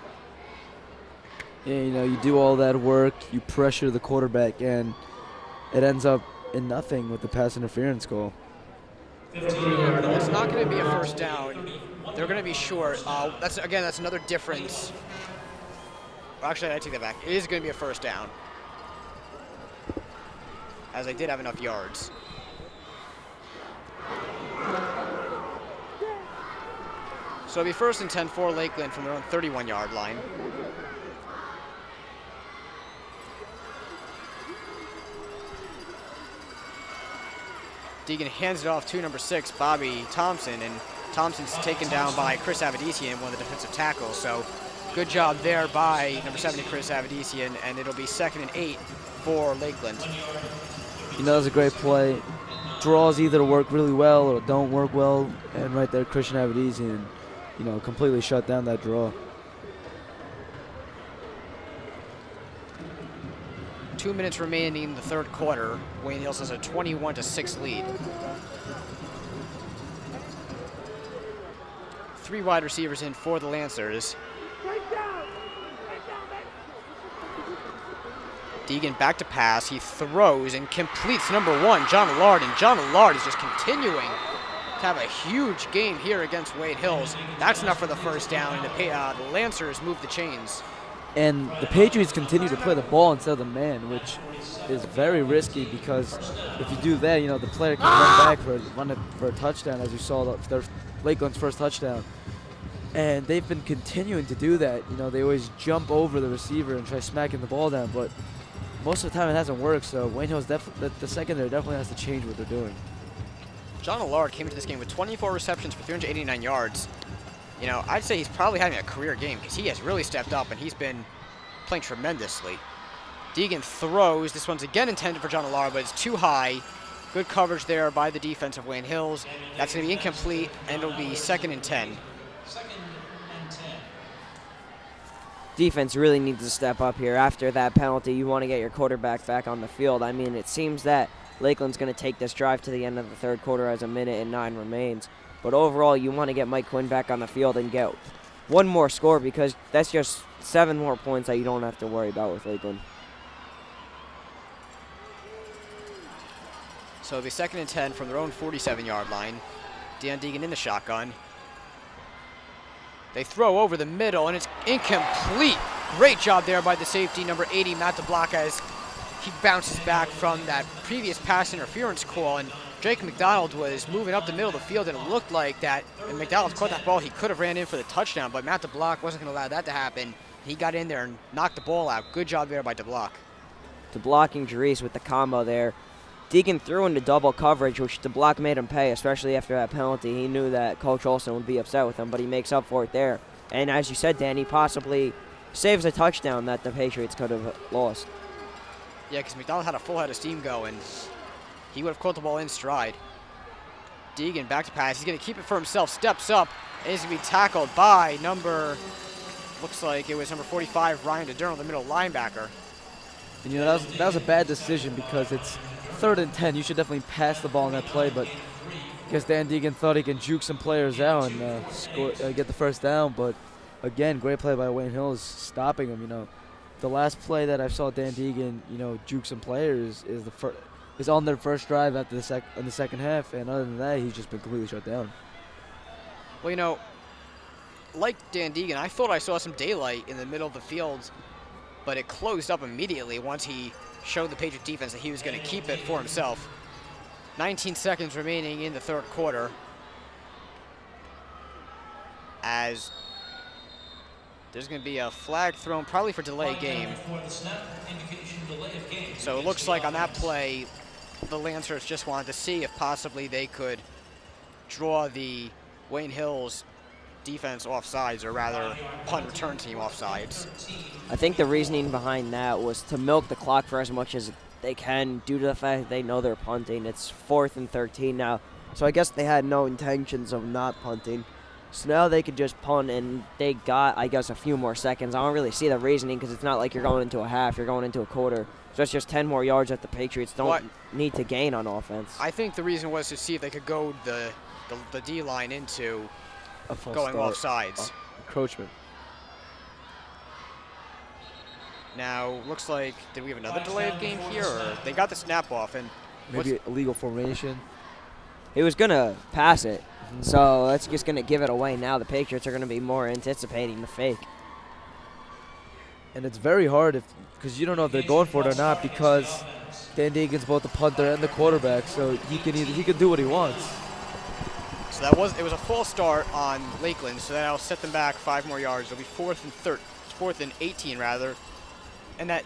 Yeah, you do all that work, you pressure the quarterback, and it ends up in nothing with the pass interference goal. It's not going to be a first down. They're going to be short. That's another difference. Actually, I take that back. It is going to be a first down, as they did have enough yards. So it'll be 1st and 10 for Lakeland from their own 31-yard line. Deegan hands it off to number 6, Bobby Thompson, and Thompson's taken down by Chris Avedisian, one of the defensive tackles. So good job there by number 70, Chris Avedisian, and it'll be 2nd and 8 for Lakeland. You know, that was a great play. Draws either work really well or don't work well, and right there, Christian Avedisian, you know, completely shut down that draw. 2 minutes remaining in the third quarter. Wayne Hills has a 21-6 lead. 3 wide receivers in for the Lancers. Deegan back to pass. He throws and completes number 1, John Allard. And John Allard is just continuing to have a huge game here against Wade Hills. That's enough for the first down, and the Lancers move the chains. And the Patriots continue to play the ball instead of the man, which is very risky because if you do that, you know, the player can run it for a touchdown, as you saw their Lakeland's first touchdown. And they've been continuing to do that. You know, they always jump over the receiver and try smacking the ball down, but most of the time it hasn't worked, so Wayne Hills, the secondary definitely has to change what they're doing. John Allard came into this game with 24 receptions for 389 yards. You know, I'd say he's probably having a career game because he has really stepped up and he's been playing tremendously. Deegan throws. This one's again intended for John Allard, but it's too high. Good coverage there by the defense of Wayne Hills. That's going to be incomplete, and it'll be 2nd and 10. Defense really needs to step up here. After that penalty, you want to get your quarterback back on the field. I mean, it seems that Lakeland's going to take this drive to the end of the third quarter as 1:09 remains. But overall, you want to get Mike Quinn back on the field and get one more score because that's just 7 more points that you don't have to worry about with Lakeland. So it'll be 2nd and 10 from their own 47-yard line. Dan Deegan in the shotgun. They throw over the middle, and it's incomplete. Great job there by the safety, number 80, Matt DeBlock, as he bounces back from that previous pass interference call. And Drake McDonald was moving up the middle of the field, and it looked like that. And McDonald caught that ball. He could have ran in for the touchdown, but Matt DeBlock wasn't going to allow that to happen. He got in there and knocked the ball out. Good job there by DeBlock. DeBlock and Jerice with the combo there. Deegan threw into double coverage, which DeBlock made him pay, especially after that penalty. He knew that Coach Olson would be upset with him, but he makes up for it there. And as you said, Dan, he possibly saves a touchdown that the Patriots could have lost. Yeah, because McDonald had a full head of steam going. He would have caught the ball in stride. Deegan back to pass. He's going to keep it for himself. Steps up. And he's going to be tackled by looks like it was number 45, Ryan DeDurno, the middle linebacker. And you know, that was a bad decision because it's 3rd and 10. You should definitely pass the ball on that play, but I guess Dan Deegan thought he could juke some players out and get the first down. But again, great play by Wayne Hills stopping him. You know, the last play that I saw Dan Deegan, you know, juke some players is on their first drive after in the second half, and other than that, he's just been completely shut down. Well, you know, like Dan Deegan, I thought I saw some daylight in the middle of the field, but it closed up immediately once he showed the Patriot defense that he was going to keep it for himself. 19 seconds remaining in the third quarter, as there's going to be a flag thrown probably for delay of game. So it looks like on that play, the Lancers just wanted to see if possibly they could draw the Wayne Hills defense offsides, or rather punt return team offsides. I think the reasoning behind that was to milk the clock for as much as they can due to the fact that they know they're punting. It's 4th and 13 now, so I guess they had no intentions of not punting. So now they could just punt, and they got, I guess, a few more seconds. I don't really see the reasoning because it's not like you're going into a half, you're going into a quarter. So it's just 10 more yards that the Patriots don't need to gain on offense. I think the reason was to see if they could goad the D-line into going off sides. Encroachment. Now, looks like, did we have another delay of game here? Or they got the snap off, and maybe illegal formation. He was going to pass it, so that's just going to give it away now. The Patriots are going to be more anticipating the fake. And it's very hard because you don't know if they're going for it or not, because Dan Deegan's both the punter and the quarterback, so he can do what he wants. So it was a false start on Lakeland, so that'll set them back 5 more yards. It'll be 4th and 18 rather. And that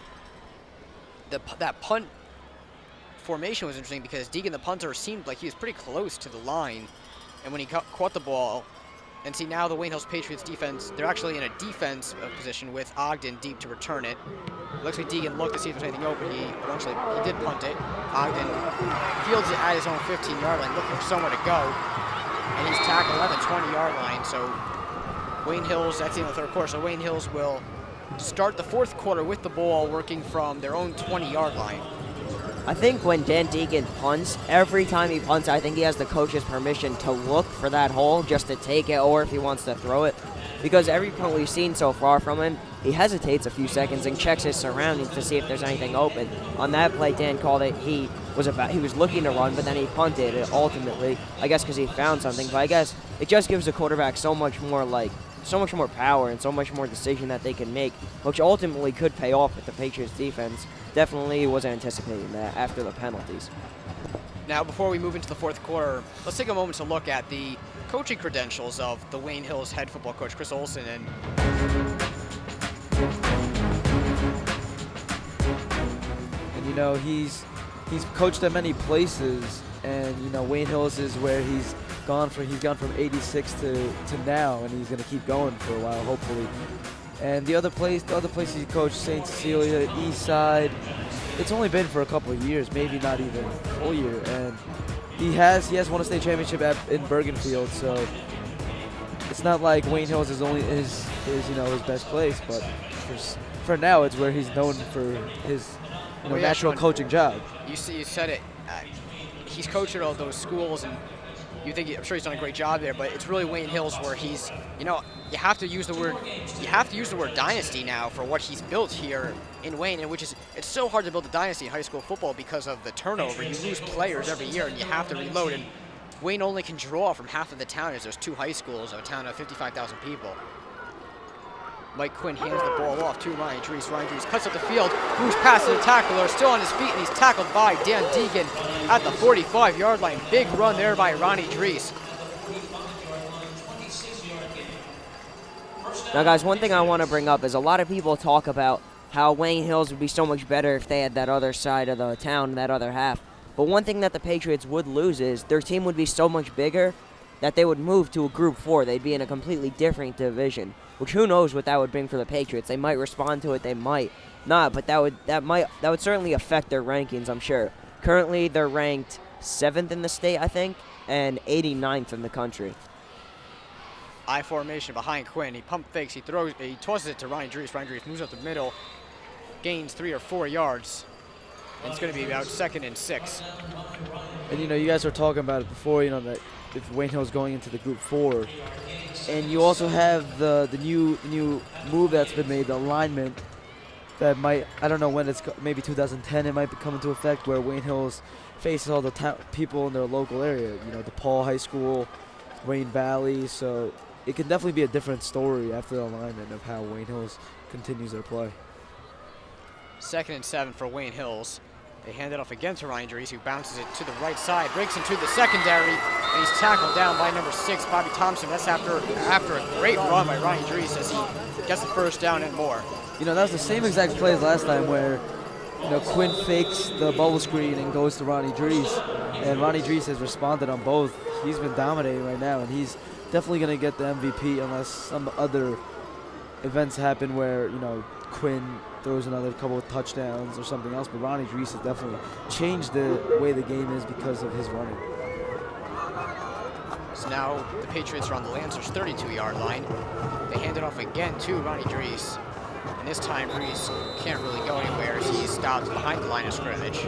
punt formation was interesting because Deegan, the punter, seemed like he was pretty close to the line. and when he caught the ball, and see now the Wayne Hills Patriots defense, they're actually in a defense position with Ogden deep to return it. It looks like Deegan looked to see if there's anything open. He did punt it. Ogden fields it at his own 15-yard line, looking for somewhere to go. And he's tackled at the 20-yard line. So Wayne Hills, that's the end of the third quarter. So Wayne Hills will start the fourth quarter with the ball working from their own 20-yard line. I think when Dan Deegan punts, every time he punts, I think he has the coach's permission to look for that hole just to take it, or if he wants to throw it. Because every punt we've seen so far from him, he hesitates a few seconds and checks his surroundings to see if there's anything open. On that play, Dan called it, he was looking to run, but then he punted it ultimately, I guess because he found something. But I guess it just gives the quarterback so much more power and so much more decision that they can make, which ultimately could pay off with the Patriots defense. Definitely was anticipating that after the penalties. Now, before we move into the fourth quarter, let's take a moment to look at the coaching credentials of the Wayne Hills head football coach, Chris Olson. And you know, he's coached at many places, and you know, Wayne Hills is where he's gone from 86 to now, and he's going to keep going for a while, hopefully. And the other place he coached, St. Cecilia, East Side, it's only been for a couple of years, maybe not even a full year. And he has won a state championship in Bergenfield, so it's not like Wayne Hills is only his best place, but for now it's where he's known for his natural coaching job. You said it. He's coached at all those schools, and I'm sure he's done a great job there, but it's really Wayne Hills where he's, you have to use the word dynasty now for what he's built here in Wayne, and it's so hard to build a dynasty in high school football because of the turnover. You lose players every year, and you have to reload, and Wayne only can draw from half of the town as there's two high schools of a town of 55,000 people. Mike Quinn hands the ball off to Ryan Dries. Ryan Dries cuts up the field, moves past the tackler, still on his feet, and he's tackled by Dan Deegan at the 45-yard line. Big run there by Ronnie Dries. Now, guys, one thing I want to bring up is a lot of people talk about how Wayne Hills would be so much better if they had that other side of the town, that other half. But one thing that the Patriots would lose is their team would be so much bigger that they would move to a Group 4. They'd be in a completely different division, which who knows what that would bring for the Patriots. They might respond to it, they might not, but that would certainly affect their rankings, I'm sure. Currently, they're ranked 7th in the state, I think, and 89th in the country. I formation behind Quinn. He pump fakes. He tosses it to Ryan Dries. Ryan Dries moves up the middle, gains 3 or 4 yards. And it's going to be about 2nd and 6. And you guys were talking about it before, that if Wayne Hill's going into the Group 4, and you also have the new move that's been made, the alignment that might, I don't know when it's, maybe 2010 it might come into effect, where Wayne Hills faces all the people in their local area, DePaul High School, Wayne Valley, so it can definitely be a different story after the alignment of how Wayne Hills continues their play. 2nd and 7 for Wayne Hills. They hand it off again to Ryan Dries, who bounces it to the right side, breaks into the secondary, and he's tackled down by number 6, Bobby Thompson. That's after a great run by Ryan Dries as he gets the first down and more. That was the same exact play as last time where, Quinn fakes the bubble screen and goes to Ronnie Dries, and Ronnie Dries has responded on both. He's been dominating right now, and he's definitely going to get the MVP unless some other events happen where, Quinn throws another couple of touchdowns or something else, but Ronnie Dries has definitely changed the way the game is because of his running. So now the Patriots are on the Lancers' 32-yard line. They hand it off again to Ronnie Dries. And this time, Dries can't really go anywhere as he stops behind the line of scrimmage.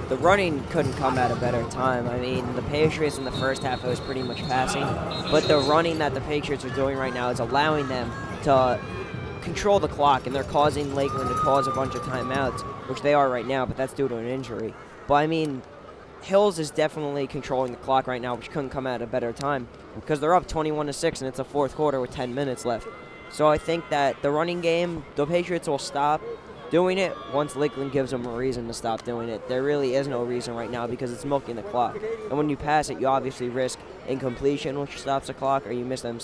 The running couldn't come at a better time. I mean, the Patriots in the first half, it was pretty much passing. But the running that the Patriots are doing right now is allowing them to control the clock, and they're causing Lakeland to cause a bunch of timeouts, which they are right now, but that's due to an injury. But, I mean, Hills is definitely controlling the clock right now, which couldn't come at a better time because they're up 21-6, and it's a fourth quarter with 10 minutes left. So I think that the running game, the Patriots will stop doing it once Lakeland gives them a reason to stop doing it. There really is no reason right now because it's milking the clock. And when you pass it, you obviously risk incompletion, which stops the clock, or you miss them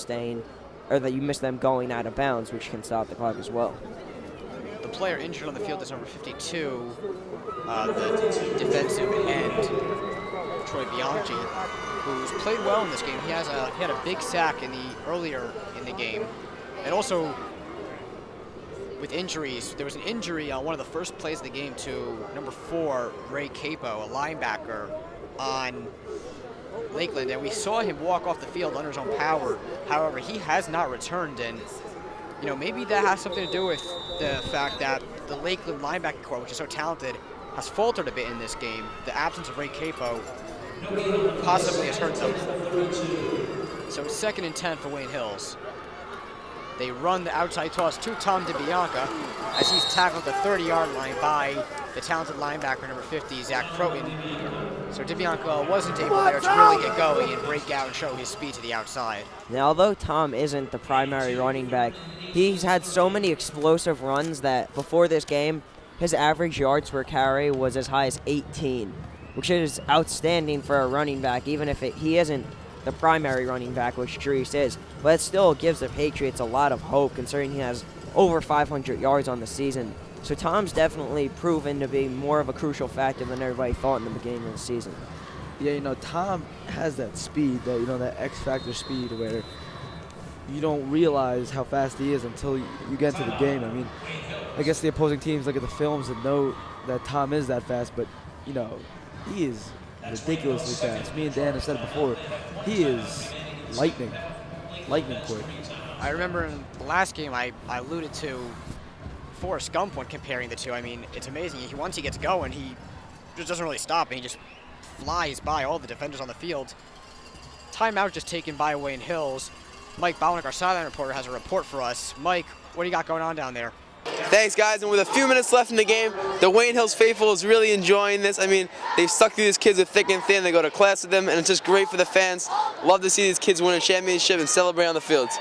going out of bounds, which can stop the clock as well. The player injured on the field is number 52, the defensive end, Troy Bianchi, who's played well in this game. He had a big sack earlier in the game, and also with injuries, there was an injury on one of the first plays of the game to number 4, Ray Capo, a linebacker on Lakeland, and we saw him walk off the field under his own power. However, he has not returned, and maybe that has something to do with the fact that the Lakeland linebacking core, which is so talented, has faltered a bit in this game. The absence of Ray Capo possibly has hurt them. So it's 2nd and 10 for Wayne Hills. They run the outside toss to Tom DiBianca as he's tackled at the 30-yard line by the talented linebacker, number 50, Zach Croton. So DiBianca wasn't able there to really get going and break out and show his speed to the outside. Now, although Tom isn't the primary running back, he's had so many explosive runs that before this game, his average yards per carry was as high as 18, which is outstanding for a running back, even if he isn't the primary running back, which Dries is. But it still gives the Patriots a lot of hope, considering he has over 500 yards on the season. So Tom's definitely proven to be more of a crucial factor than everybody thought in the beginning of the season. Yeah, Tom has that speed, that X-factor speed where you don't realize how fast he is until you get into the game. I mean, I guess the opposing teams look at the films and know that Tom is that fast, but, he is ridiculously fast. Me and Dan have said it before. He is lightning quick. I remember in the last game I alluded to Forrest Gump when comparing the two. I mean, it's amazing. Once he gets going, he just doesn't really stop, and he just flies by all the defenders on the field. Timeout just taken by Wayne Hills. Mike Botwinick, our sideline reporter, has a report for us. Mike, what do you got going on down there? Thanks, guys. And with a few minutes left in the game, the Wayne Hills faithful is really enjoying this. I mean, they've stuck through these kids with thick and thin. They go to class with them, and it's just great for the fans. Love to see these kids win a championship and celebrate on the fields.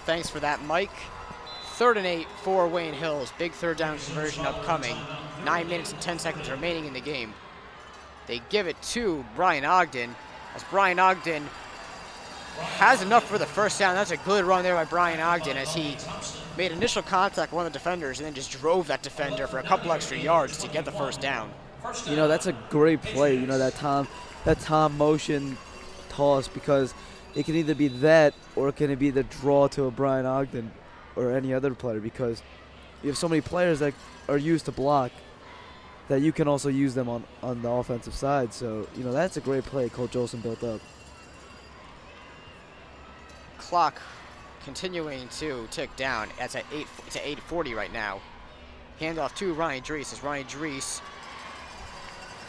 Thanks for that, Mike. 3rd and 8 for Wayne Hills. Big third down conversion upcoming. 9 minutes and 10 seconds remaining in the game. They give it to Brian Ogden, as Brian Ogden has enough for the first down. That's a good run there by Brian Ogden as he made initial contact with one of the defenders and then just drove that defender for a couple extra yards to get the first down. That's a great play, that Tom motion toss, because it can either be that or it can be the draw to a Brian Ogden or any other player, because you have so many players that are used to block that you can also use them on the offensive side. So, that's a great play Coach Olson built up. Clock continuing to tick down. It's at 8:40 right now. Handoff to Ryan Dries as Ryan Dries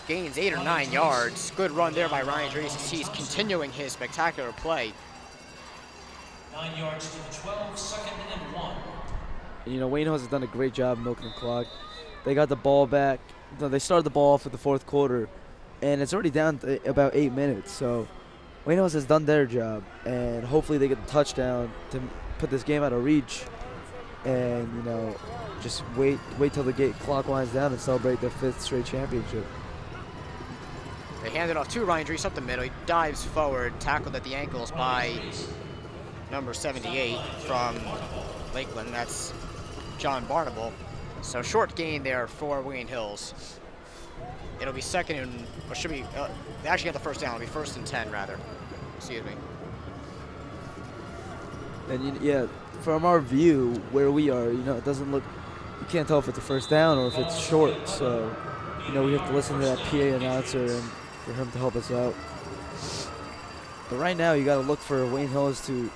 gains 8 or 9 yards. Good run there by Ryan Dries as he's continuing his spectacular play. 9 yards to the 12, 2nd and 1. And, Wayne Hills has done a great job milking the clock. They got the ball back. They started the ball off for the 4th quarter, and it's already down to about 8 minutes. So Wayne Hills has done their job, and hopefully they get the touchdown to put this game out of reach, and just wait till the clock winds down and celebrate their 5th straight championship. They hand it off to Ryan Dries up the middle. He dives forward, tackled at the ankles by number 78 from Lakeland. That's John Barnable. So short gain there for Wayne Hills. It'll be 2nd and, or should be, they actually got the first down. It'll be 1st and 10 rather. Excuse me. And from our view where we are, it doesn't look, you can't tell if it's a first down or if it's short. So, we have to listen to that PA announcer and for him to help us out. But right now, you got to look for Wayne Hills to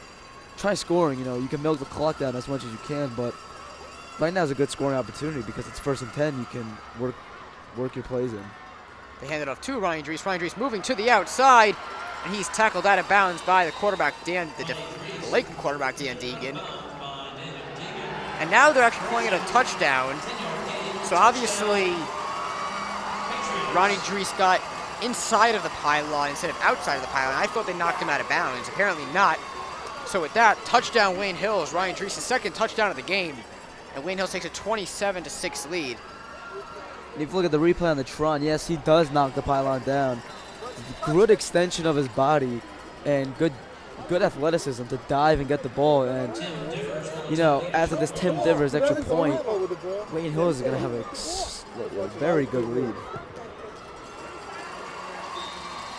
try scoring. You can milk the clock down as much as you can, but right now is a good scoring opportunity because it's 1st and 10. You can work your plays in. They hand it off to Ryan Dries. Ryan Dries moving to the outside, and he's tackled out of bounds by the quarterback, the Lakeland quarterback, Dan Deegan. And now they're actually calling it a touchdown. So obviously, Ronnie Dries got inside of the pylon instead of outside of the pylon. I thought they knocked him out of bounds. Apparently not. So with that, touchdown Wayne Hills. Ryan Dries' 2nd touchdown of the game. And Wayne Hills takes a 27-6 lead. And if you look at the replay on the Tron, yes, he does knock the pylon down. Good extension of his body and good athleticism to dive and get the ball. And you know, after this Tim Divers extra point, Wayne Hills is going to have a very good lead.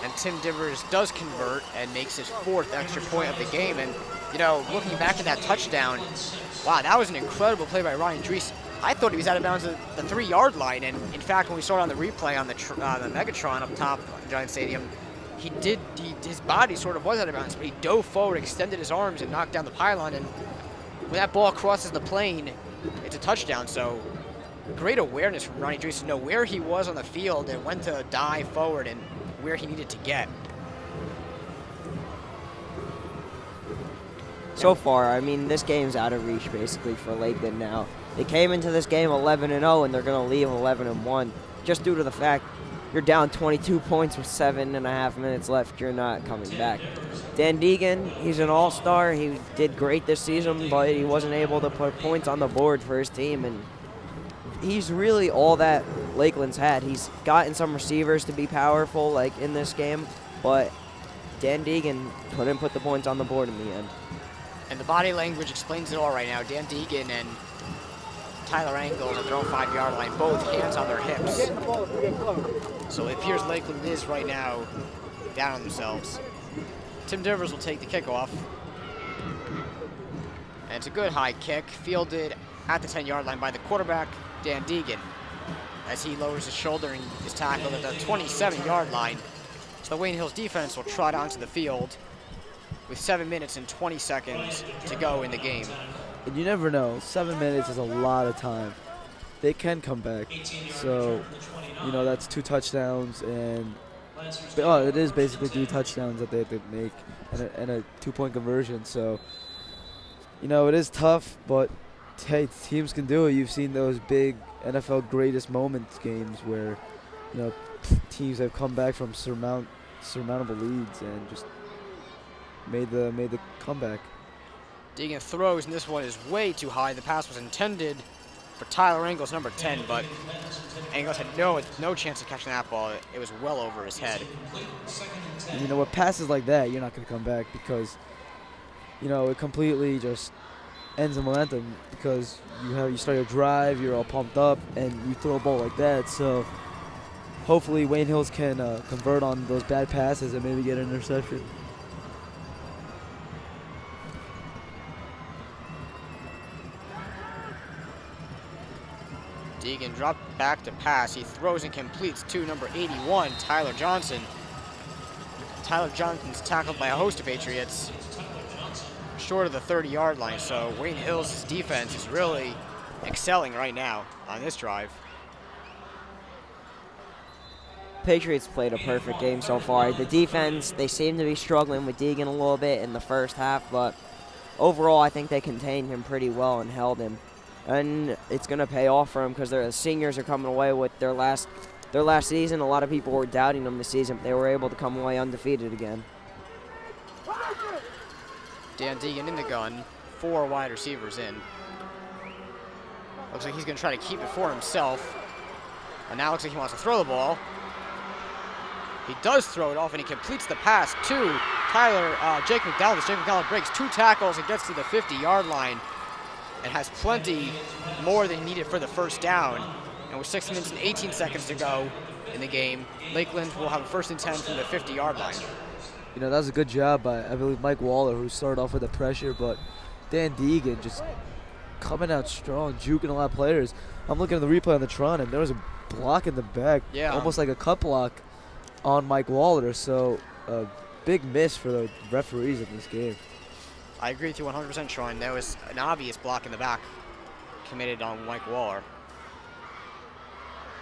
And Tim Divers does convert and makes his 4th extra point of the game. And, you know, looking back at that touchdown, wow, that was an incredible play by Ryan Dries. I thought he was out of bounds at the 3-yard line. And, in fact, when we saw it on the replay on the Megatron up top in Giant Stadium, his body sort of was out of bounds, but he dove forward, extended his arms, and knocked down the pylon. And when that ball crosses the plane, it's a touchdown. So great awareness from Ronnie Dries to know where he was on the field and when to dive forward and where he needed to get. So far, I mean, this game's out of reach basically for Lakeland now. They came into this game 11-0, and they're going to leave 11-1 just due to the fact you're down 22 points with 7.5 minutes left. You're not coming back. Dan Deegan, he's an all-star. He did great this season, but he wasn't able to put points on the board for his team, and he's really all that Lakeland's had. He's gotten some receivers to be powerful, like in this game, but Dan Deegan couldn't put the points on the board in the end. And the body language explains it all right now. Dan Deegan and Tyler Engel at their own 5-yard line, both hands on their hips. So it appears Lakeland is right now down on themselves. Tim Divers will take the kickoff. And it's a good high kick, fielded at the 10-yard line by the quarterback, Dan Deegan, as he lowers his shoulder and is tackled at the 27-yard line. So the Wayne Hills defense will trot onto the field with 7 minutes and 20 seconds to go in the game. And you never know, 7 minutes is a lot of time. They can come back. So, you know, that's 2 touchdowns, and it is basically 3 touchdowns that they have to make and a 2-point conversion. So, you know, it is tough, but hey, teams can do it. You've seen those big NFL greatest moments games where, you know, teams have come back from surmountable leads and just made the comeback. Deegan throws, and this one is way too high. The pass was intended for Tyler Engels, number 10, but Engels had no chance of catching that ball. It was well over his head. And you know, with passes like that, you're not going to come back because, you know, it completely just ends the momentum because you start your drive, you're all pumped up, and you throw a ball like that. So hopefully Wayne Hills can convert on those bad passes and maybe get an interception. Deegan dropped back to pass. He throws and completes to number 81, Tyler Johnson. Tyler Johnson's tackled by a host of Patriots short of the 30-yard line. So Wayne Hills' defense is really excelling right now on this drive. Patriots played a perfect game so far. The defense, they seem to be struggling with Deegan a little bit in the first half, but overall I think they contained him pretty well and held him. And it's going to pay off for them because the seniors are coming away with their last season. A lot of people were doubting them this season, but they were able to come away undefeated again. Dan Deegan in the gun, 4 wide receivers in. Looks like he's going to try to keep it for himself. And now looks like he wants to throw the ball. He does throw it off, and he completes the pass to Jake McDowell. Jake McDowell breaks 2 tackles and gets to the 50-yard line and has plenty more than needed for the first down. And with 6 minutes and 18 seconds to go in the game, Lakeland will have a 1st and 10 from the 50-yard line. You know, that was a good job by, I believe, Mike Waller, who started off with the pressure, but Dan Deegan just coming out strong, juking a lot of players. I'm looking at the replay on the Tron, and there was a block in the back, almost like a cut block on Mike Waller. So a big miss for the referees in this game. I agree with you 100%, Sean. There was an obvious block in the back committed on Mike Waller.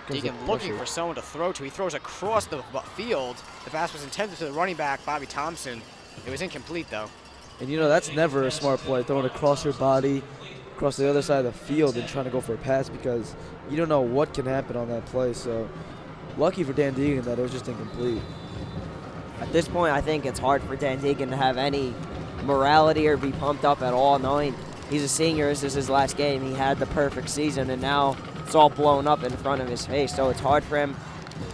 Deegan looking for someone to throw to. He throws across the field. The pass was intended to the running back, Bobby Thompson. It was incomplete, though. And, you know, that's never a smart play, throwing across your body, across the other side of the field and trying to go for a pass because you don't know what can happen on that play. So lucky for Dan Deegan that it was just incomplete. At this point, I think it's hard for Dan Deegan to have any morality or be pumped up at all, knowing he's a senior. This is his last game. He had the perfect season, and now it's all blown up in front of his face, so it's hard for him.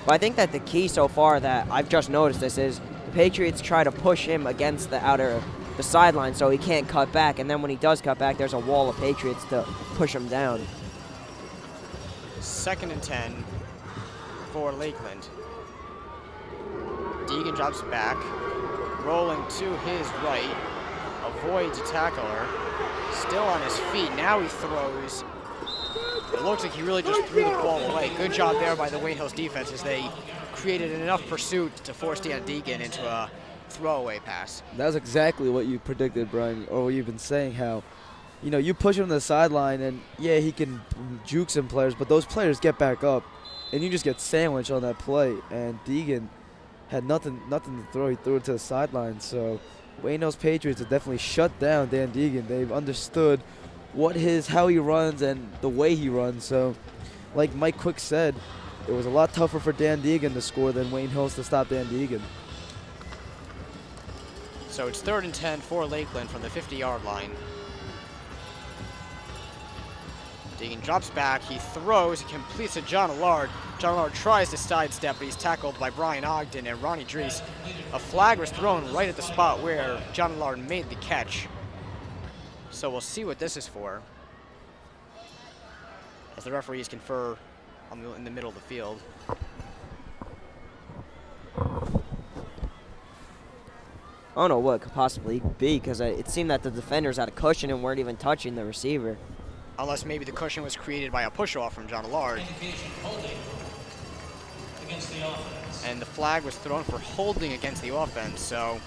But I think that the key so far that I've just noticed this is the Patriots try to push him against the outer the sideline, so he can't cut back. And then when he does cut back, there's a wall of Patriots to push him down. 2nd and 10 for Lakeland. Deegan drops back, rolling to his right, avoids a tackler, still on his feet. Now he throws. It looks like he really just threw the ball away. Good job there by the Wayne Hills defense as they created enough pursuit to force Dan Deegan into a throwaway pass. That was exactly what you predicted, Brian, or what you've been saying, how, you know, you push him to the sideline and, yeah, he can juke some players, but those players get back up, and you just get sandwiched on that play. And Deegan had nothing to throw. He threw it to the sideline. So Wayne Hills Patriots have definitely shut down Dan Deegan. They've understood how he runs and the way he runs. So, like Mike Quick said, it was a lot tougher for Dan Deegan to score than Wayne Hills to stop Dan Deegan. So it's 3rd and 10 for Lakeland from the 50-yard line. Deegan drops back, he throws, he completes to John Allard. John Allard tries to sidestep, but he's tackled by Brian Ogden and Ronnie Drees. A flag was thrown right at the spot where John Allard made the catch. So we'll see what this is for, as the referees confer in the middle of the field. I don't know what it could possibly be, because it seemed that the defenders had a cushion and weren't even touching the receiver. Unless maybe the cushion was created by a push-off from John Allard. And the flag was thrown for holding against the offense, so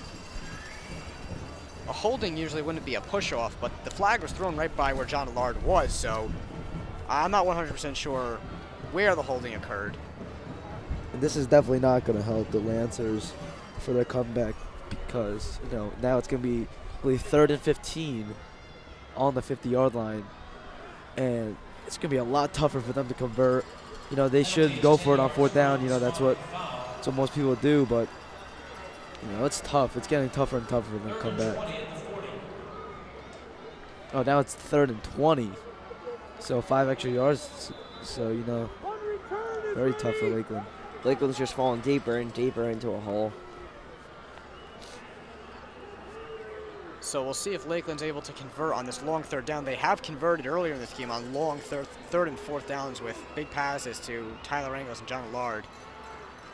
a holding usually wouldn't be a push-off, but the flag was thrown right by where John Allard was, so I'm not 100% sure where the holding occurred. And this is definitely not going to help the Lancers for their comeback, because, you know, now it's going to be, I believe, 3rd and 15 on the 50-yard line, and it's going to be a lot tougher for them to convert. You know, they should go for it on 4th down. You know, that's what most people do, but, you know, it's tough. It's getting tougher and tougher for them to come back. Oh, now it's 3rd and 20, so 5 extra yards. So, you know, very tough for Lakeland. Lakeland's just falling deeper and deeper into a hole. So we'll see if Lakeland's able to convert on this long 3rd down. They have converted earlier in this game on long 3rd and 4th downs with big passes to Tyler Angles and John Allard.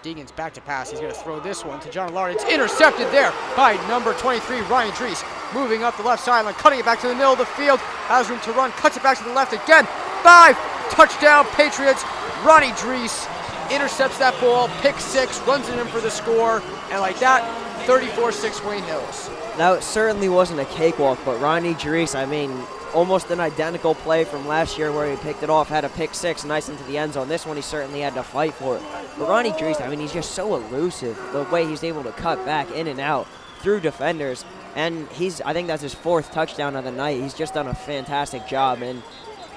Deegan's back to pass. He's going to throw this one to John Allard. It's intercepted there by number 23, Ryan Drees. Moving up the left sideline, cutting it back to the middle of the field. Has room to run, cuts it back to the left again. 5, touchdown Patriots. Ronnie Drees intercepts that ball, pick 6, runs it in for the score. And like that, 34-6 Wayne Hills. That certainly wasn't a cakewalk, but Ronnie Drees, I mean, almost an identical play from last year where he picked it off, had a pick 6 nice into the end zone. This one he certainly had to fight for it. But Ronnie Drees, I mean, he's just so elusive, the way he's able to cut back in and out through defenders. And I think that's his 4th touchdown of the night. He's just done a fantastic job, and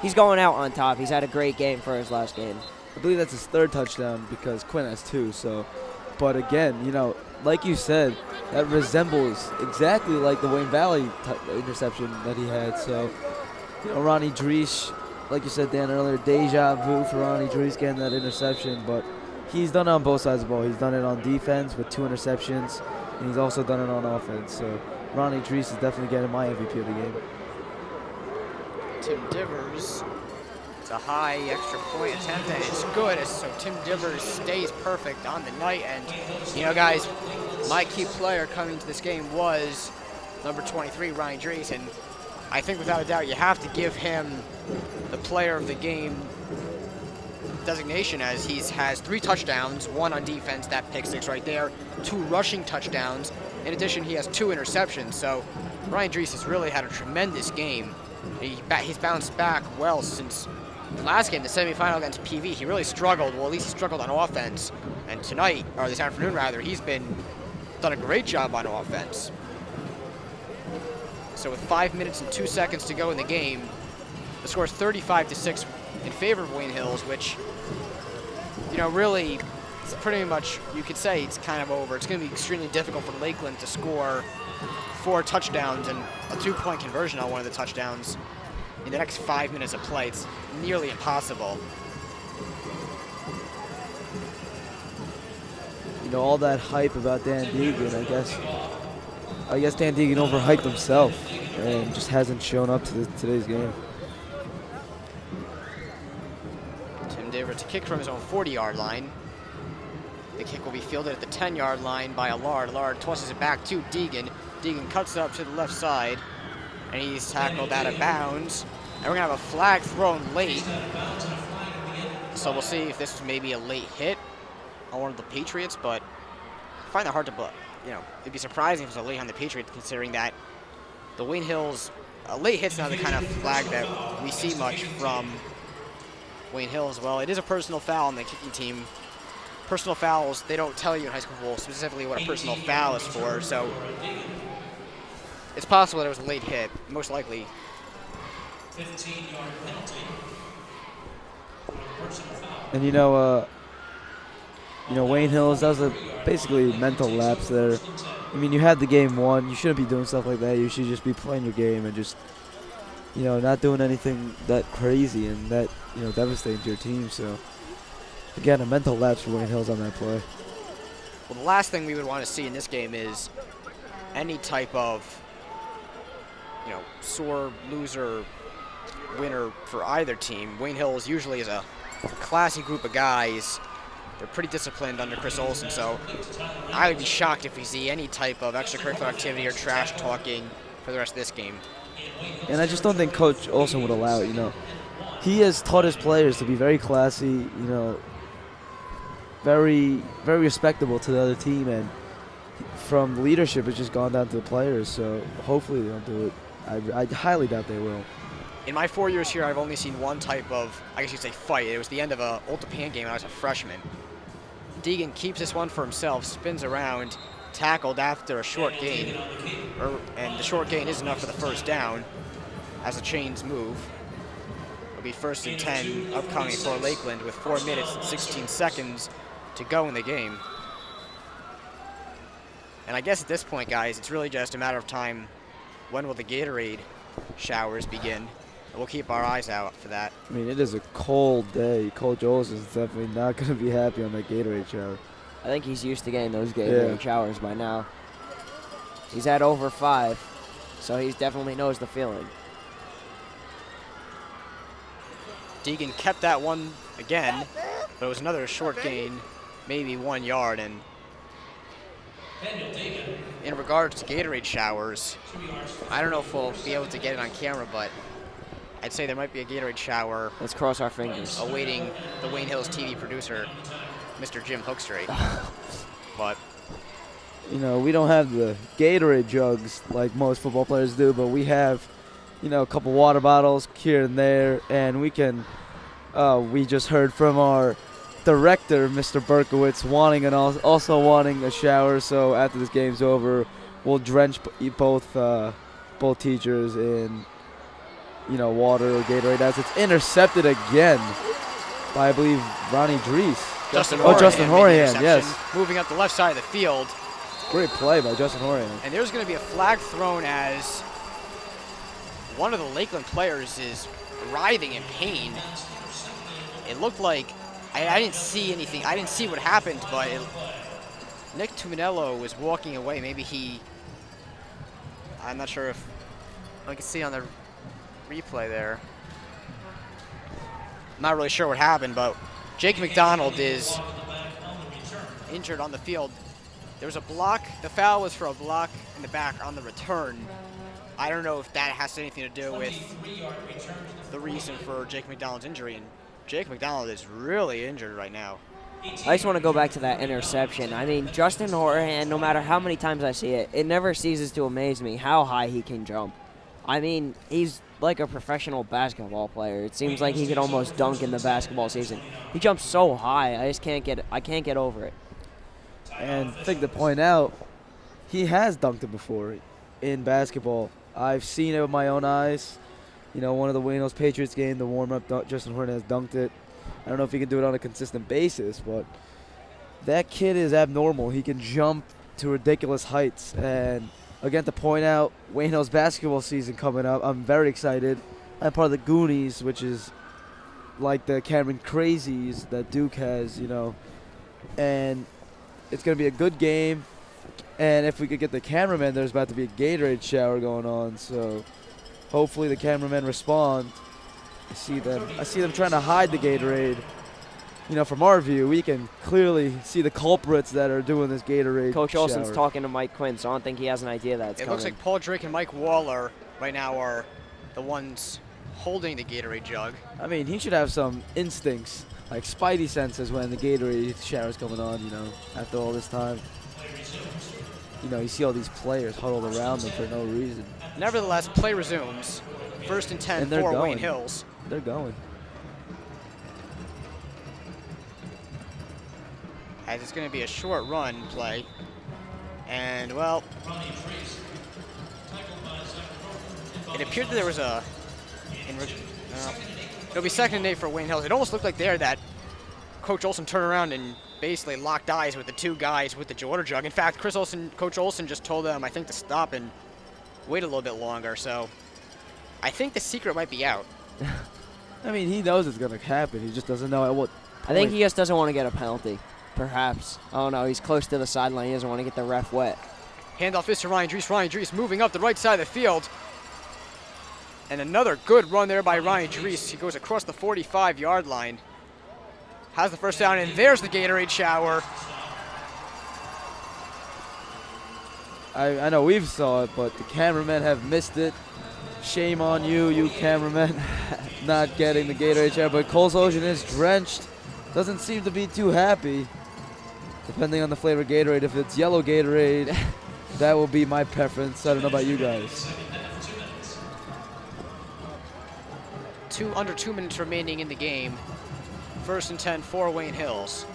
he's going out on top. He's had a great game for his last game. I believe that's his 3rd touchdown because Quinn has 2, so. But again, you know, like you said, that resembles exactly like the Wayne Valley interception that he had. So, you know, Ronnie Drees, like you said, Dan, earlier, deja vu for Ronnie Drees getting that interception. But he's done it on both sides of the ball. He's done it on defense with 2 interceptions, and he's also done it on offense. So Ronnie Drees is definitely getting my MVP of the game. Tim Divers. It's a high extra point attempt, and it's good. So Tim Divers stays perfect on the night. And, you know, guys, my key player coming to this game was number 23, Ryan Drees. And I think without a doubt you have to give him the player of the game designation, as he has 3 touchdowns, 1 on defense, that pick 6 right there, 2 rushing touchdowns. In addition, he has 2 interceptions. So Ryan Drees has really had a tremendous game. He's bounced back well since the last game, the semifinal against PV. He really struggled. Well, at least he struggled on offense. And tonight, or this afternoon rather, he's done a great job on offense. So with 5 minutes and 2 seconds to go in the game, the score is 35-6 in favor of Wayne Hills, which, you know, really, it's pretty much, you could say it's kind of over. It's going to be extremely difficult for Lakeland to score 4 touchdowns and a 2-point conversion on one of the touchdowns in the next 5 minutes of play. It's nearly impossible. You know, all that hype about Dan Deegan, I I guess Dan Deegan overhyped himself and just hasn't shown up to today's game. Tim Daver to kick from his own 40-yard line. The kick will be fielded at the 10-yard line by Allard. Allard tosses it back to Deegan. Deegan cuts it up to the left side, and he's tackled out of bounds. And we're going to have a flag thrown late. So we'll see if this was maybe a late hit on one of the Patriots, but I find that hard to, it'd be surprising if it was a late on the Patriots, considering that the Wayne Hills, a late hit's not the kind of flag that we see much from Wayne Hills. Well, it is a personal foul on the kicking team. Personal fouls, they don't tell you in high school football specifically what a personal foul is for, so it's possible that it was a late hit, most likely. 15-yard penalty. Personal foul. And Wayne Hills, that was basically mental lapse there. I mean, you had the game won. You shouldn't be doing stuff like that. You should just be playing your game and just, not doing anything that crazy and that, devastating to your team. So, again, a mental lapse for Wayne Hills on that play. Well, the last thing we would want to see in this game is any type of, sore loser, winner for either team. Wayne Hills usually is a classy group of guys. They're pretty disciplined under Chris Olson, so I would be shocked if we see any type of extracurricular activity or trash talking for the rest of this game. And I just don't think Coach Olson would allow it, He has taught his players to be very classy, very, very respectable to the other team, and from leadership it's just gone down to the players, so hopefully they don't do it. I highly doubt they will. In my 4 years here, I've only seen one type of, I guess you'd say, fight. It was the end of a Old Japan game when I was a freshman. Deegan keeps this one for himself, spins around, tackled after a short gain, and the short gain is enough for the first down as the chains move. It'll be 1st and 10 upcoming for Lakeland with 4 minutes and 16 seconds to go in the game. And I guess at this point, guys, it's really just a matter of time. When will the Gatorade showers begin? We'll keep our eyes out for that. I mean, it is a cold day. Coach Olson's definitely not going to be happy on that Gatorade shower. I think he's used to getting those Gatorade showers by now. He's had over 5, so he definitely knows the feeling. Deegan kept that one again, but it was another short gain, maybe 1 yard. And in regards to Gatorade showers, I don't know if we'll be able to get it on camera, but I'd say there might be a Gatorade shower. Let's cross our fingers. Awaiting the Wayne Hills TV producer, Mr. Jim Hookstraight. But we don't have the Gatorade jugs like most football players do, but we have, a couple water bottles here and there, and we can. We just heard from our director, Mr. Berkowitz, also wanting a shower. So after this game's over, we'll drench both teachers in water or Gatorade, as it's intercepted again by, I believe, Ronnie Drees. Justin Horahan, yes. Moving up the left side of the field. Great play by Justin Horahan. And there's going to be a flag thrown as one of the Lakeland players is writhing in pain. It looked like, I didn't see anything. I didn't see what happened, but Nick Tuminello was walking away. Maybe I'm not sure if I can see on the replay there. I'm not really sure what happened, but Jake McDonald is injured on the field. There was a block. The foul was for a block in the back on the return. I don't know if that has anything to do with the reason for Jake McDonald's injury. And Jake McDonald is really injured right now. I just want to go back to that interception. I mean, Justin Horahan, no matter how many times I see it, it never ceases to amaze me how high he can jump. I mean, he's like a professional basketball player. It seems like he could almost dunk in the basketball season. He jumps so high, I can't get over it. And I think to point out, he has dunked it before in basketball. I've seen it with my own eyes. One of the Wayne Hills Patriots game, the warm-up, Justin Horn has dunked it. I don't know if he can do it on a consistent basis, but that kid is abnormal. He can jump to ridiculous heights. And again, to point out, Wayne Hills basketball season coming up, I'm very excited. I'm part of the Goonies, which is like the Cameron Crazies that Duke has, and it's going to be a good game. And if we could get the cameraman, there's about to be a Gatorade shower going on. So hopefully the cameramen respond. I see them trying to hide the Gatorade. You know, from our view, we can clearly see the culprits that are doing this Gatorade Coach Olson's shower. talking to Mike Quinn, so I don't think he has an idea that it's It coming. looks like Paul Drake and Mike Waller right now are the ones holding the Gatorade jug. I mean, he should have some instincts, like spidey senses when the Gatorade shower's coming on, you know, after all this time. You know, you see all these players huddled around them for no reason. Nevertheless, play resumes. 1st and 10 And they're for going. Wayne Hills. They're going. As it's going to be a short run play. And, well, it appeared that there was a... it'll be 2nd and 8 for Wayne Hills. It almost looked like there that Coach Olson turned around and basically locked eyes with the two guys with the water jug. In fact, Coach Olson just told them, I think, to stop and wait a little bit longer. So I think the secret might be out. I mean, he knows it's going to happen. He just doesn't know at what point. I think he just doesn't want to get a penalty, perhaps. I don't know. He's close to the sideline. He doesn't want to get the ref wet. Handoff is to Ryan Drees. Ryan Drees moving up the right side of the field. And another good run there by Ryan Drees. He goes across the 45-yard line. Has the first down, and there's the Gatorade shower. I know we've saw it, but the cameramen have missed it. Shame on you, you cameramen, not getting the Gatorade shower. But Cole's Ocean is drenched. Doesn't seem to be too happy, depending on the flavor of Gatorade. If it's yellow Gatorade, that will be my preference. I don't know about you guys. Under 2 minutes remaining in the game. 1st and 10 for Wayne Hills.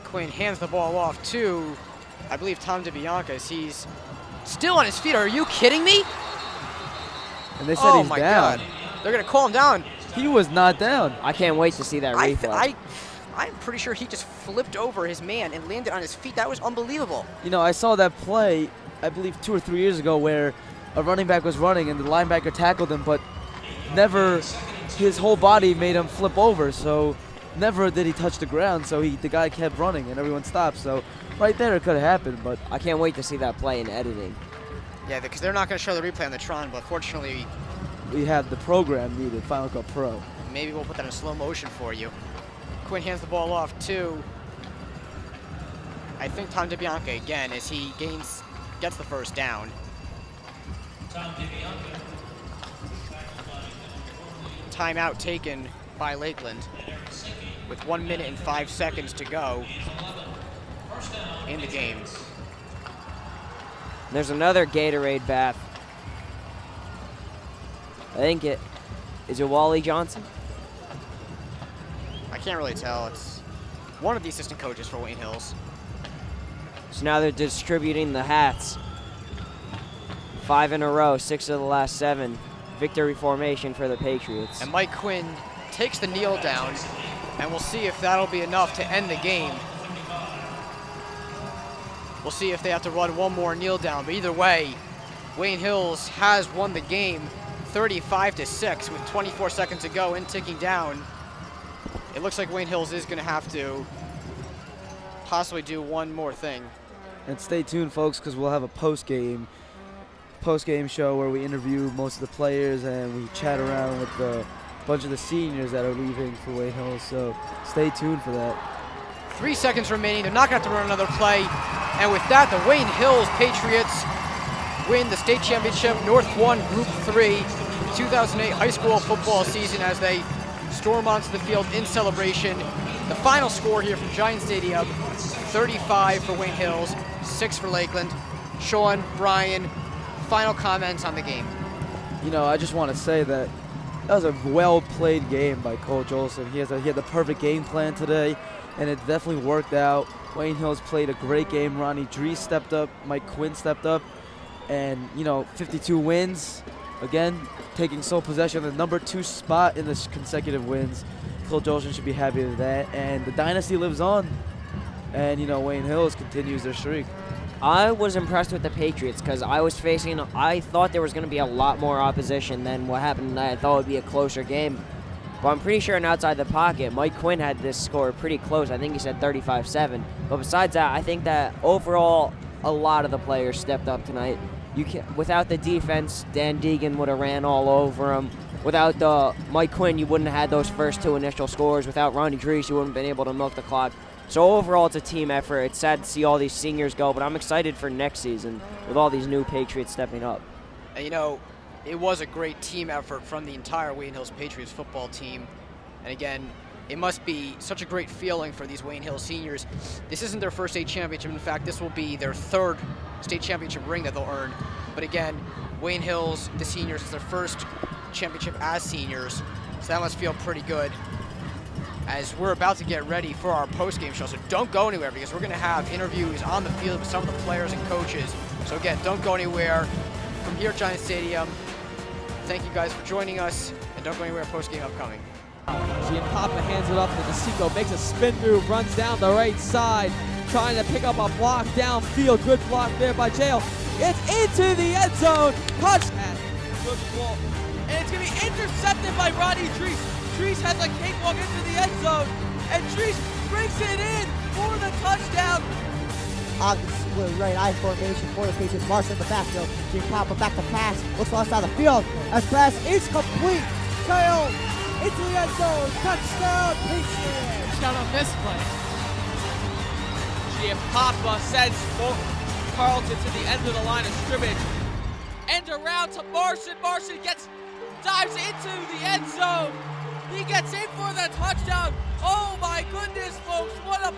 Quinn hands the ball off to, I believe, Tom DeBianca. He's still on his feet. Are you kidding me? And they said he's my down. God. They're going to call him down. He was not down. I can't wait to see that replay. I'm pretty sure he just flipped over his man and landed on his feet. That was unbelievable. You know, I saw that play, I believe 2 or 3 years ago, where a running back was running and the linebacker tackled him, but never, his whole body made him flip over, so never did he touch the ground, so the guy kept running and everyone stopped. So right there it could have happened, but I can't wait to see that play in editing. Yeah, because they're not going to show the replay on the Tron, but fortunately, we have the program needed, Final Cut Pro. maybe we'll put that in slow motion for you. Quinn hands the ball off to, I think, Tom DeBianca again as he gets the first down. Timeout taken by Lakeland with 1 minute and 5 seconds to go in the game. There's another Gatorade bath. I think is it Wally Johnson? I can't really tell. It's one of the assistant coaches for Wayne Hills. So now they're distributing the hats. 5 in a row, 6 of the last 7. Victory formation for the Patriots. And Mike Quinn takes the kneel down, and we'll see if that'll be enough to end the game. We'll see if they have to run one more kneel down, but either way, Wayne Hills has won the game 35-6 with 24 seconds to go and ticking down. It looks like Wayne Hills is going to have to possibly do one more thing. And stay tuned, folks, because we'll have a post-game show where we interview most of the players and we chat around with a bunch of the seniors that are leaving for Wayne Hills. So stay tuned for that. 3 seconds remaining. They're not going to have to run another play. And with that, the Wayne Hills Patriots win the state championship North 1 Group 3 2008 high school football season as they storm onto the field in celebration. The final score here from Giant Stadium, 35 for Wayne Hills, 6 for Lakeland. Sean, Brian, final comments on the game. You know, I just want to say that was a well-played game by Coach Olson. He had the perfect game plan today, and it definitely worked out. Wayne Hills played a great game. Ronnie Drees stepped up. Mike Quinn stepped up. And, you know, 52 wins. Again, taking sole possession of the #2 spot in this consecutive wins. Coach Olson should be happy with that. And the dynasty lives on. And, you know, Wayne Hills continues their streak. I was impressed with the Patriots because I thought there was going to be a lot more opposition than what happened tonight. I thought it would be a closer game. But I'm pretty sure outside the pocket, Mike Quinn had this score pretty close. I think he said 35-7. But besides that, I think that overall a lot of the players stepped up tonight. Without the defense, Dan Deegan would have ran all over him. Without Mike Quinn, you wouldn't have had those first 2 initial scores. Without Ronnie Dries, you wouldn't have been able to milk the clock. So overall, it's a team effort. It's sad to see all these seniors go, but I'm excited for next season with all these new Patriots stepping up. And, you know, it was a great team effort from the entire Wayne Hills Patriots football team. And again, it must be such a great feeling for these Wayne Hills seniors. This isn't their first state championship. In fact, this will be their 3rd state championship ring that they'll earn. But again, Wayne Hills, the seniors, is their first championship as seniors. So that must feel pretty good as we're about to get ready for our post-game show. So don't go anywhere because we're going to have interviews on the field with some of the players and coaches. So again, don't go anywhere. From here at Giant Stadium, thank you guys for joining us, and don't go anywhere, post-game upcoming. Gianpapa hands it up to DeSico, makes a spin move, runs down the right side, trying to pick up a block downfield. Good block there by Jail. It's into the end zone. Touchdown. Good ball. And it's going to be intercepted by Ronnie Dries. Dries has a cakewalk into the end zone, and Dries brings it in for the touchdown. Ogden split right eye formation for the Patriots. Marsh in the backfield. Gianpapa back to pass. Looks lost out of the field. As pass is complete. Kyle into the end zone. Touchdown, Patriots. Touchdown on this play. Gianpapa sends Carlton to the end of the line of scrimmage. And around to Marson. Marson dives into the end zone. He gets in for the touchdown. Oh my goodness, folks, what a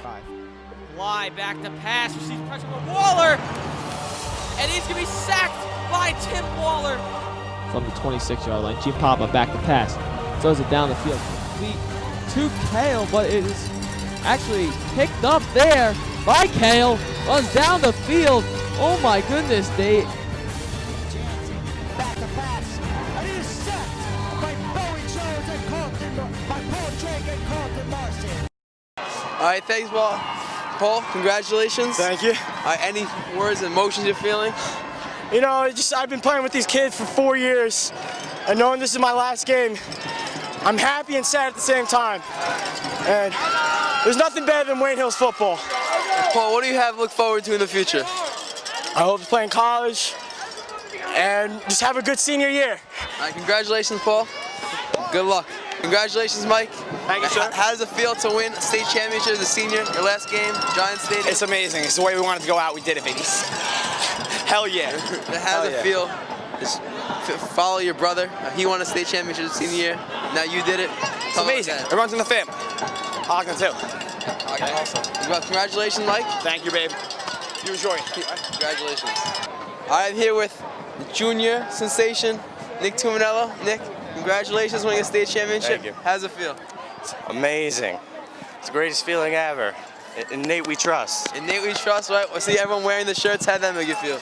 fly back to pass, receives pressure from Waller, and he's gonna be sacked by Tim Waller. From the 26-yard line, Gianpapa back to pass, throws it down the field, complete to Kale, but it is actually picked up there by Kale, runs down the field. Oh my goodness, Dave. Back to pass, and he is sacked by Bowie Jones and Carlton, by Paul Drake and Carlton Marson. All right, thanks, Paul, congratulations. Thank you. Any words and emotions you're feeling? You know, I've been playing with these kids for 4 years, and knowing this is my last game, I'm happy and sad at the same time. And there's nothing better than Wayne Hills football. Paul, what do you have to look forward to in the future? I hope to play in college and just have a good senior year. All right, congratulations, Paul. Good luck. Congratulations, Mike. Thank you, sir. How does it feel to win a state championship as a senior, your last game, Giant Stadium? It's amazing. It's the way we wanted to go out. We did it, babies. Hell yeah. How does it feel? Just follow your brother. He won a state championship as a senior year. Now you did it. It's amazing. It runs in the family. Ogden too. Okay, awesome. Well, congratulations, Mike. Thank you, babe. You enjoy it. Congratulations. I'm here with the junior sensation, Nick Tuminello. Nick, congratulations on winning a state championship. Thank you. How does it feel? It's amazing. It's the greatest feeling ever. In Nate we trust. In Nate we trust, right? I see everyone wearing the shirts. How'd that make you feel?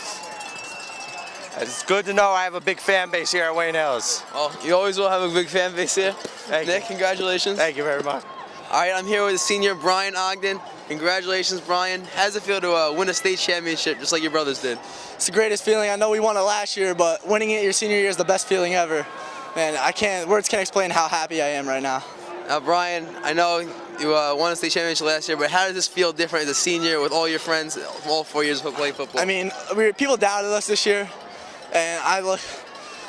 It's good to know I have a big fan base here at Wayne Hills. Oh, you always will have a big fan base here. Thank Nick, you. Congratulations. Thank you very much. All right, I'm here with the senior Brian Ogden. Congratulations, Brian. How does it feel to win a state championship just like your brothers did? It's the greatest feeling. I know we won it last year, but winning it your senior year is the best feeling ever. Man, words can't explain how happy I am right now. Now, Brian, I know you won a state championship last year, but how does this feel different as a senior with all your friends, all 4 years of playing football? I mean, people doubted us this year, and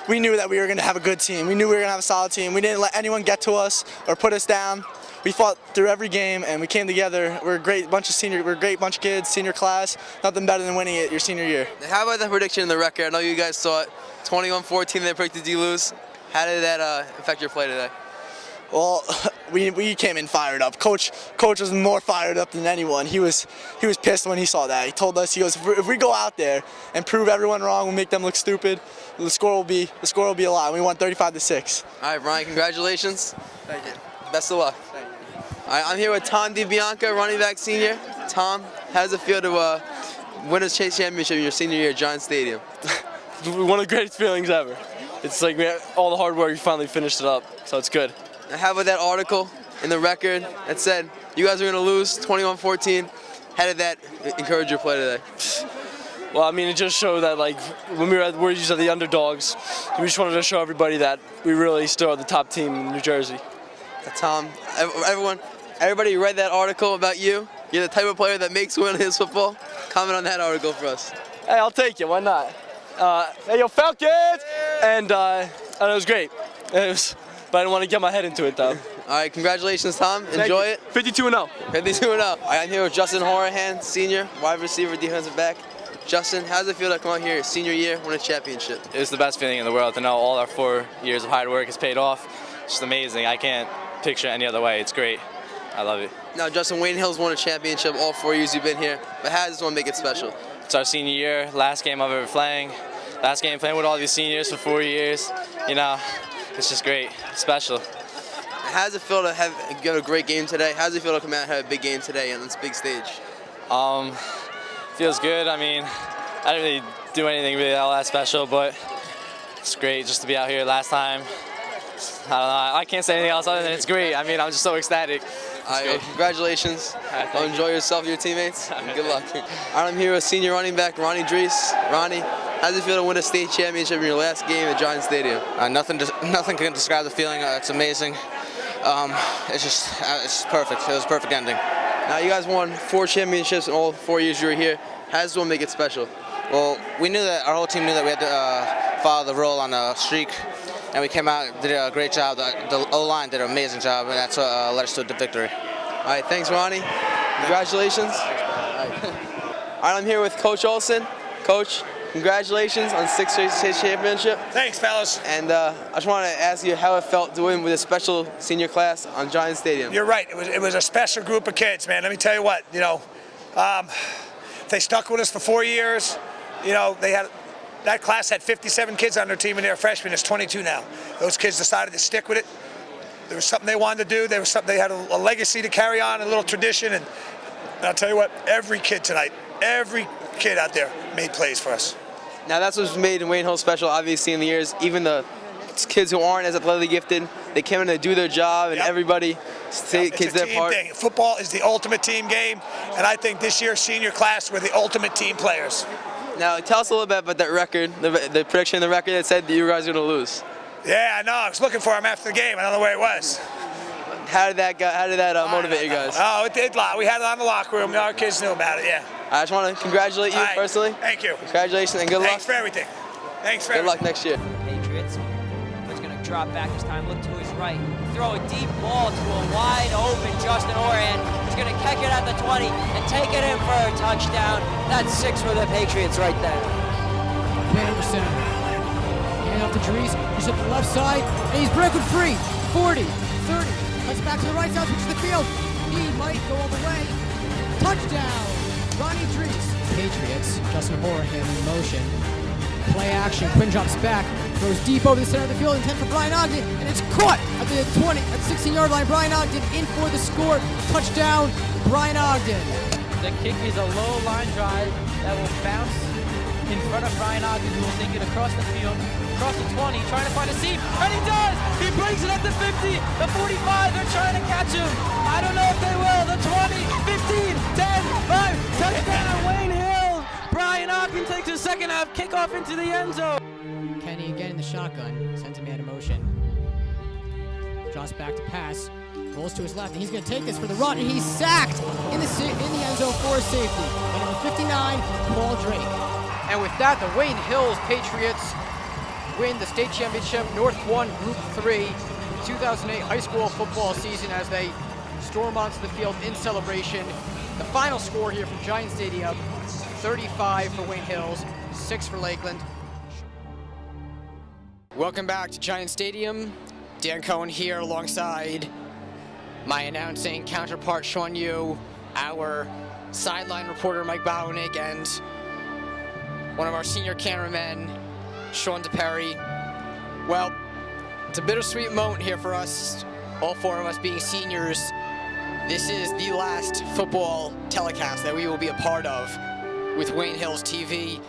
we knew that we were going to have a good team. We knew we were going to have a solid team. We didn't let anyone get to us or put us down. We fought through every game, and we came together. We're a great bunch of kids, senior class. Nothing better than winning it your senior year. Now, how about the prediction in the record? I know you guys saw it. 21-14, they predicted you lose. How did that affect your play today? Well, we came in fired up. Coach was more fired up than anyone. He was pissed when he saw that. He told us, he goes, if we go out there and prove everyone wrong, we'll make them look stupid. The score will be a lot. We won 35-6. All right, Brian, congratulations. Thank you. Best of luck. Thank you. All right, I'm here with Tom DiBianca, running back senior. Tom, how does it feel to win a state championship in your senior year at Giant Stadium? One of the greatest feelings ever. It's like all the hard work, we finally finished it up, so it's good. Now, how about that article in the record that said you guys are going to lose 21-14? How did that encourage your play today? Well, I mean, it just showed that when we're usually the underdogs, we just wanted to show everybody that we really still are the top team in New Jersey. Tom, everybody read that article about you. You're the type of player that makes Wayne Hills football. Comment on that article for us. Hey, I'll take it. Why not? Hey, yo, Falcons! And it was great. But I didn't want to get my head into it, though. All right, congratulations, Tom. Enjoy it. 52-0. 52-0. I'm here with Justin Horahan, senior, wide receiver, defensive back. Justin, how does it feel to come out here senior year, win a championship? It's the best feeling in the world to know all our 4 years of hard work has paid off. It's just amazing. I can't picture it any other way. It's great. I love it. Now, Justin, Wayne Hill's won a championship all 4 years you've been here, but how does this one make it special? It's our senior year, last game I've ever playing. Last game playing with all these seniors for 4 years. You know, it's just great. It's special. How does it feel to get a great game today? How does it feel to come out and have a big game today on this big stage? Feels good. I mean, I didn't really do anything really all that special, but it's great just to be out here last time. I don't know. I can't say anything else other than it's great. I mean, I'm just so ecstatic. All right, well, congratulations. Well, enjoy yourself and your teammates. And good luck. All right, I'm here with senior running back Ronnie Dries. Ronnie, how does it feel to win a state championship in your last game at Giant Stadium? Nothing can describe the feeling. It's amazing. It's perfect. It was a perfect ending. Now, you guys won 4 championships in all 4 years you were here. How does this one make it special? Well, we knew that, our whole team knew that we had to follow the role on a streak, and we came out and did a great job. The O-line did an amazing job, and that's what led us to the victory. All right, thanks, Ronnie. Congratulations. All right, I'm here with Coach Olson. Coach, congratulations on 6th state championship. Thanks, fellas. And I just want to ask you how it felt to win with a special senior class on Giant Stadium. You're right. It was a special group of kids, man. Let me tell you what. You know, they stuck with us for 4 years. You know, that class had 57 kids on their team, and they're freshmen. It's 22 now. Those kids decided to stick with it. There was something they wanted to do. There was something they had a legacy to carry on, a little tradition. And I'll tell you what, every kid tonight, every kid out there made plays for us. Now that's what's made Wayne Hill special, obviously, in the years. Even the kids who aren't as athletically gifted, they come in to do their job, and everybody takes their part. Thing. Football is the ultimate team game, and I think this year's senior class were the ultimate team players. Now, tell us a little bit about that record, the prediction of the record that said that you guys were going to lose. Yeah, I know. I was looking for him after the game. I don't know where it was. How did that motivate you guys? Oh, it did. We had it on the locker room. Our kids knew about it, yeah. I just want to congratulate you personally. Thank you. Congratulations and good luck. Thanks for everything. Thanks for Good luck next year. Patriots. He's going to drop back this time, look to his right. Throw a deep ball to a wide open Justin Horan. He's going to catch it at the 20 and take it in for a touchdown. That's 6 for the Patriots right there. Vanderstad. Hand off to Dries. He's at the left side, and he's breaking free. 40, 30. Cuts back to the right side, switches the field. He might go all the way. Touchdown, Ronnie Dries. Patriots, Justin Horahan in motion. Play action, Quinn drops back, throws deep over the center of the field, intent for Brian Ogden, and it's caught at the 20, at the 16-yard line. Brian Ogden in for the score. Touchdown, Brian Ogden. The kick is a low line drive that will bounce in front of Brian Ogden, who will take it across the field, across the 20, trying to find a seam, and he does! He brings it up the 50, the 45, they're trying to catch him. I don't know if they will. The 20, 15, 10, 5, touchdown, Wayne Hill! Brian Ogden takes his second half kickoff into the end zone. Kenny again in the shotgun, sends him out of motion. Drops back to pass, rolls to his left, and he's going to take this for the run, and he's sacked in the end zone for a safety. And number 59, Paul Drake. And with that, the Wayne Hills Patriots win the state championship North 1 Group 3 2008 high school football season as they storm onto the field in celebration. The final score here from Giant Stadium, 35 for Wayne Hills, 6 for Lakeland. Welcome back to Giant Stadium. Dan Cohen here alongside my announcing counterpart Sean Yu, our sideline reporter Mike Botwinick, and one of our senior cameramen, Sean DiPeri. Well, it's a bittersweet moment here for us, all 4 of us being seniors. This is the last football telecast that we will be a part of with Wayne Hills TV.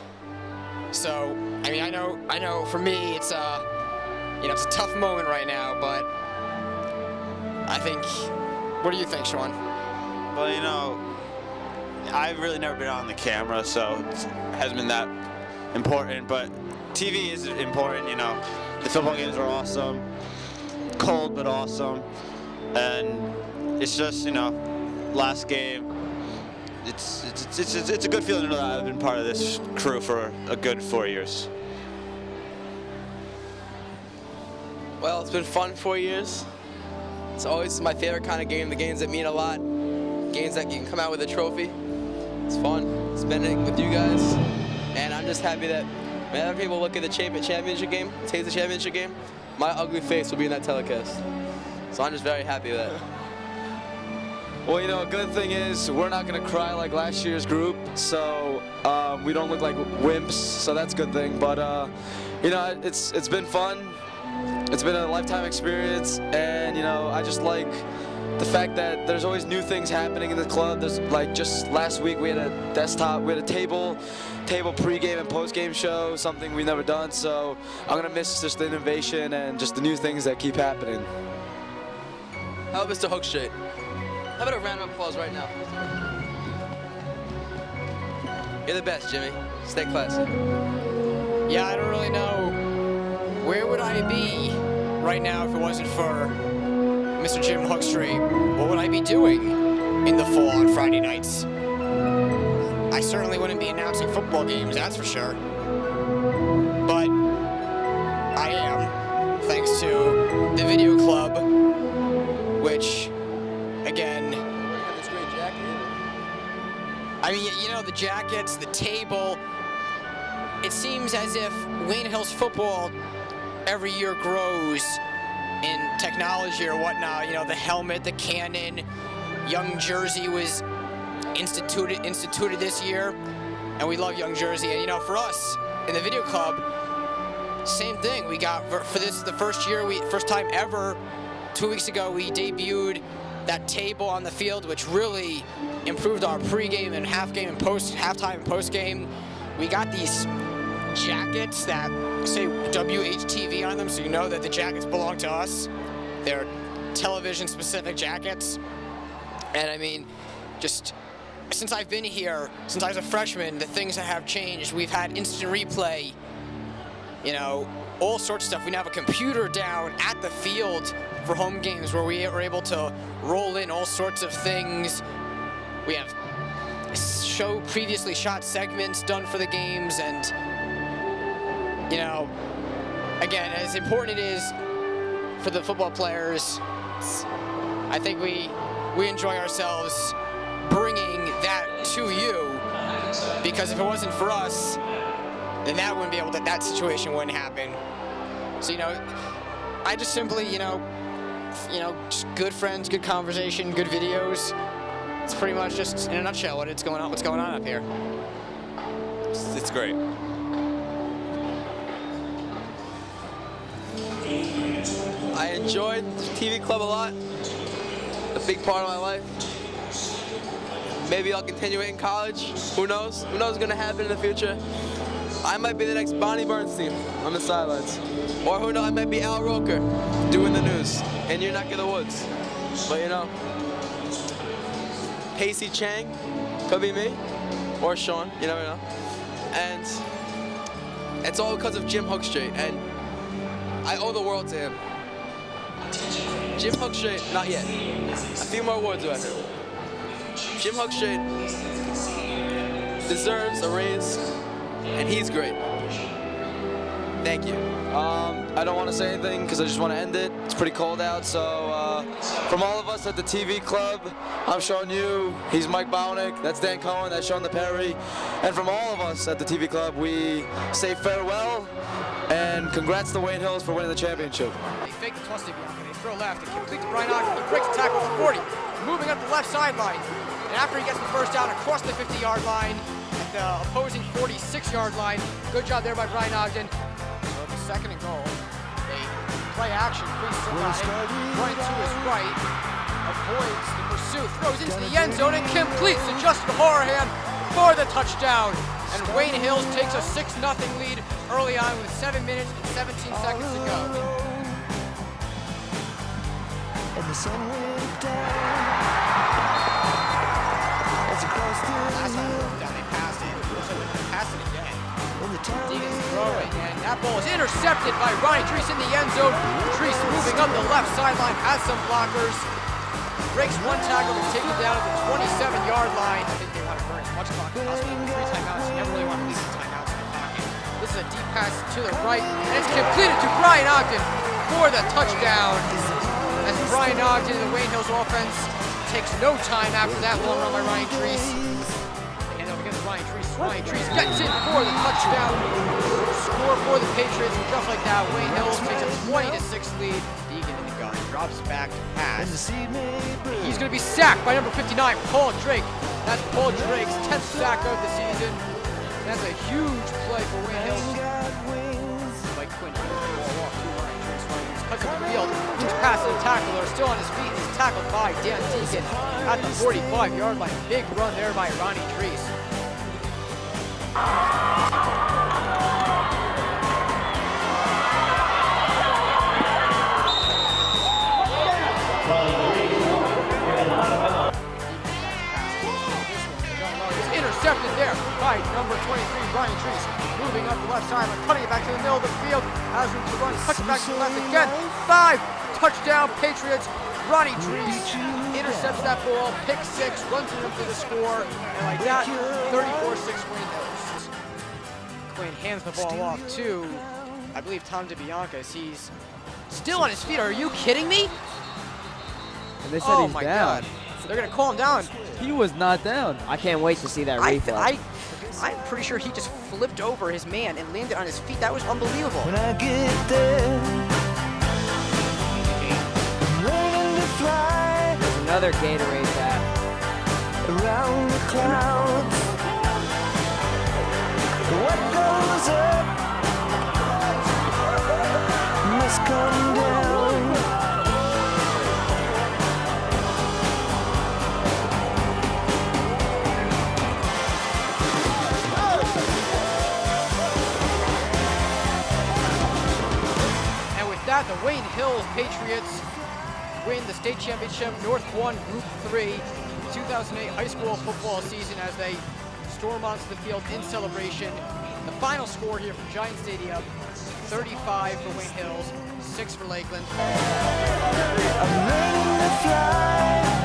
So, I mean, I know for me it's it's a tough moment right now, but I think, what do you think, Sean? Well, I've really never been on the camera, so it hasn't been that important, but TV is important, The football games are awesome, cold but awesome, and it's just, last game, it's a good feeling to know that I've been part of this crew for a good 4 years. Well, it's been fun 4 years. It's always my favorite kind of game, the games that mean a lot, games that you can come out with a trophy. It's fun spending it with you guys, and I'm just happy that whenever people look at the championship game, taste the championship game, my ugly face will be in that telecast. So I'm just very happy with that. Well, you know, a good thing is we're not going to cry like last year's group, so we don't look like wimps, so that's a good thing. But, you know, it's been fun. It's been a lifetime experience, and, you know, I just like the fact that there's always new things happening in the club. There's, like, just last week we had a table pre-game and post-game show, something we've never done, so I'm going to miss just the innovation and just the new things that keep happening. How about Mr. Hookstraight? How about a round of applause right now? You're the best, Jimmy. Stay classy. Yeah, I don't really know. Where would I be right now if it wasn't for Mr. Jim Hookstraight? What would I be doing in the fall on Friday nights? I certainly wouldn't be announcing football games, that's for sure. But I am, thanks to the video club, which, again, I mean, you know, the jackets, the table, it seems as if Wayne Hills football every year grows in technology or whatnot. You know, the helmet, the cannon, Young Jersey was instituted this year, and we love Young Jersey. And, you know, for us in the video club, same thing. We got, for this, the first time ever, 2 weeks ago, we debuted that table on the field, which really improved our pregame and halftime and postgame. We got these jackets that say WHTV on them, so you know that the jackets belong to us. They're television-specific jackets. And I mean, just since I've been here, since I was a freshman, the things that have changed. We've had instant replay, you know, all sorts of stuff. We now have a computer down at the field for home games where we are able to roll in all sorts of things. We have previously shot segments done for the games, and, you know, again, as important it is for the football players, I think we enjoy ourselves bringing that to you, because if it wasn't for us, then that situation wouldn't happen. So, you know, I just simply, you know, just good friends, good conversation, good videos. It's pretty much just in a nutshell what's going on up here. It's great. I enjoyed the TV club a lot. A big part of my life. Maybe I'll continue it in college. Who knows? Who knows what's gonna happen in the future? I might be the next Bonnie Bernstein on the sidelines. Or who knows, I might be Al Roker doing the news in your neck of the woods. But, you know, Pacey Chang, could be me, or Sean, you never know. And it's all because of Jim Hookstraight, and I owe the world to him. Jim Hookstraight, not yet. A few more words about him. Jim Hookstraight deserves a raise, and he's great. Thank you. I don't want to say anything because I just want to end it. It's pretty cold out, so from all of us at the TV club, I'm Sean Yu, he's Mike Botwinick, that's Dan Cohen, that's Sean DiPeri, and from all of us at the TV club, we say farewell and congrats to Wayne Hills for winning the championship. They fake the toss to Bianca, they throw left, it completes to Brian Ogden, he breaks the tackle at the 40, moving up the left sideline, and after he gets the first down across the 50-yard line, at the opposing 46-yard line, good job there by Brian Ogden. So the 2nd and goal. They play action, please running to his right, avoids the pursuit, throws into the end zone and completes to Justin Horahan for the touchdown. And Wayne Hills takes a 6-0 lead early on with 7 minutes and 17 seconds to go. And the sun went down. Last time they looked down, they passed it. So they passed it again. Deegan's throwing, and that ball is intercepted by Ronnie Treese in the end zone. Treese moving up the left sideline, has some blockers. Breaks one tackle to take it down at the 27-yard line. I think they want to much clock possible. 3 timeouts. You never really want to leave the timeouts in your pocket. This is a deep pass to the right, and it's completed to Brian Ogden for the touchdown. As Brian Ogden, the Wayne Hills offense, takes no time after that long run by Ryan Treese. And over against Ryan Treese. Ryan Treese gets in for the touchdown. Score for the Patriots, and just like that, Wayne Hills takes a 20-6 lead. Deegan in the gun, drops back to pass. He's going to be sacked by number 59, Paul Drake. That's Paul Drake's 10th sack of the season. That's a huge play for Wayne Hills. Mike Quinn hands the ball off to Ryan Treese. Ryan Treese cuts up the field. He's passing the tackler, still on his feet. He's tackled by Dan Deegan at the 45-yard line. Big run there by Ronnie Treese. Intercepted there by number 23, Ryan Treese. Moving up the left side, cutting it back to the middle of the field. Has room to run, cuts it back to the left again. 5, touchdown Patriots. Ronnie Treese intercepts that ball, pick 6, runs it in for the score. And like that, 34-6 Wayne Hills. Quinn hands the ball off to, I believe, Tom DeBianca. He's still on his feet. Are you kidding me? And they said he's my down. God. They're going to call him down. He was not down. I can't wait to see that replay. I'm pretty sure he just flipped over his man and landed on his feet. That was unbelievable. When I get there, learning to fly. There's another Gatorade tap. Around the clouds. What goes up must come down. The Wayne Hills Patriots win the state championship, North 1 Group 3, 2008 high school football season as they storm onto the field in celebration. The final score here from Giant Stadium, 35 for Wayne Hills, 6 for Lakeland. I'm learning to fly.